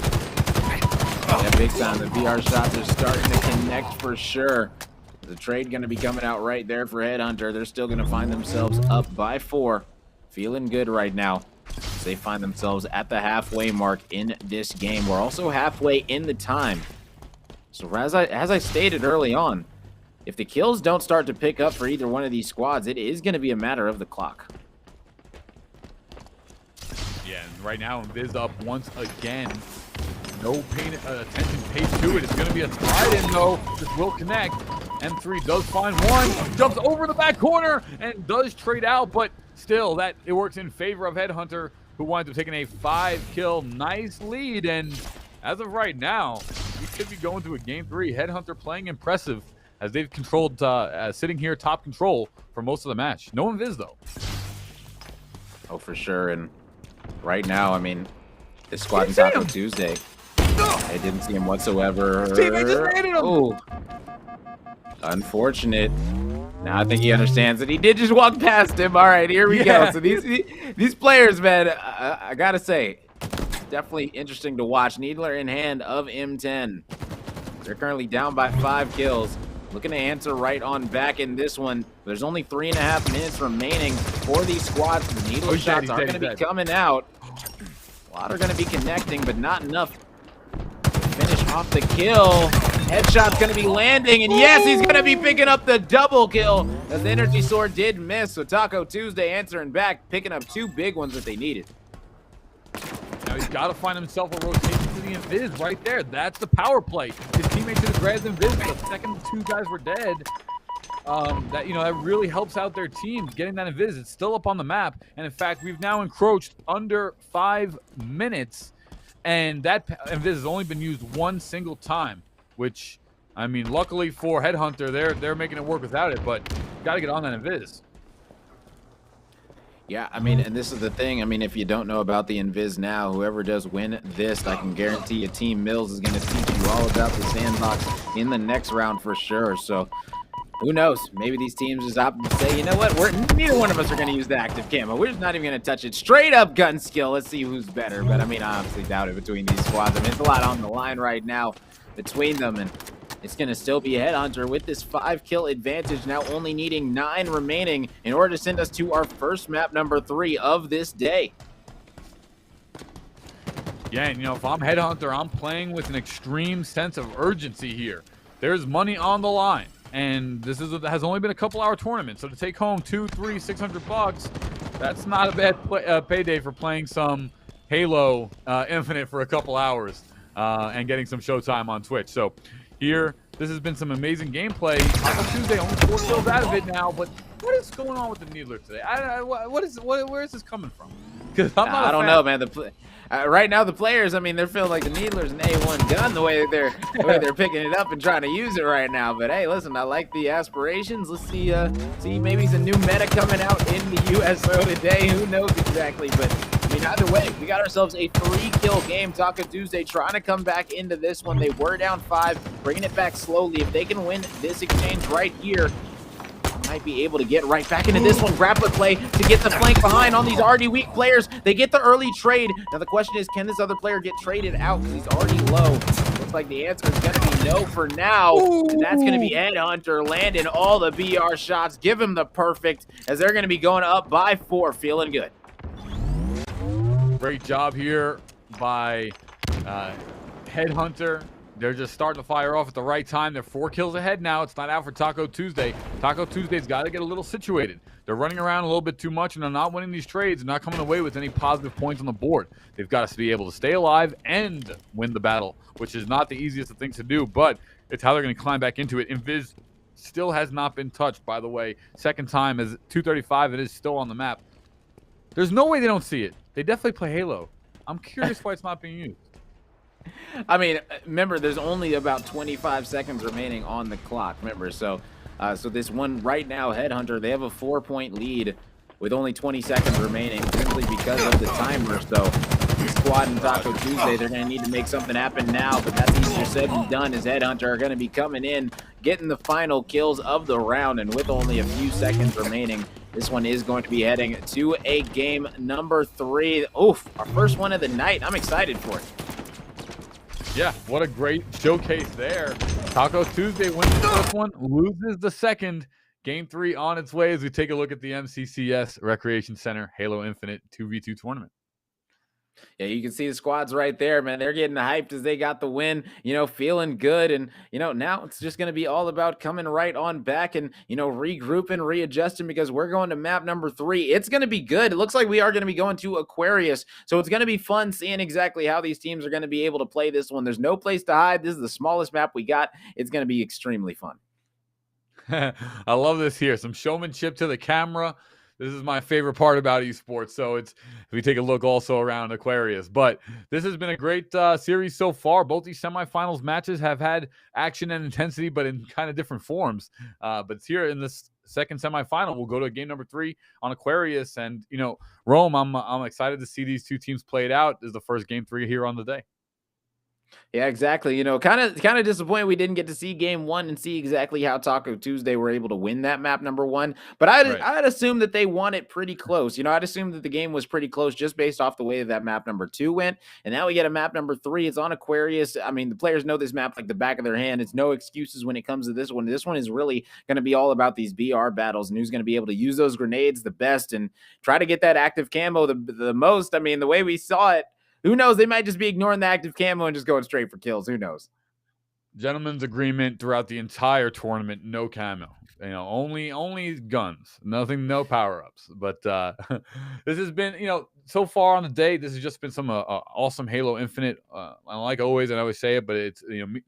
Yeah, big time. The VR shots are starting to connect for sure. The trade going to be coming out right there for Headhunter. They're still going to find themselves up by 4. Feeling good right now. They find themselves at the halfway mark in this game. We're also halfway in the time. So as I stated early on, if the kills don't start to pick up for either one of these squads, it is going to be a matter of the clock. Yeah, and right now Viz up once again. No attention paid to it. It's going to be a slide in though. This will connect. M3 does find one, jumps over the back corner, and does trade out, but still, it works in favor of Headhunter, who winds up taking a 5-kill nice lead. And as of right now, we could be going to a game 3. Headhunter playing impressive as they've controlled, sitting here top control for most of the match. No Invis though. Oh, for sure. And right now, I mean, this squad in Taco Tuesday, I didn't see him whatsoever. Teammate just landed him. Ooh. Unfortunate. Now I think he understands that he did just walk past him. All right, here we go. So these players, man, I gotta say, definitely interesting to watch. Needler in hand of M10. They're currently down by 5 kills. Looking to answer right on back in this one. There's only 3.5 minutes remaining for these squads. The Needler shots are going to be coming out. A lot are going to be connecting, but not enough to finish off the kill. Headshot's going to be landing, and yes, he's going to be picking up the double kill as the Energy Sword did miss. So Taco Tuesday answering back, picking up 2 big ones that they needed. Now he's got to find himself a rotation to the Invis right there. That's the power play. His teammate should have grabbed Invis the second the 2 guys were dead. That really helps out their team getting that Invis. It's still up on the map, and in fact, we've now encroached under 5 minutes, and that Invis has only been used 1 single time. Which, I mean, luckily for Headhunter, they're making it work without it, but got to get on that Invis. Yeah, I mean, and this is the thing. I mean, if you don't know about the Invis now, whoever does win this, I can guarantee you Team Mills is going to teach you all about the sandbox in the next round for sure. So, who knows? Maybe these teams just opt to say, you know what? Neither one of us are going to use the active camo. We're just not even going to touch it. Straight up gun skill. Let's see who's better. But, I mean, I honestly doubt it between these squads. I mean, it's a lot on the line right now between them, and it's going to still be Headhunter with this 5-kill advantage, now only needing 9 remaining in order to send us to our first map number 3 of this day. Yeah, and if I'm Headhunter, I'm playing with an extreme sense of urgency here. There's money on the line, and this has only been a couple-hour tournament, so to take home $200, $300, $600, that's not a bad payday for playing some Halo Infinite for a couple hours. And getting some showtime on Twitch. So here, this has been some amazing gameplay. Taco Tuesday only 4 kills out of it now, but what is going on with the Needler today? Where is this coming from? Because I don't know, man. Right now, the players, I mean, they're feeling like the Needler's an A1 gun the way they're picking it up and trying to use it right now. But hey, listen, I like the aspirations. Let's see maybe some new meta coming out in the USO today. Who knows exactly, but I mean, either way, we got ourselves a 3-kill game. Taco Tuesday trying to come back into this one. They were down 5, bringing it back slowly. If they can win this exchange right here, might be able to get right back into this one. Grappler play to get the flank behind on these already weak players. They get the early trade. Now the question is, can this other player get traded out because he's already low? Looks like the answer is going to be no for now. And that's going to be Headhunter landing all the BR shots. Give him the perfect as they're going to be going up by 4. Feeling good. Great job here by Headhunter. They're just starting to fire off at the right time. They're 4 kills ahead now. It's not out for Taco Tuesday. Taco Tuesday's got to get a little situated. They're running around a little bit too much, and they're not winning these trades and not coming away with any positive points on the board. They've got to be able to stay alive and win the battle, which is not the easiest of things to do, but it's how they're going to climb back into it. Invis still has not been touched, by the way. Second time is 235. It is still on the map. There's no way they don't see it. They definitely play Halo. I'm curious why it's not being used. I mean, remember, there's only about 25 seconds remaining on the clock. Remember, so this one right now, Headhunter, they have a 4-point lead with only 20 seconds remaining, simply because of the timer. So the squad and Taco Tuesday, they're going to need to make something happen now, but that's easier said than done, as Headhunter are going to be coming in, getting the final kills of the round, and with only a few seconds remaining, this one is going to be heading to a game number 3. Oof, our first one of the night. I'm excited for it. Yeah, what a great showcase there. Taco Tuesday wins the first one, loses the second. Game 3 on its way as we take a look at the MCCS Recreation Center Halo Infinite 2v2 tournament. Yeah, you can see the squads right there, man. They're getting hyped as they got the win, feeling good. And, now it's just going to be all about coming right on back and, regrouping, readjusting, because we're going to map number 3. It's going to be good. It looks like we are going to be going to Aquarius. So it's going to be fun seeing exactly how these teams are going to be able to play this one. There's no place to hide. This is the smallest map we got. It's going to be extremely fun. I love this here. Some showmanship to the camera. This is my favorite part about esports. So if we take a look also around Aquarius. But this has been a great series so far. Both these semifinals matches have had action and intensity, but in kind of different forms. But here in this second semifinal, we'll go to game number 3 on Aquarius. And, Rome, I'm excited to see these two teams play it out. This is the first game 3 here on the day. Yeah, exactly. Kind of disappointed we didn't get to see game 1 and see exactly how Taco Tuesday were able to win that map number 1. But I'd assume that they won it pretty close. I'd assume that the game was pretty close just based off the way that map number 2 went. And now we get a map number 3. It's on Aquarius. I mean, the players know this map like the back of their hand. It's no excuses when it comes to this one. This one is really going to be all about these BR battles and who's going to be able to use those grenades the best and try to get that active camo the most. I mean, the way we saw it, who knows? They might just be ignoring the active camo and just going straight for kills. Who knows? Gentlemen's agreement throughout the entire tournament, no camo. Only guns. Nothing, no power-ups. But this has been, so far on the day, this has just been some awesome Halo Infinite. Like always, and I always say it, but it's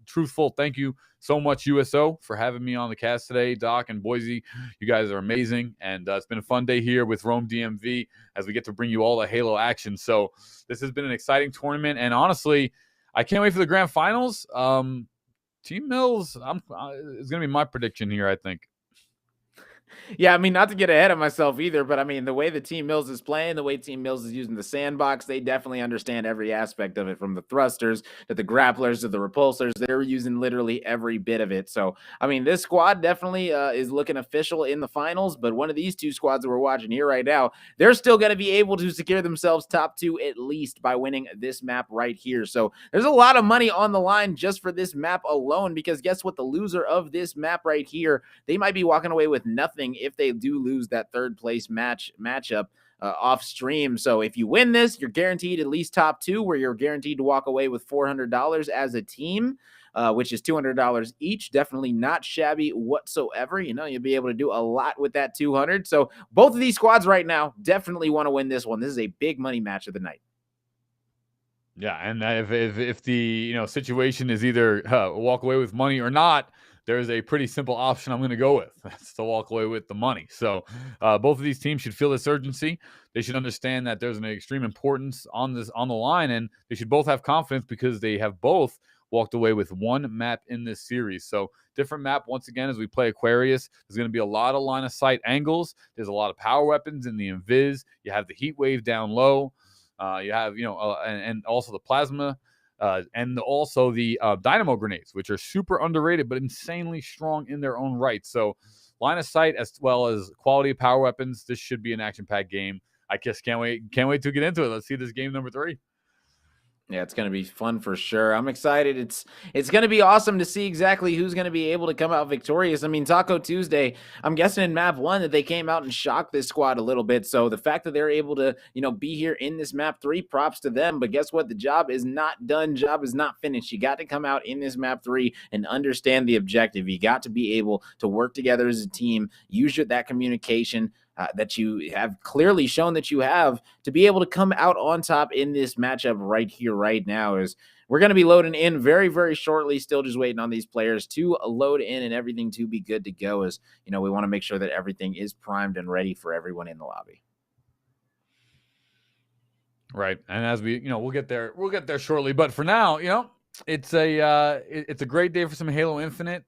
truthful. Thank you so much, USO, for having me on the cast today. Doc and Boise, you guys are amazing. And it's been a fun day here with Rome DMV as we get to bring you all the Halo action. So this has been an exciting tournament. And honestly, I can't wait for the grand finals. Team Mills, it's going to be my prediction here, I think. Yeah, I mean, not to get ahead of myself either, but I mean, the way the Team Mills is playing, the way Team Mills is using the sandbox, they definitely understand every aspect of it, from the thrusters to the grapplers to the repulsors. They're using literally every bit of it. So, I mean, this squad definitely is looking official in the finals, but one of these two squads that we're watching here right now, they're still going to be able to secure themselves top 2 at least by winning this map right here. So there's a lot of money on the line just for this map alone, because guess what? The loser of this map right here, they might be walking away with nothing if they do lose that third place matchup off stream. So if you win this, you're guaranteed at least top 2, where you're guaranteed to walk away with $400 as a team, which is $200 each. Definitely not shabby whatsoever. You'll be able to do a lot with that 200. So both of these squads right now definitely want to win this one. This is a big money match of the night. Yeah, and if the situation is either walk away with money or not, there's a pretty simple option I'm going to go with. That's to walk away with the money. So both of these teams should feel this urgency. They should understand that there's an extreme importance on the line, and they should both have confidence because they have both walked away with one map in this series. So different map once again as we play Aquarius. There's going to be a lot of line of sight angles. There's a lot of power weapons in the invis. You have the heat wave down low. You have and also the plasma. And also the dynamo grenades, which are super underrated but insanely strong in their own right. So line of sight as well as quality of power weapons. This should be an action-packed game. I just can't wait to get into it. Let's see this game number 3. Yeah, it's going to be fun for sure. I'm excited. It's going to be awesome to see exactly who's going to be able to come out victorious. I mean, Taco Tuesday, I'm guessing in map 1 that they came out and shocked this squad a little bit. So the fact that they're able to, be here in this map 3, props to them. But guess what? The job is not done. Job is not finished. You got to come out in this map 3 and understand the objective. You got to be able to work together as a team, use that communication that you have clearly shown that you have, to be able to come out on top in this matchup right here, right now. Is we're going to be loading in very, very shortly. Still just waiting on these players to load in and everything to be good to go. As we want to make sure that everything is primed and ready for everyone in the lobby. Right. And as we, we'll get there shortly. But for now, it's a great day for some Halo Infinite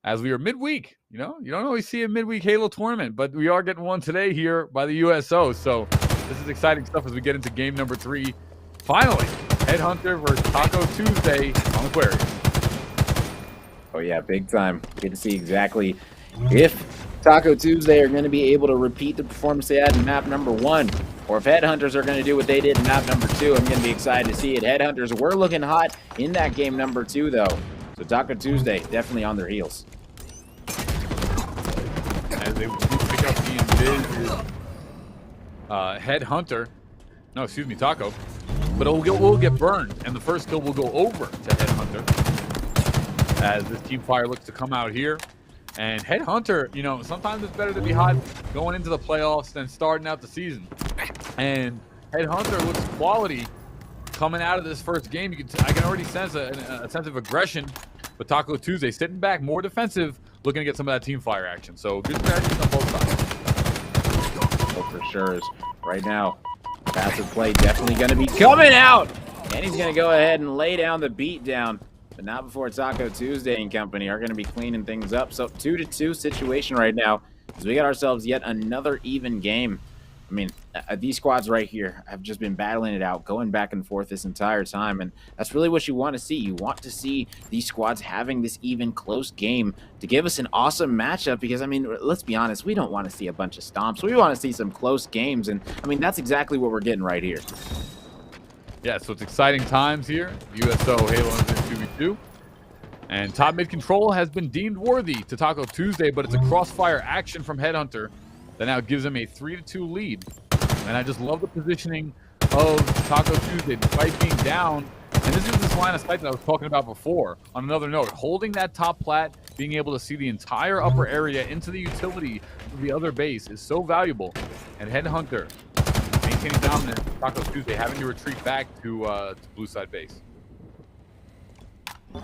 as we are midweek. You don't always see a midweek Halo tournament, but we are getting one today here by the USO. So this is exciting stuff as we get into game number 3. Finally, Headhunter versus Taco Tuesday on Aquarius. Oh yeah, big time. Get to see exactly if Taco Tuesday are going to be able to repeat the performance they had in map number 1, or if Headhunters are going to do what they did in map number 2. I'm going to be excited to see it. Headhunters were looking hot in that game number 2, though. So Taco Tuesday definitely on their heels. As they pick up the Invis, Headhunter. No, excuse me, Taco. But we'll get burned, and the first kill will go over to Headhunter. As this team fire looks to come out here. And Headhunter, sometimes it's better to be hot going into the playoffs than starting out the season. And Headhunter looks quality coming out of this first game. I can already sense a sense of aggression. But Taco Tuesday sitting back, more defensive, looking to get some of that team fire action. So good strategies on both sides. Oh, for sure. Right now, passive play definitely going to be coming out. And he's going to go ahead and lay down the beat down. But not before Taco Tuesday and company are going to be cleaning things up. So 2-2 situation right now as we got ourselves yet another even game. I mean, these squads right here have just been battling it out, going back and forth this entire time. And that's really what you want to see. You want to see these squads having this even close game to give us an awesome matchup. Because, I mean, let's be honest, we don't want to see a bunch of stomps. We want to see some close games. And, I mean, that's exactly what we're getting right here. Yeah, so it's exciting times here. USO Halo Infinite 2v2. And top mid control has been deemed worthy to Taco Tuesday, but it's a crossfire action from Headhunter that now gives him a 3-2 lead. And I just love the positioning of Taco Tuesday despite being down. And this is this line of sight that I was talking about before. On another note, holding that top plat, being able to see the entire upper area into the utility of the other base is so valuable. And Headhunter maintaining dominance, Taco Tuesday having to retreat back to blue side base.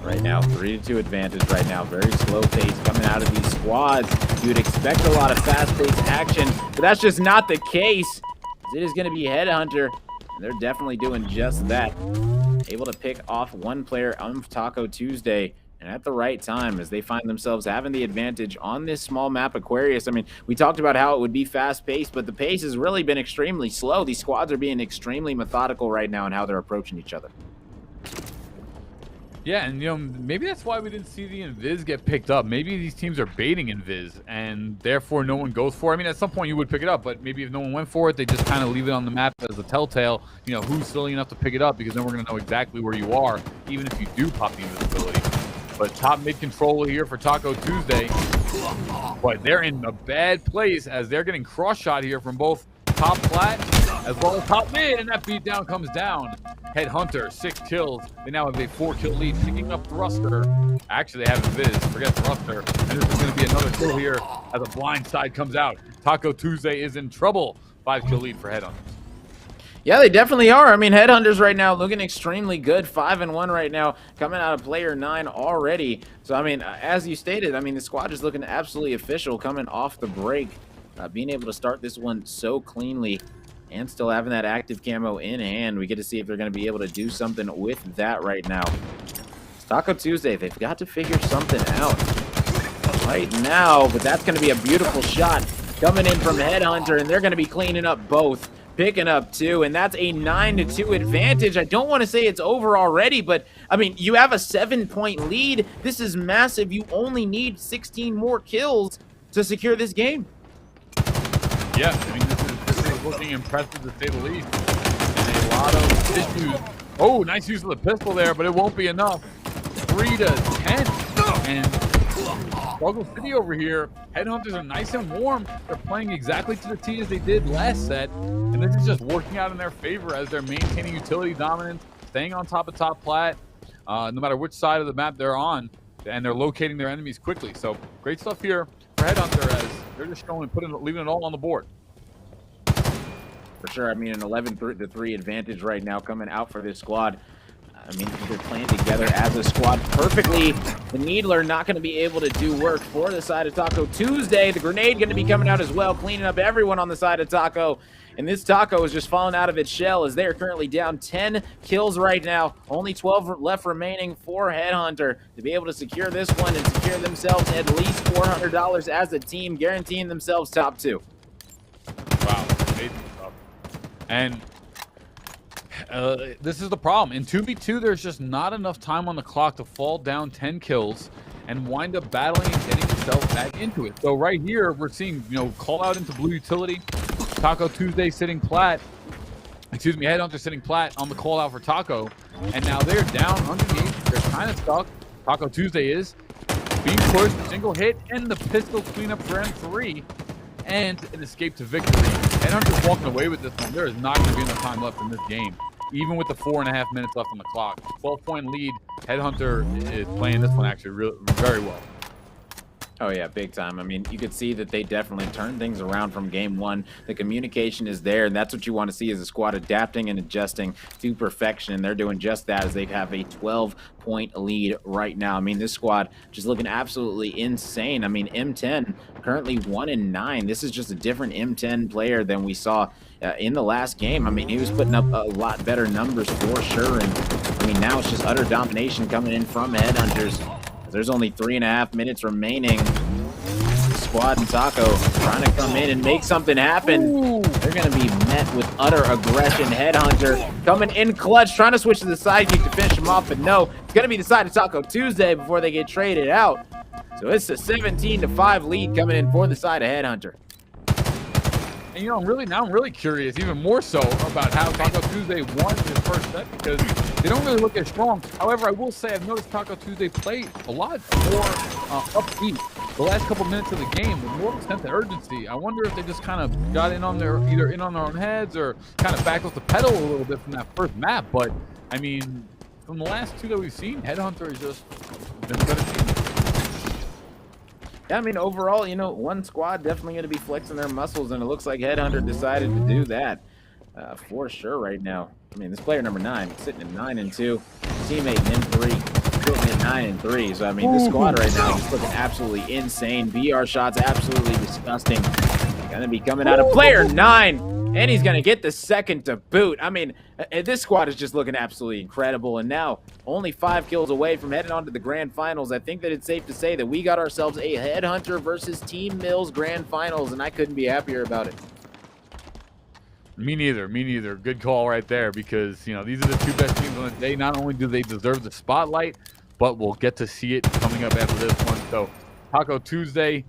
Right now, 3-2 advantage right now. Very slow pace coming out of these squads. You would expect a lot of fast-paced action, but that's just not the case. It is going to be Headhunter, and they're definitely doing just that. Able to pick off one player on Taco Tuesday, and at the right time as they find themselves having the advantage on this small map Aquarius. I mean, we talked about how it would be fast-paced, but the pace has really been extremely slow. These squads are being extremely methodical right now in how they're approaching each other. Yeah, and maybe that's why we didn't see the Invis get picked up. Maybe these teams are baiting Invis, and therefore no one goes for it. I mean, at some point you would pick it up, but maybe if no one went for it, they just kind of leave it on the map as a telltale, who's silly enough to pick it up, because then we're going to know exactly where you are, even if you do pop the invisibility. But top mid control here for Taco Tuesday. But they're in a bad place as they're getting cross-shot here from both top plat as well as top mid, and that beatdown comes down. Headhunter, 6 kills. They now have a 4-kill lead, picking up Thruster. Actually, they have Invis. Forget Thruster. And this is going to be another kill here as a blind side comes out. Taco Tuesday is in trouble. 5-kill lead for Headhunters. Yeah, they definitely are. I mean, Headhunters right now looking extremely good. 5-1 right now, coming out of player 9 already. So, I mean, as you stated, I mean, the squad is looking absolutely official coming off the break. Being able to start this one so cleanly and still having that active camo in hand. We get to see if they're going to be able to do something with that right now. It's Taco Tuesday. They've got to figure something out right now, but that's going to be a beautiful shot coming in from Headhunter, and they're going to be cleaning up both, picking up 2, and that's a 9-2 advantage. I don't want to say it's over already, but, I mean, you have a 7-point lead. This is massive. You only need 16 more kills to secure this game. Yeah, I mean, this is looking impressive to say the least. And a lot of issues. Oh, nice use of the pistol there, but it won't be enough. 3-10. And Struggle City over here. Headhunters are nice and warm. They're playing exactly to the T as they did last set. And this is just working out in their favor as they're maintaining utility dominance, staying on top of top plat, no matter which side of the map they're on. And they're locating their enemies quickly. So great stuff here for Headhunter as they're just showing, leaving it all on the board. For sure. I mean, an 11-3 advantage right now coming out for this squad. I mean, they're playing together as a squad perfectly. The Needler not going to be able to do work for the side of Taco Tuesday. The grenade going to be coming out as well, cleaning up everyone on the side of Taco. And this Taco is just falling out of its shell as they are currently down 10 kills right now. Only 12 left remaining for Headhunter to be able to secure this one and secure themselves at least $400 as a team, guaranteeing themselves top 2. Wow, amazing stuff. And this is the problem. In 2v2, there's just not enough time on the clock to fall down 10 kills and wind up battling and getting yourself back into it. So right here, we're seeing, call out into blue utility. Taco Tuesday sitting plat. Excuse me, Headhunter sitting plat on the call out for Taco. And now they're down underneath. They're kind of stuck. Taco Tuesday is being pushed, single hit, and the pistol cleanup for M3. And an escape to victory. Headhunter's walking away with this one. There is not going to be enough time left in this game, even with the 4.5 minutes left on the clock. 12-point lead. Headhunter is playing this one actually very well. Oh, yeah, big time. I mean, you could see that they definitely turned things around from game 1. The communication is there, and that's what you want to see as a squad adapting and adjusting to perfection. And they're doing just that as they have a 12-point lead right now. I mean, this squad just looking absolutely insane. I mean, M10 currently 1-9. This is just a different M10 player than we saw in the last game. I mean, he was putting up a lot better numbers for sure. And, I mean, now it's just utter domination coming in from Headhunters. There's only 3.5 minutes remaining. Squad and Taco trying to come in and make something happen. Ooh. They're going to be met with utter aggression. Headhunter coming in clutch, trying to switch to the sidekick to finish him off, but no, it's going to be the side of Taco Tuesday before they get traded out. So it's a 17-5 lead coming in for the side of Headhunter. And I'm really curious, even more so, about how Taco Tuesday won his first set because they don't really look as strong. However, I will say I've noticed Taco Tuesday played a lot more upbeat the last couple minutes of the game with more sense of urgency. I wonder if they just kind of got in on either in on their own heads or kind of backed off the pedal a little bit from that first map. But I mean, from the last two that we've seen, Headhunter has just been better team. Yeah, I mean, overall, one squad definitely going to be flexing their muscles, and it looks like Headhunter decided to do that for sure right now. I mean, this player number 9 sitting at 9-2, teammate M3 sitting at 9-3. So I mean, this squad right now is looking absolutely insane. BR shots absolutely disgusting. Going to be coming out of player 9. And he's going to get the second to boot. I mean, this squad is just looking absolutely incredible. And now, only 5 kills away from heading on to the Grand Finals. I think that it's safe to say that we got ourselves a Headhunter versus Team Mills Grand Finals, and I couldn't be happier about it. Me neither. Good call right there because, these are the two best teams on the day. Not only do they deserve the spotlight, but we'll get to see it coming up after this one. So, Taco Tuesday,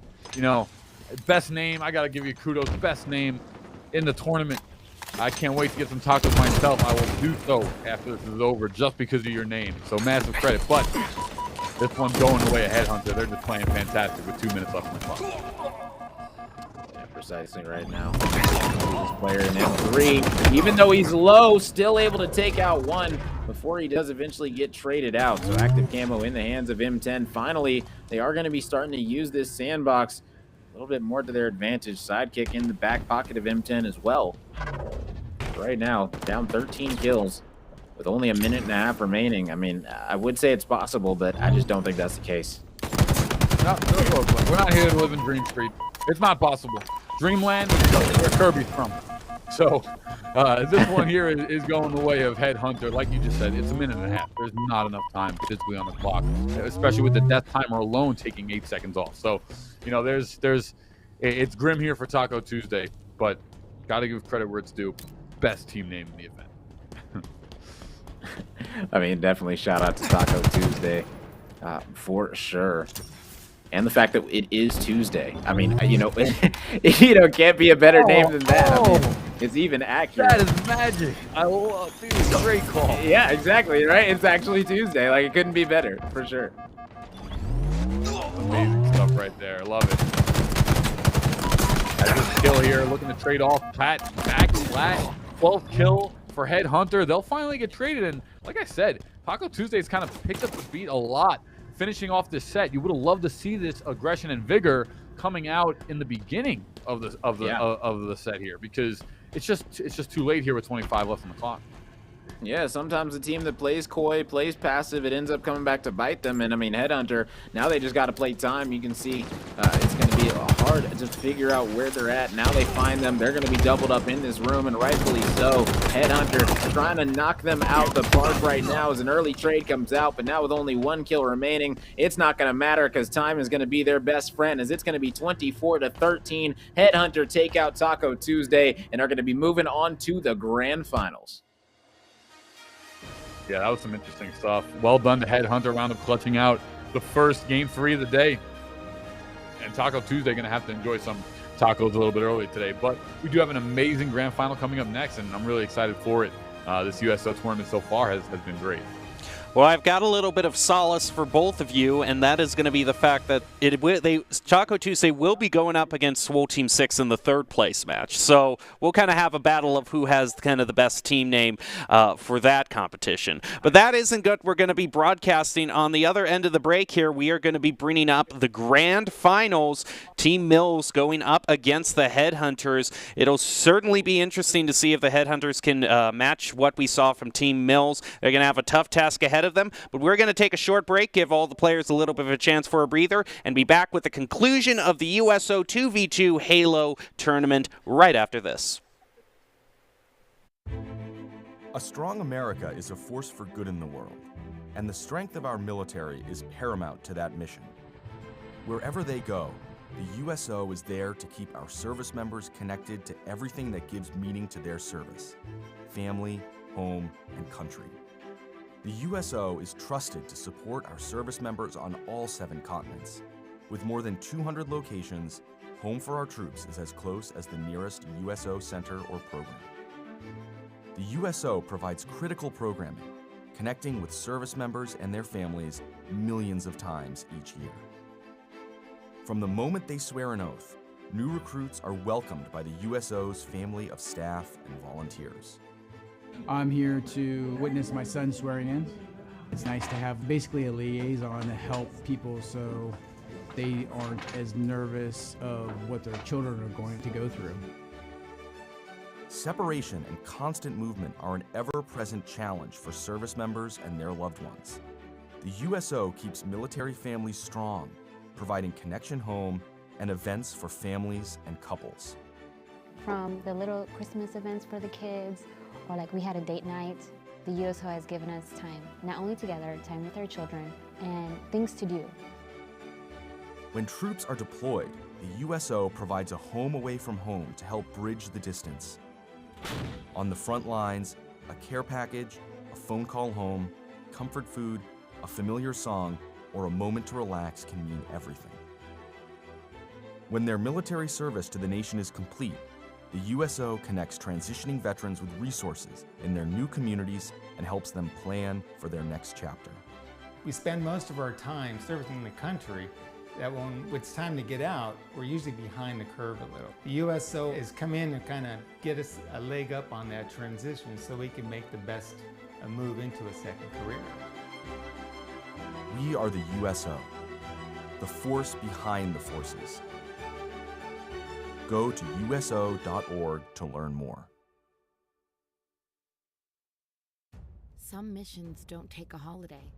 best name. I got to give you kudos. Best name in the tournament. I can't wait to get some tacos myself. I will do so after this is over just because of your name. So massive credit. But this one's going away a Headhunter. They're just playing fantastic with 2 minutes left on the clock. Yeah, precisely right now. This player in M3, even though he's low, still able to take out one before he does eventually get traded out. So active camo in the hands of M10. Finally, they are going to be starting to use this sandbox a little bit more to their advantage. Sidekick in the back pocket of M10 as well. Right now, down 13 kills with only 1.5 minutes remaining. I mean, I would say it's possible, but I just don't think that's the case. No, we're not here to live in Dream Street. It's not possible. Dreamland is where Kirby's from. So this one here is going the way of Headhunter. Like you just said, it's 1.5 minutes. There's not enough time physically on the clock, especially with the death timer alone taking 8 seconds off. So, it's grim here for Taco Tuesday, but got to give credit where it's due. Best team name in the event. I mean, definitely shout out to Taco Tuesday for sure. And the fact that it is Tuesday. I mean, can't be a better name than that. I mean, it's even accurate. That is magic. I love it. It's a great call. Yeah, exactly, right? It's actually Tuesday. Like, it couldn't be better, for sure. Amazing stuff right there. Love it. As this kill here, looking to trade off Pat back flat. 12th kill for Headhunter. They'll finally get traded. And like I said, Taco Tuesday's kind of picked up the beat a lot. Finishing off this set, you would have loved to see this aggression and vigor coming out in the beginning of the set here because it's just too late here with 25 left on the clock. Yeah, sometimes the team that plays coy, plays passive, it ends up coming back to bite them. And I mean, Headhunter, now they just got to play time. You can see it's going to be hard to figure out where they're at. Now they find them. They're going to be doubled up in this room, and rightfully so. Headhunter trying to knock them out the park right now as an early trade comes out. But now with only 1 kill remaining, it's not going to matter because time is going to be their best friend, as it's going to be 24-13. Headhunter take out Taco Tuesday and are going to be moving on to the grand finals. Yeah, that was some interesting stuff. Well done to Headhunter, round up clutching out the first game 3 of the day. And Taco Tuesday going to have to enjoy some tacos a little bit early today. But we do have an amazing grand final coming up next, and I'm really excited for it. This USO tournament so far has been great. Well, I've got a little bit of solace for both of you, and that is going to be the fact that Taco Tuesday will be going up against Swole Team 6 in the 3rd place match. So we'll kind of have a battle of who has kind of the best team name for that competition. But that isn't good. We're going to be broadcasting on the other end of the break here. We are going to be bringing up the grand finals. Team Mills going up against the Headhunters. It'll certainly be interesting to see if the Headhunters can match what we saw from Team Mills. They're going to have a tough task ahead of them, but we're going to take a short break, give all the players a little bit of a chance for a breather, and be back with the conclusion of the USO 2v2 Halo tournament right after this. A strong America is a force for good in the world, and the strength of our military is paramount to that mission. Wherever they go, the USO is there to keep our service members connected to everything that gives meaning to their service: family, home, and country. The USO is trusted to support our service members on all 7 continents. With more than 200 locations, home for our troops is as close as the nearest USO center or program. The USO provides critical programming, connecting with service members and their families millions of times each year. From the moment they swear an oath, new recruits are welcomed by the USO's family of staff and volunteers. I'm here to witness my son swearing in. It's nice to have basically a liaison to help people so they aren't as nervous of what their children are going to go through. Separation and constant movement are an ever-present challenge for service members and their loved ones. The USO keeps military families strong, providing connection home and events for families and couples. From the little Christmas events for the kids, or like we had a date night, the USO has given us time, not only together, time with our children, and things to do. When troops are deployed, the USO provides a home away from home to help bridge the distance. On the front lines, a care package, a phone call home, comfort food, a familiar song, or a moment to relax can mean everything. When their military service to the nation is complete, the USO connects transitioning veterans with resources in their new communities and helps them plan for their next chapter. We spend most of our time servicing the country that when it's time to get out, we're usually behind the curve a little. The USO has come in and kind of get us a leg up on that transition so we can make the best move into a second career. We are the USO, the force behind the forces. Go to USO.org to learn more. Some missions don't take a holiday.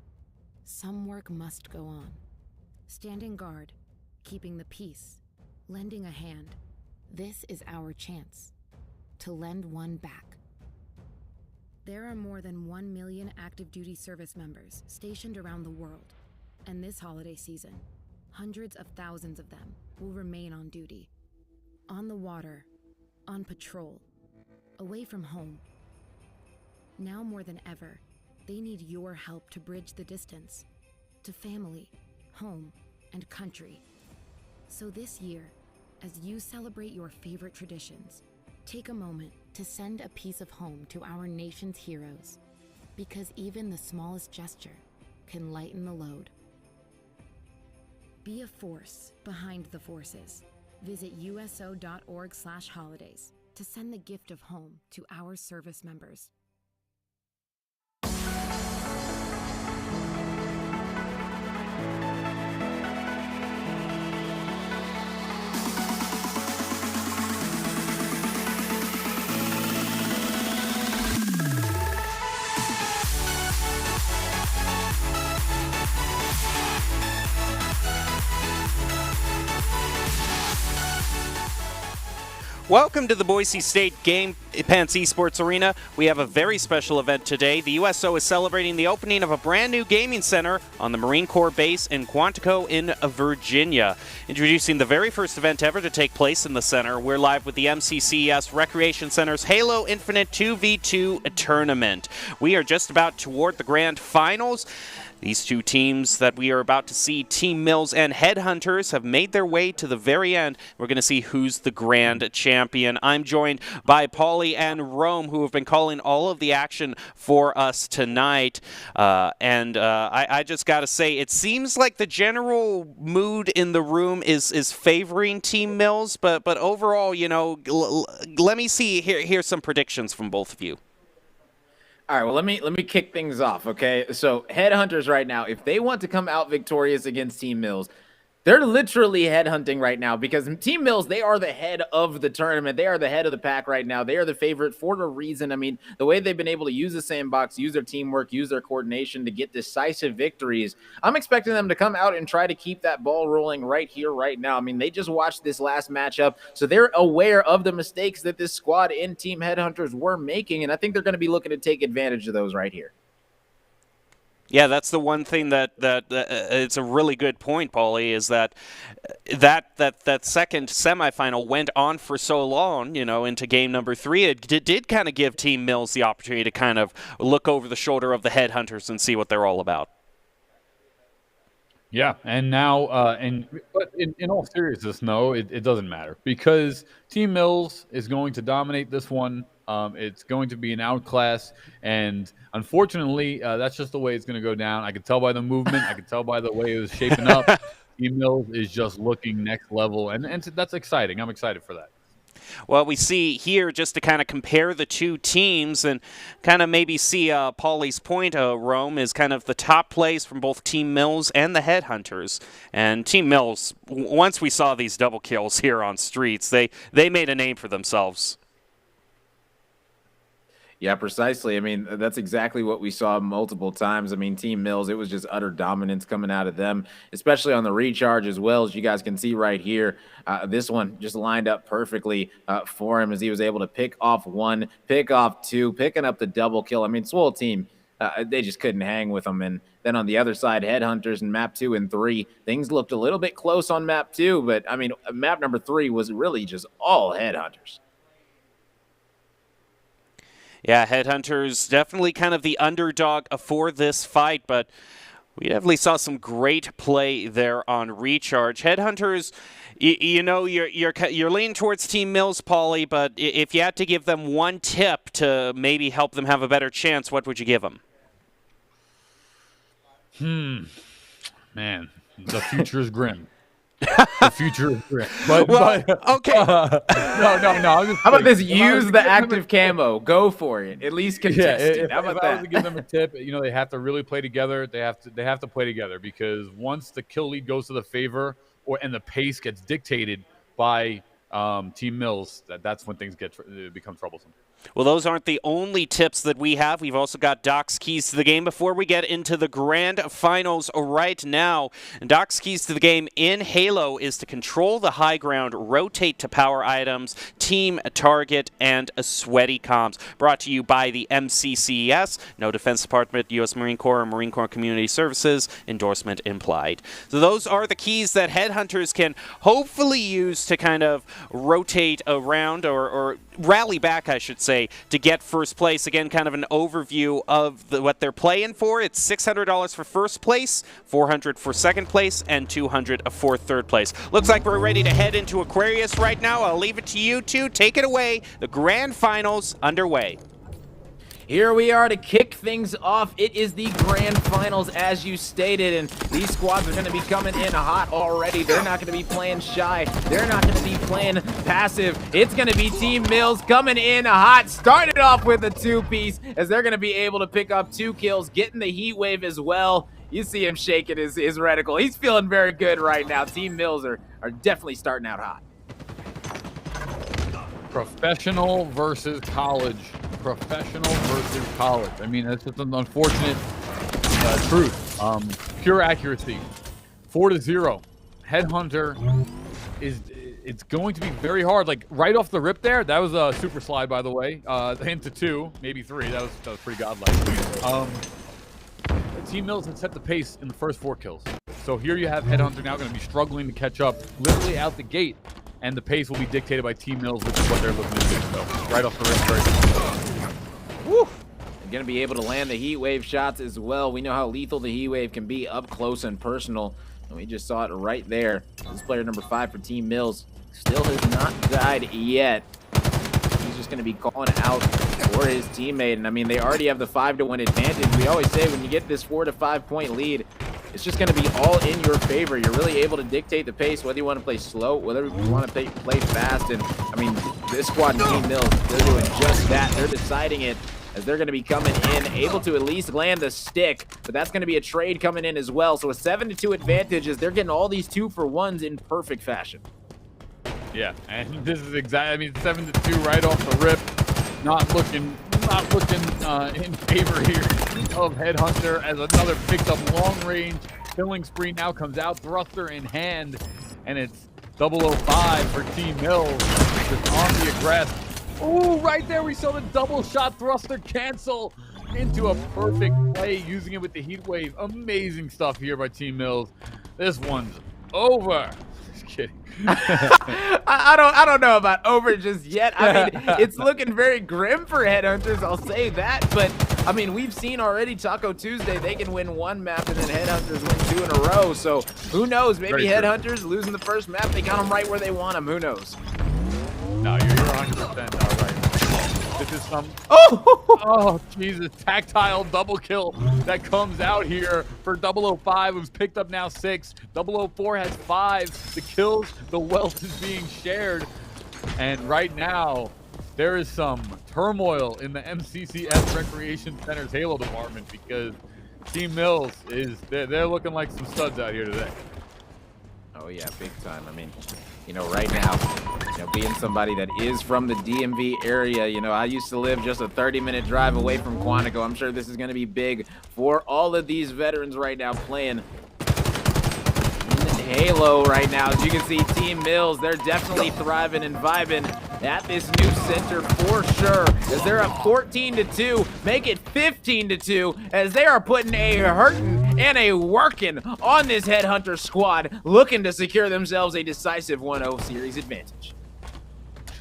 Some work must go on. Standing guard, keeping the peace, lending a hand. This is our chance to lend one back. There are more than 1 million active duty service members stationed around the world, and this holiday season, hundreds of thousands of them will remain on duty. On the water, on patrol, away from home. Now more than ever, they need your help to bridge the distance to family, home, and country. So this year, as you celebrate your favorite traditions, take a moment to send a piece of home to our nation's heroes, because even the smallest gesture can lighten the load. Be a force behind the forces. Visit USO.org/holidays to send the gift of home to our service members. Welcome to the Boise State Game Pants Esports Arena. We have a very special event today. The USO is celebrating the opening of a brand new gaming center on the Marine Corps base in Quantico in Virginia. Introducing the very first event ever to take place in the center, we're live with the MCCS Recreation Center's Halo Infinite 2v2 tournament. We are just about toward the grand finals. These two teams that we are about to see, Team Mills and Headhunters, have made their way to the very end. We're going to see who's the grand champion. I'm joined by Paulie and Rome, who have been calling all of the action for us tonight. I just got to say, it seems like the general mood in the room is favoring Team Mills, but overall, you know, let me see. Here's some predictions from both of you. All right, well, let me kick things off, okay? So Headhunters right now, if they want to come out victorious against Team Mills, they're literally headhunting right now because Team Mills, they are the head of the tournament. They are the head of the pack right now. They are the favorite for a reason. I mean, the way they've been able to use the sandbox, use their teamwork, use their coordination to get decisive victories, I'm expecting them to come out and try to keep that ball rolling right here, right now. I mean, they just watched this last matchup, so they're aware of the mistakes that this squad and Team Headhunters were making, and I think they're going to be looking to take advantage of those right here. Yeah, that's the one thing that it's a really good point, Paulie, is that second semifinal went on for so long, you know, into game number 3. It did kind of give Team Mills the opportunity to kind of look over the shoulder of the Headhunters and see what they're all about. Yeah, and now, but in all seriousness, no, it doesn't matter because Team Mills is going to dominate this one. It's going to be an outclass, and unfortunately, that's just the way it's going to go down. I could tell by the movement. I could tell by the way it was shaping up. Team Mills is just looking next level, and that's exciting. I'm excited for that. Well, we see here, just to kind of compare the two teams and kind of maybe see Paulie's point, Rome, is kind of the top plays from both Team Mills and the Headhunters. And Team Mills, once we saw these double kills here on Streets, they made a name for themselves. Yeah, precisely. I mean, that's exactly what we saw multiple times. I mean, Team Mills, it was just utter dominance coming out of them, especially on the recharge as well, as you guys can see right here. This one just lined up perfectly for him as he was able to pick off 1, pick off 2, picking up the double kill. I mean, Swole team, they just couldn't hang with them. And then on the other side, Headhunters in map 2 and 3, things looked a little bit close on map 2, but I mean, map number 3 was really just all Headhunters. Yeah, Headhunters definitely kind of the underdog for this fight, but we definitely saw some great play there on recharge. Headhunters, you know, you're leaning towards Team Mills, Paulie, but if you had to give them one tip to maybe help them have a better chance, what would you give them? Man, the future is grim. The future is grim. But okay. No. How about this? Use the active camo. Go for it. At least contest it. How about if that? I was to give them a tip, you know, they have to really play together. They have to play together because once the kill lead goes to the favor and the pace gets dictated by Team Mills, that's when things become troublesome. Well, those aren't the only tips that we have. We've also got Doc's keys to the game before we get into the grand finals right now. Doc's keys to the game in Halo is to control the high ground, rotate to power items, team target, and sweaty comms. Brought to you by the MCCS, no Defense Department, U.S. Marine Corps, or Marine Corps Community Services, endorsement implied. So those are the keys that Headhunters can hopefully use to kind of rotate around or rally back, I should say, to get first place. Again, kind of an overview of what they're playing for. It's $600 for first place, $400 for second place, and $200 for third place. Looks like we're ready to head into Aquarius right now. I'll leave it to you two. Take it away. The grand finals underway. Here we are to kick things off. It is the grand finals, as you stated, and these squads are going to be coming in hot already. They're not going to be playing shy. They're not going to be playing passive. It's going to be Team Mills coming in hot. Started off with a 2-piece, as they're going to be able to pick up 2 kills, getting the heat wave as well. You see him shaking his reticle. He's feeling very good right now. Team Mills are definitely starting out hot. Professional versus college. Professional versus college. I mean, that's just an unfortunate truth. Pure accuracy. 4-0. Headhunter is it's going to be very hard. Like right off the rip there, that was a super slide, by the way. Into 2, maybe 3. That was pretty godlike. Team Mills had set the pace in the first 4 kills. So here you have Headhunter now going to be struggling to catch up literally out the gate. And the pace will be dictated by Team Mills, which is what they're looking to do. So right off the rip, Woo! They're going to be able to land the heat wave shots as well. We know how lethal the heat wave can be up close and personal. And we just saw it right there. This player number 5 for Team Mills still has not died yet. He's just going to be calling out for his teammate. And I mean, they already have the 5-1 advantage. We always say when you get this 4 to 5 point lead, it's just going to be all in your favor. You're really able to dictate the pace, whether you want to play slow, whether you want to play fast. And I mean, this squad and Team Mills, they're doing just that. They're deciding it as they're going to be coming in, able to at least land the stick. But that's going to be a trade coming in as well. So a 7-2 advantage as they're getting all these 2-for-1s in perfect fashion. Yeah, and this is exactly, I mean, 7-2 right off the rip. Not looking in favor here of Headhunter as another picked up long range killing spree now comes out, thruster in hand, and it's 005 for Team Mills just on the aggress. Oh, right there we saw the double shot thruster cancel into a perfect play using it with the heat wave. Amazing stuff here by Team Mills. This one's over. Just kidding. I don't know about over just yet. I mean, it's looking very grim for Headhunters, I'll say that. But I mean, we've seen already Taco Tuesday, they can win 1 map and then Headhunters win 2 in a row. So who knows? Maybe Headhunters losing the first map, they got them right where they want them. Who knows? No, you're 100% right. This is some oh Jesus, tactile double kill that comes out here for 005, who's picked up now 6. 004 has 5. The kills, the wealth is being shared, and right now there is some turmoil in the MCCS Recreation Center's Halo department because Team Mills they're looking like some studs out here today. Oh yeah, big time. I mean, you know, right now, you know, being somebody that is from the DMV area, you know, I used to live just a 30-minute drive away from Quantico. I'm sure this is going to be big for all of these veterans right now playing in Halo right now. As you can see, Team Mills, they're definitely thriving and vibing at this new center for sure, as they're up 14-2, make it 15-2, as they are putting a hurting and a working on this Headhunter squad, looking to secure themselves a decisive 1-0 series advantage.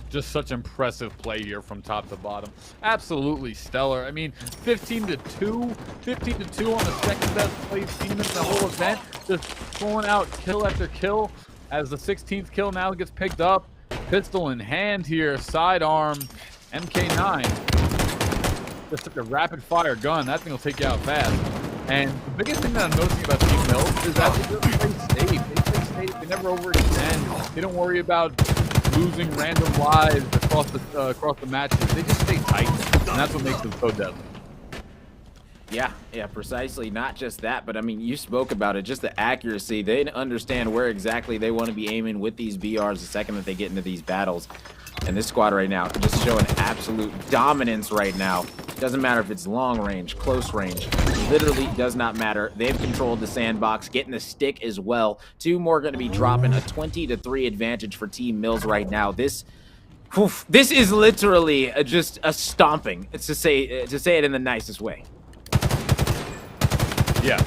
Just such impressive play here from top to bottom. Absolutely stellar. I mean, 15-2 on the second best placed team in the whole event, just pulling out kill after kill as the 16th kill now gets picked up. Pistol in hand here, sidearm, MK9. Just took a rapid fire gun. That thing will take you out fast. And the biggest thing that I'm noticing about Team Mills is that they really play safe. They play safe. They never overextend. They don't worry about losing random lives across the matches. They just stay tight, and that's what makes them so deadly. Yeah, precisely. Not just that, but I mean, you spoke about it, just the accuracy. They understand where exactly they want to be aiming with these BRs the second that they get into these battles. And this squad right now just showing absolute dominance right now. Doesn't matter if it's long range, close range. Literally does not matter. They've controlled the sandbox, getting the stick as well. 2 more going to be dropping a 20-3 advantage for Team Mills right now. This is literally just a stomping. It's to say it in the nicest way. Yeah.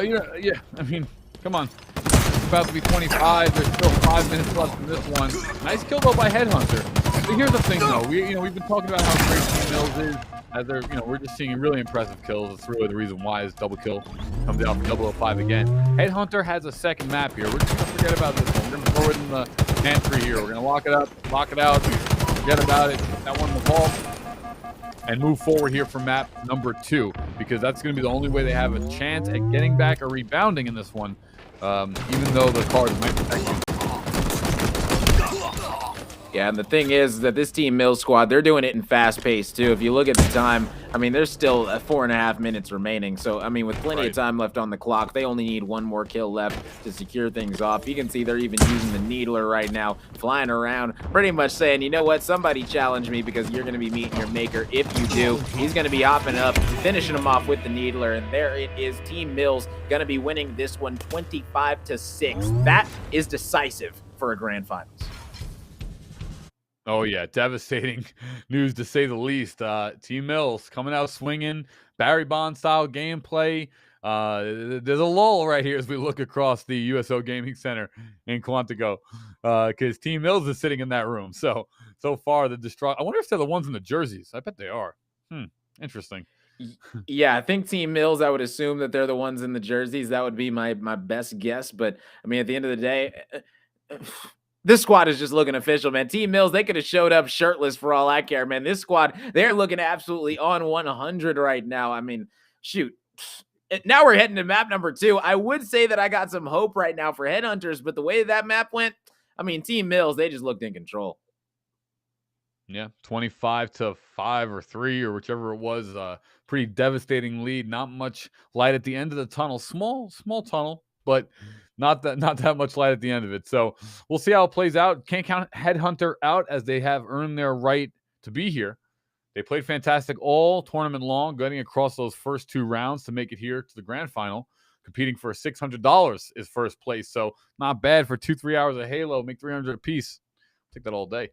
Yeah. I mean, come on. It's about to be 25. There's still 5 minutes left in this one. Nice kill though by Headhunter. But here's the thing though. We've been talking about how great Team Mills is. As they're, we're just seeing really impressive kills. That's really the reason why is double kill comes out for 005 again. Headhunter has a second map here. We're just gonna forget about this one. We're gonna throw it in the pantry here. We're gonna lock it up, lock it out, forget about it. That one in the vault. And move forward here for map number 2, because that's going to be the only way they have a chance at getting back or rebounding in this one, even though the cards might protect you. Yeah, and the thing is that this Team Mills squad, they're doing it in fast pace too. If you look at the time, I mean, there's still 4.5 minutes remaining. So, I mean, with plenty of time left on the clock, they only need 1 more kill left to secure things off. You can see they're even using the Needler right now, flying around, pretty much saying, you know what, somebody challenge me because you're going to be meeting your maker. If you do, he's going to be hopping up, finishing him off with the Needler. And there it is, Team Mills going to be winning this one 25-6. That is decisive for a grand finals. Oh, yeah. Devastating news, to say the least. Team Mills coming out swinging, Barry Bonds-style gameplay. There's a lull right here as we look across the USO Gaming Center in Quantico, because Team Mills is sitting in that room. So far, the distraught. I wonder if they're the ones in the jerseys. I bet they are. Interesting. Yeah, I think Team Mills, I would assume that they're the ones in the jerseys. That would be my best guess. But I mean, at the end of the day, this squad is just looking official, man. Team Mills, they could have showed up shirtless for all I care, man. This squad, they're looking absolutely on 100 right now. I mean, shoot. Now we're heading to map number 2. I would say that I got some hope right now for Headhunters, but the way that map went, I mean, Team Mills, they just looked in control. Yeah, 25-5 or 3 or whichever it was. Pretty devastating lead. Not much light at the end of the tunnel. Small tunnel, but not that much light at the end of it. So we'll see how it plays out. Can't count Headhunter out, as they have earned their right to be here. They played fantastic all tournament long, getting across those first 2 rounds to make it here to the grand final. Competing for $600 is first place. So not bad for 2-3 hours of Halo. Make $300 apiece. Take that all day.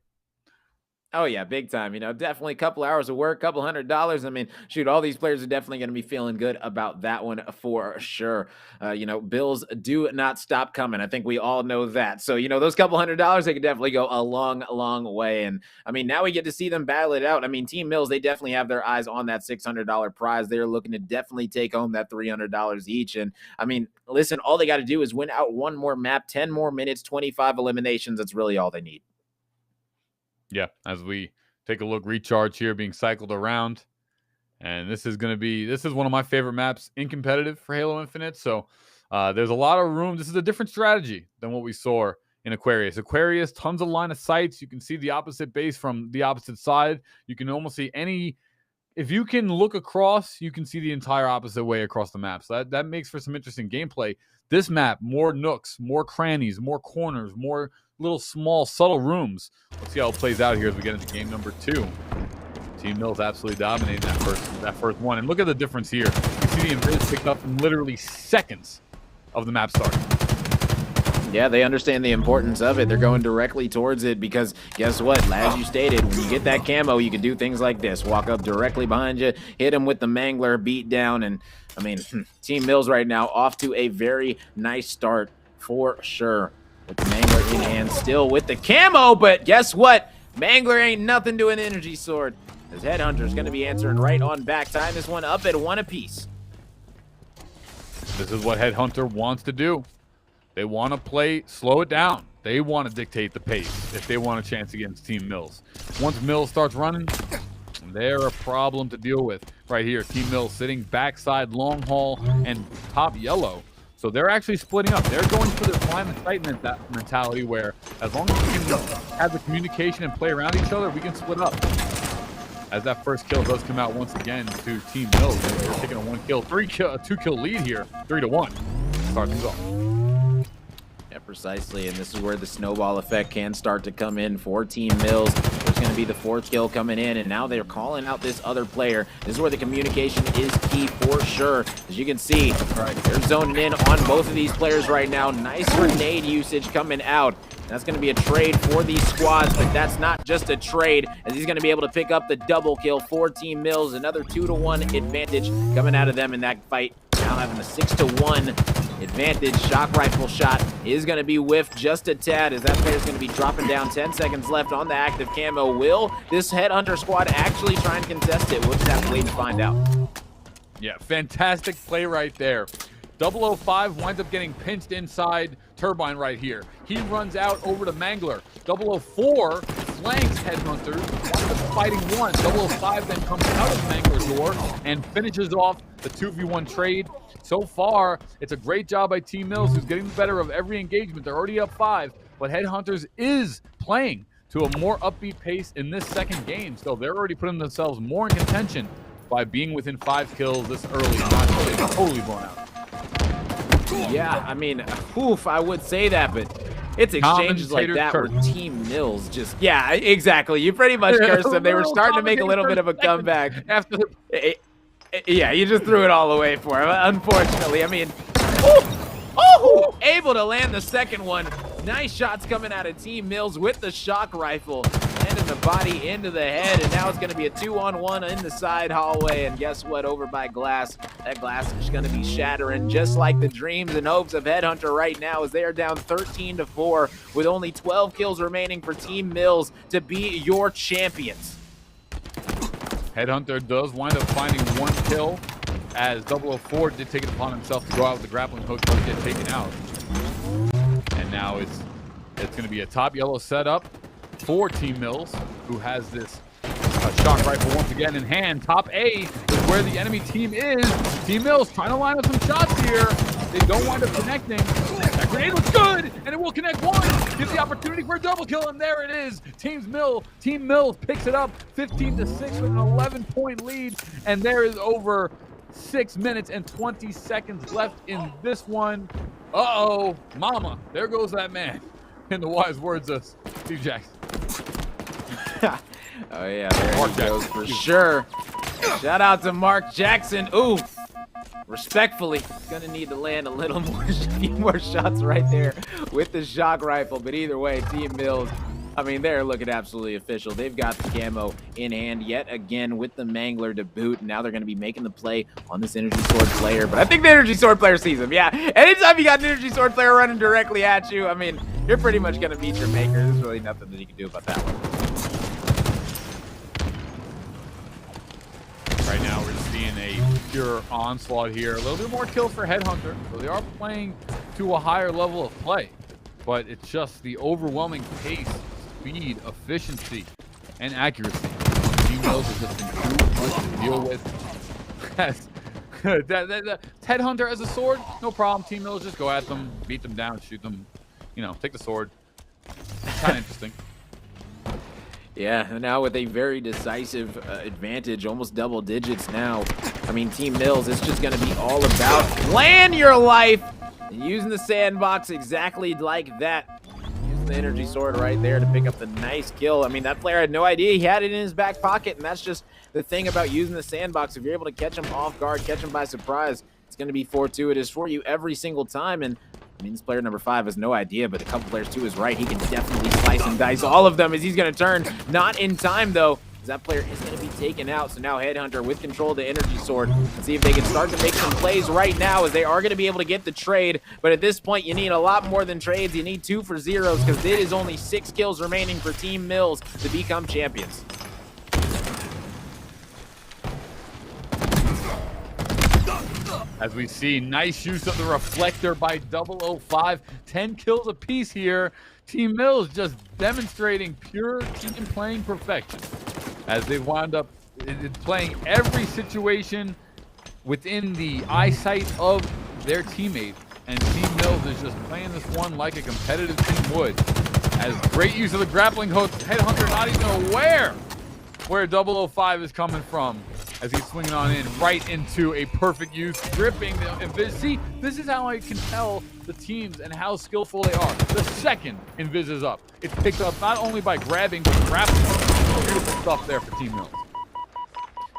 Oh, yeah, big time. You know, definitely a couple hours of work, couple $100. I mean, shoot, all these players are definitely going to be feeling good about that one for sure. You know, bills do not stop coming. I think we all know that. So, you know, those couple $100, they could definitely go a long, long way. And I mean, now we get to see them battle it out. I mean, Team Mills, they definitely have their eyes on that $600 prize. They're looking to definitely take home that $300 each. And I mean, listen, all they got to do is win out one more map, 10 more minutes, 25 eliminations. That's really all they need. Yeah, as we take a look, Recharge here being cycled around. And this is one of my favorite maps in competitive for Halo Infinite. So there's a lot of room. This is a different strategy than what we saw in Aquarius. Aquarius, tons of line of sights. You can see the opposite base from the opposite side. You can almost see if you can look across, you can see the entire opposite way across the map. So that makes for some interesting gameplay. This map, more nooks, more crannies, more corners, more little small subtle rooms. Let's see how it plays out here as we get into game number 2. Team Mills absolutely dominating that first one. And look at the difference here. You see the invis picked up in literally seconds of the map starting. Yeah, they understand the importance of it. They're going directly towards it because guess what? As you stated, when you get that camo, you can do things like this. Walk up directly behind you, hit him with the Mangler, beat down. And I mean, Team Mills right now off to a very nice start for sure. With the Mangler in hand, still with the camo, but guess what? Mangler ain't nothing to an energy sword. This Headhunter's going to be answering right on back. Tying this one up at 1 apiece. This is what Headhunter wants to do. They want to play, slow it down. They want to dictate the pace if they want a chance against Team Mills. Once Mills starts running, they're a problem to deal with. Right here, Team Mills sitting backside, long haul, and top yellow. So they're actually splitting up. They're going for the line of sight mentality where as long as we can have the communication and play around each other, we can split up. As that first kill does come out once again to Team Mills. They're taking a 2-kill lead here, 3-1. Start things off. Yeah, precisely, and this is where the snowball effect can start to come in for Team Mills. There's going to be the 4th kill coming in, and now they're calling out this other player. This is where the communication is key for sure. As you can see, they're zoning in on both of these players right now. Nice grenade usage coming out. That's going to be a trade for these squads, but that's not just a trade, as he's going to be able to pick up the double kill for Team Mills. Another 2-1 advantage coming out of them in that fight. Now having a 6-1 advantage. Shock rifle shot is going to be whiffed just a tad, as that player's going to be dropping down. 10 seconds left on the active camo. Will this Headhunter squad actually try and contest it? We'll just have to wait and find out. Yeah, fantastic play right there. 005 winds up getting pinched inside Turbine right here. He runs out over to Mangler. 004 flanks Headhunter, winds up fighting one. 005 then comes out of Mangler's door and finishes off the 2v1 trade. So far, it's a great job by Team Mills, who's getting the better of every engagement. They're already up 5, but Headhunters is playing to a more upbeat pace in this second game. So they're already putting themselves more in contention by being within 5 kills this early, not totally blown out. Yeah, I mean, oof, I would say that, but it's exchanges like that where Team Mills just, yeah, exactly. You pretty much cursed them. They were starting to make a little bit of a comeback. After yeah, you just threw it all away for him, unfortunately. I mean, able to land the second one. Nice shots coming out of Team Mills with the shock rifle. sending the body into the head, and now it's going to be a 2-on-1 in the side hallway, and guess what? Over by Glass. That Glass is going to be shattering just like the dreams and hopes of Headhunter right now, as they are down 13-4 with only 12 kills remaining for Team Mills to be your champions. Headhunter does wind up finding 1 kill, as 004 did take it upon himself to go out with the grappling hook, but get taken out. And now it's going to be a top yellow setup for Team Mills, who has this shock rifle once again in hand. Top A is where the enemy team is. Team Mills trying to line up some shots here. They don't wind up connecting. That grenade looks good, and it will connect one. Gives the opportunity for a double kill, and there it is. Team Mills picks it up 15-6 with an 11-point lead, and there is over 6 minutes and 20 seconds left in this one. Uh-oh, mama, there goes that man. In the wise words of Steve Jackson. Oh yeah, there he goes for sure. Shout out to Mark Jackson. Ooh, respectfully, gonna need to land a little more, a few more shots right there with the shock rifle. But either way, Team Mills, I mean, they're looking absolutely official. They've got the camo in hand yet again with the Mangler to boot. And now they're going to be making the play on this Energy Sword player. But I think the Energy Sword player sees him. Yeah, anytime you got an Energy Sword player running directly at you, I mean, you're pretty much going to beat your maker. There's really nothing that you can do about that one. Right now, we're just seeing a pure onslaught here. A little bit more kills for Headhunter. So they are playing to a higher level of play. But it's just the overwhelming pace, speed, efficiency, and accuracy. Team Mills has just been too much to deal with. Headhunter as a sword, no problem. Team Mills just go at them, beat them down, shoot them. You know, take the sword. Kind of interesting. Yeah, now with a very decisive advantage, almost double digits now. I mean, Team Mills, it's just going to be all about playing your life and using the sandbox exactly like that. Using the Energy Sword right there to pick up the nice kill. I mean, that player had no idea he had it in his back pocket, and that's just the thing about using the sandbox. If you're able to catch him off guard, catch him by surprise, it's going to be fortuitous for you every single time. And I mean, this player number 5 has no idea, but a couple players to his right, he can definitely slice and dice all of them as he's going to turn. Not in time, though, as that player is going to be taken out. So now Headhunter with control of the Energy Sword. Let's see if they can start to make some plays right now, as they are going to be able to get the trade. But at this point, you need a lot more than trades. You need 2 for 0s, because it is only 6 kills remaining for Team Mills to become champions. As we see, nice use of the reflector by 005. 10 kills apiece here. Team Mills just demonstrating pure team playing perfection, as they wound up playing every situation within the eyesight of their teammate. And Team Mills is just playing this one like a competitive team would. As great use of the grappling hook, Headhunter not even aware where 005 is coming from, as he's swinging on in right into a perfect use, gripping the Invis. See, this is how I can tell the teams and how skillful they are. The second Invis is up, it's picked up not only by grabbing, but grappling. Beautiful stuff there for Team Mills.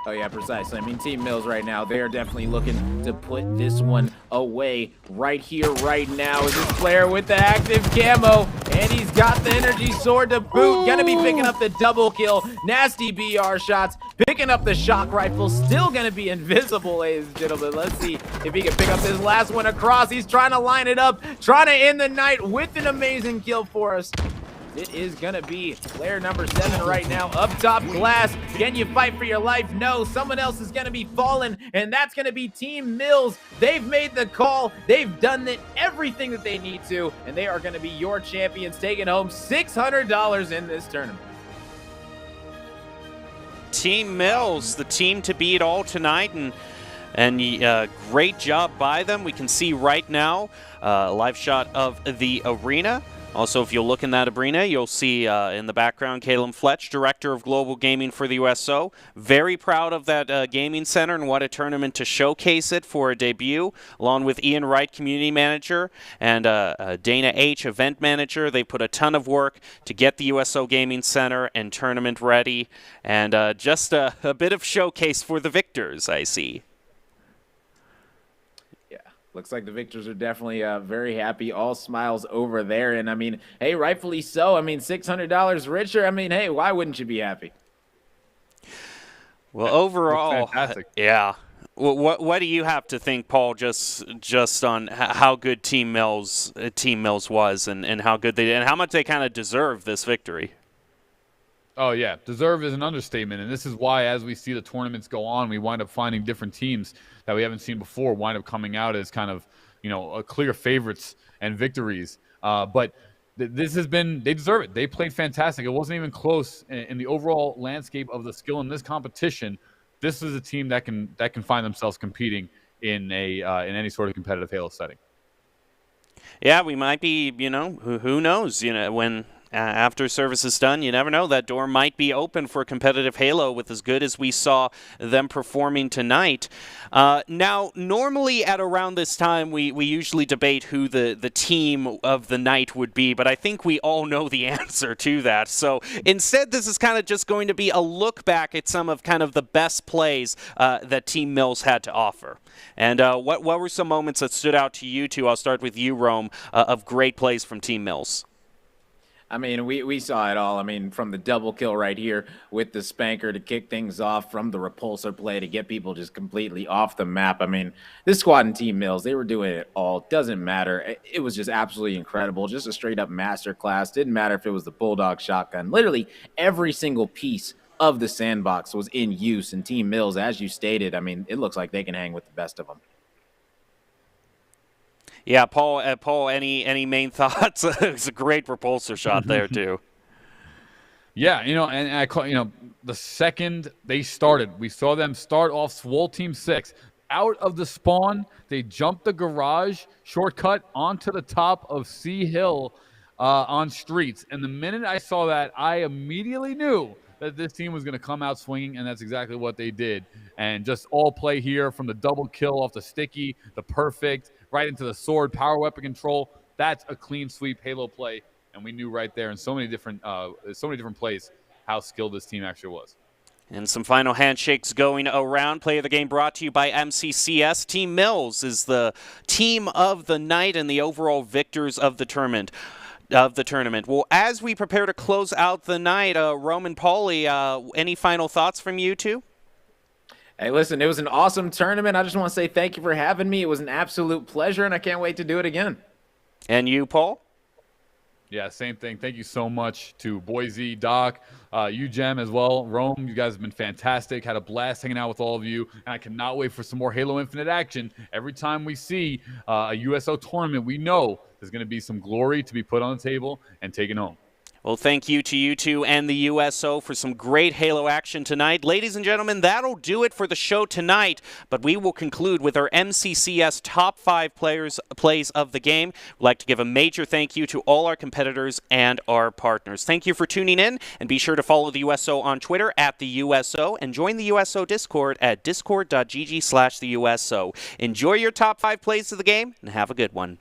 Oh yeah, precisely. I mean, Team Mills right now, they are definitely looking to put this one away right here, right now. Is this player with the active camo, and he's got the Energy Sword to boot. Gonna be picking up the double kill. Nasty BR shots, picking up the shock rifle. Still gonna be invisible, ladies and gentlemen. Let's see if he can pick up this last one across. He's trying to line it up, trying to end the night with an amazing kill for us. It is going to be player number 7 right now. Up top, Glass. Can you fight for your life? No. Someone else is going to be falling, and that's going to be Team Mills. They've made the call. They've done everything that they need to, and they are going to be your champions, taking home $600 in this tournament. Team Mills, the team to beat all tonight, and great job by them. We can see right now a live shot of the arena. Also, if you'll look in that arena, you'll see in the background Caleb Fletch, Director of Global Gaming for the USO. Very proud of that gaming center, and what a tournament to showcase it for a debut, along with Ian Wright, Community Manager, and Dana H., Event Manager. They put a ton of work to get the USO Gaming Center and tournament ready, and just a bit of showcase for the victors, I see. Looks like the victors are definitely very happy. All smiles over there. And I mean, hey, rightfully so. I mean, $600 richer. I mean, hey, why wouldn't you be happy? Well, overall, fantastic. yeah. Well, what do you have to think, Paul, just on how good Team Mills was and how good they did and how much they kind of deserve this victory? Oh, yeah. Deserve is an understatement. And this is why, as we see the tournaments go on, we wind up finding different teams that we haven't seen before wind up coming out as kind of, clear favorites and victories. But this has been, they deserve it. They played fantastic. It wasn't even close in the overall landscape of the skill in this competition. This is a team that can find themselves competing in any sort of competitive Halo setting. Yeah, we might be, who knows, when after service is done, you never know. That door might be open for competitive Halo with as good as we saw them performing tonight. Now, normally at around this time, we usually debate who the team of the night would be, but I think we all know the answer to that. So instead, this is kind of just going to be a look back at some of kind of the best plays that Team Mills had to offer. And what were some moments that stood out to you two? I'll start with you, Rome, of great plays from Team Mills. I mean, we saw it all. I mean, from the double kill right here with the spanker to kick things off, from the repulsor play to get people just completely off the map. I mean, this squad and Team Mills, they were doing it all. Doesn't matter. It was just absolutely incredible. Just a straight up masterclass. Didn't matter if it was the Bulldog shotgun. Literally every single piece of the sandbox was in use. And Team Mills, as you stated, I mean, it looks like they can hang with the best of them. Yeah, Paul. Any main thoughts? It was a great repulsor shot there too. Yeah, and I call the second they started, we saw them start off Swole Team 6 out of the spawn. They jumped the garage shortcut onto the top of Sea Hill on streets, and the minute I saw that, I immediately knew that this team was going to come out swinging, and that's exactly what they did. And just all play here from the double kill off the sticky, the perfect, right into the sword, power weapon control. That's a clean sweep Halo play, and we knew right there in so many different plays how skilled this team actually was. And some final handshakes going around. Play of the game brought to you by MCCS. Team Mills is the team of the night and the overall victors of the tournament. Well, as we prepare to close out the night, Roman, Paulie, any final thoughts from you two? Hey, listen, it was an awesome tournament. I just want to say thank you for having me. It was an absolute pleasure, and I can't wait to do it again. And you, Paul? Yeah, same thing. Thank you so much to Boise, Doc, you, Jem, as well. Rome, you guys have been fantastic. Had a blast hanging out with all of you, and I cannot wait for some more Halo Infinite action. Every time we see a USO tournament, we know there's going to be some glory to be put on the table and taken home. Well, thank you to you two and the USO for some great Halo action tonight. Ladies and gentlemen, that'll do it for the show tonight, but we will conclude with our MCCS top 5 plays of the game. We'd like to give a major thank you to all our competitors and our partners. Thank you for tuning in, and be sure to follow the USO on Twitter at the USO and join the USO Discord at discord.gg/the USO. Enjoy your top 5 plays of the game, and have a good one.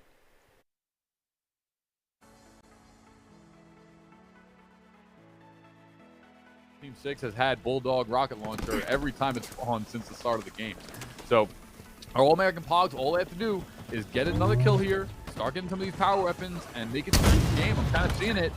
Team 6 has had Bulldog rocket launcher every time it's spawned since the start of the game. So our All-American Pogs, all they have to do is get another kill here, start getting some of these power weapons, and they can finish the game. I'm kind of seeing it.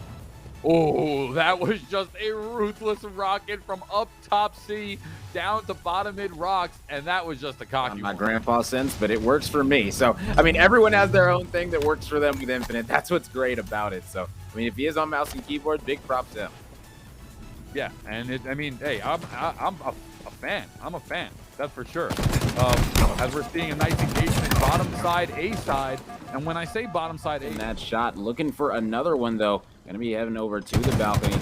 Oh, that was just a ruthless rocket from up top C down to bottom mid rocks, and that was just a cocky My one. grandpa sense, but it works for me. So, I mean, everyone has their own thing that works for them with Infinite. That's what's great about it. So, I mean, if he is on mouse and keyboard, big props to him. Yeah, and hey, I'm a fan. I'm a fan, that's for sure. As we're seeing a nice engagement bottom side, A side, and when I say bottom side A, And that shot, looking for another one though. Gonna be heading over to the balcony.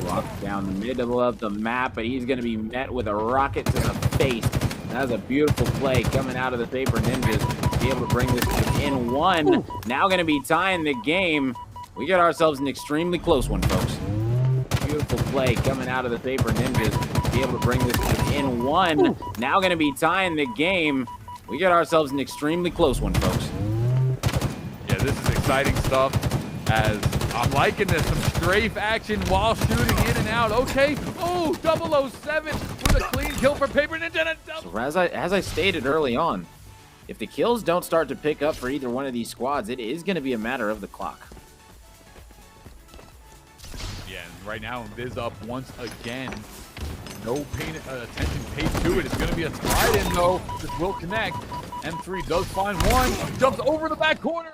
Rock down the middle of the map, but he's gonna be met with a rocket to the face. That was a beautiful play coming out of the Paper Ninjas to be able to bring this in one. Now gonna be tying the game. We got ourselves an extremely close one, folks. Beautiful play coming out of the Paper Ninjas to be able to bring this in one. Now going to be tying the game. We got ourselves an extremely close one, folks. yeah, this is exciting stuff. As I'm liking this, some strafe action while shooting in and out. Okay, oh, 007 with a clean kill for Paper Ninja and a double. So as I stated early on, if the kills don't start to pick up for either one of these squads, it is going to be a matter of the clock. Yeah, and right now, Biz up once again. No attention paid to it. It's going to be a tied in, though. This will connect. M3 does find one. Jumps over the back corner.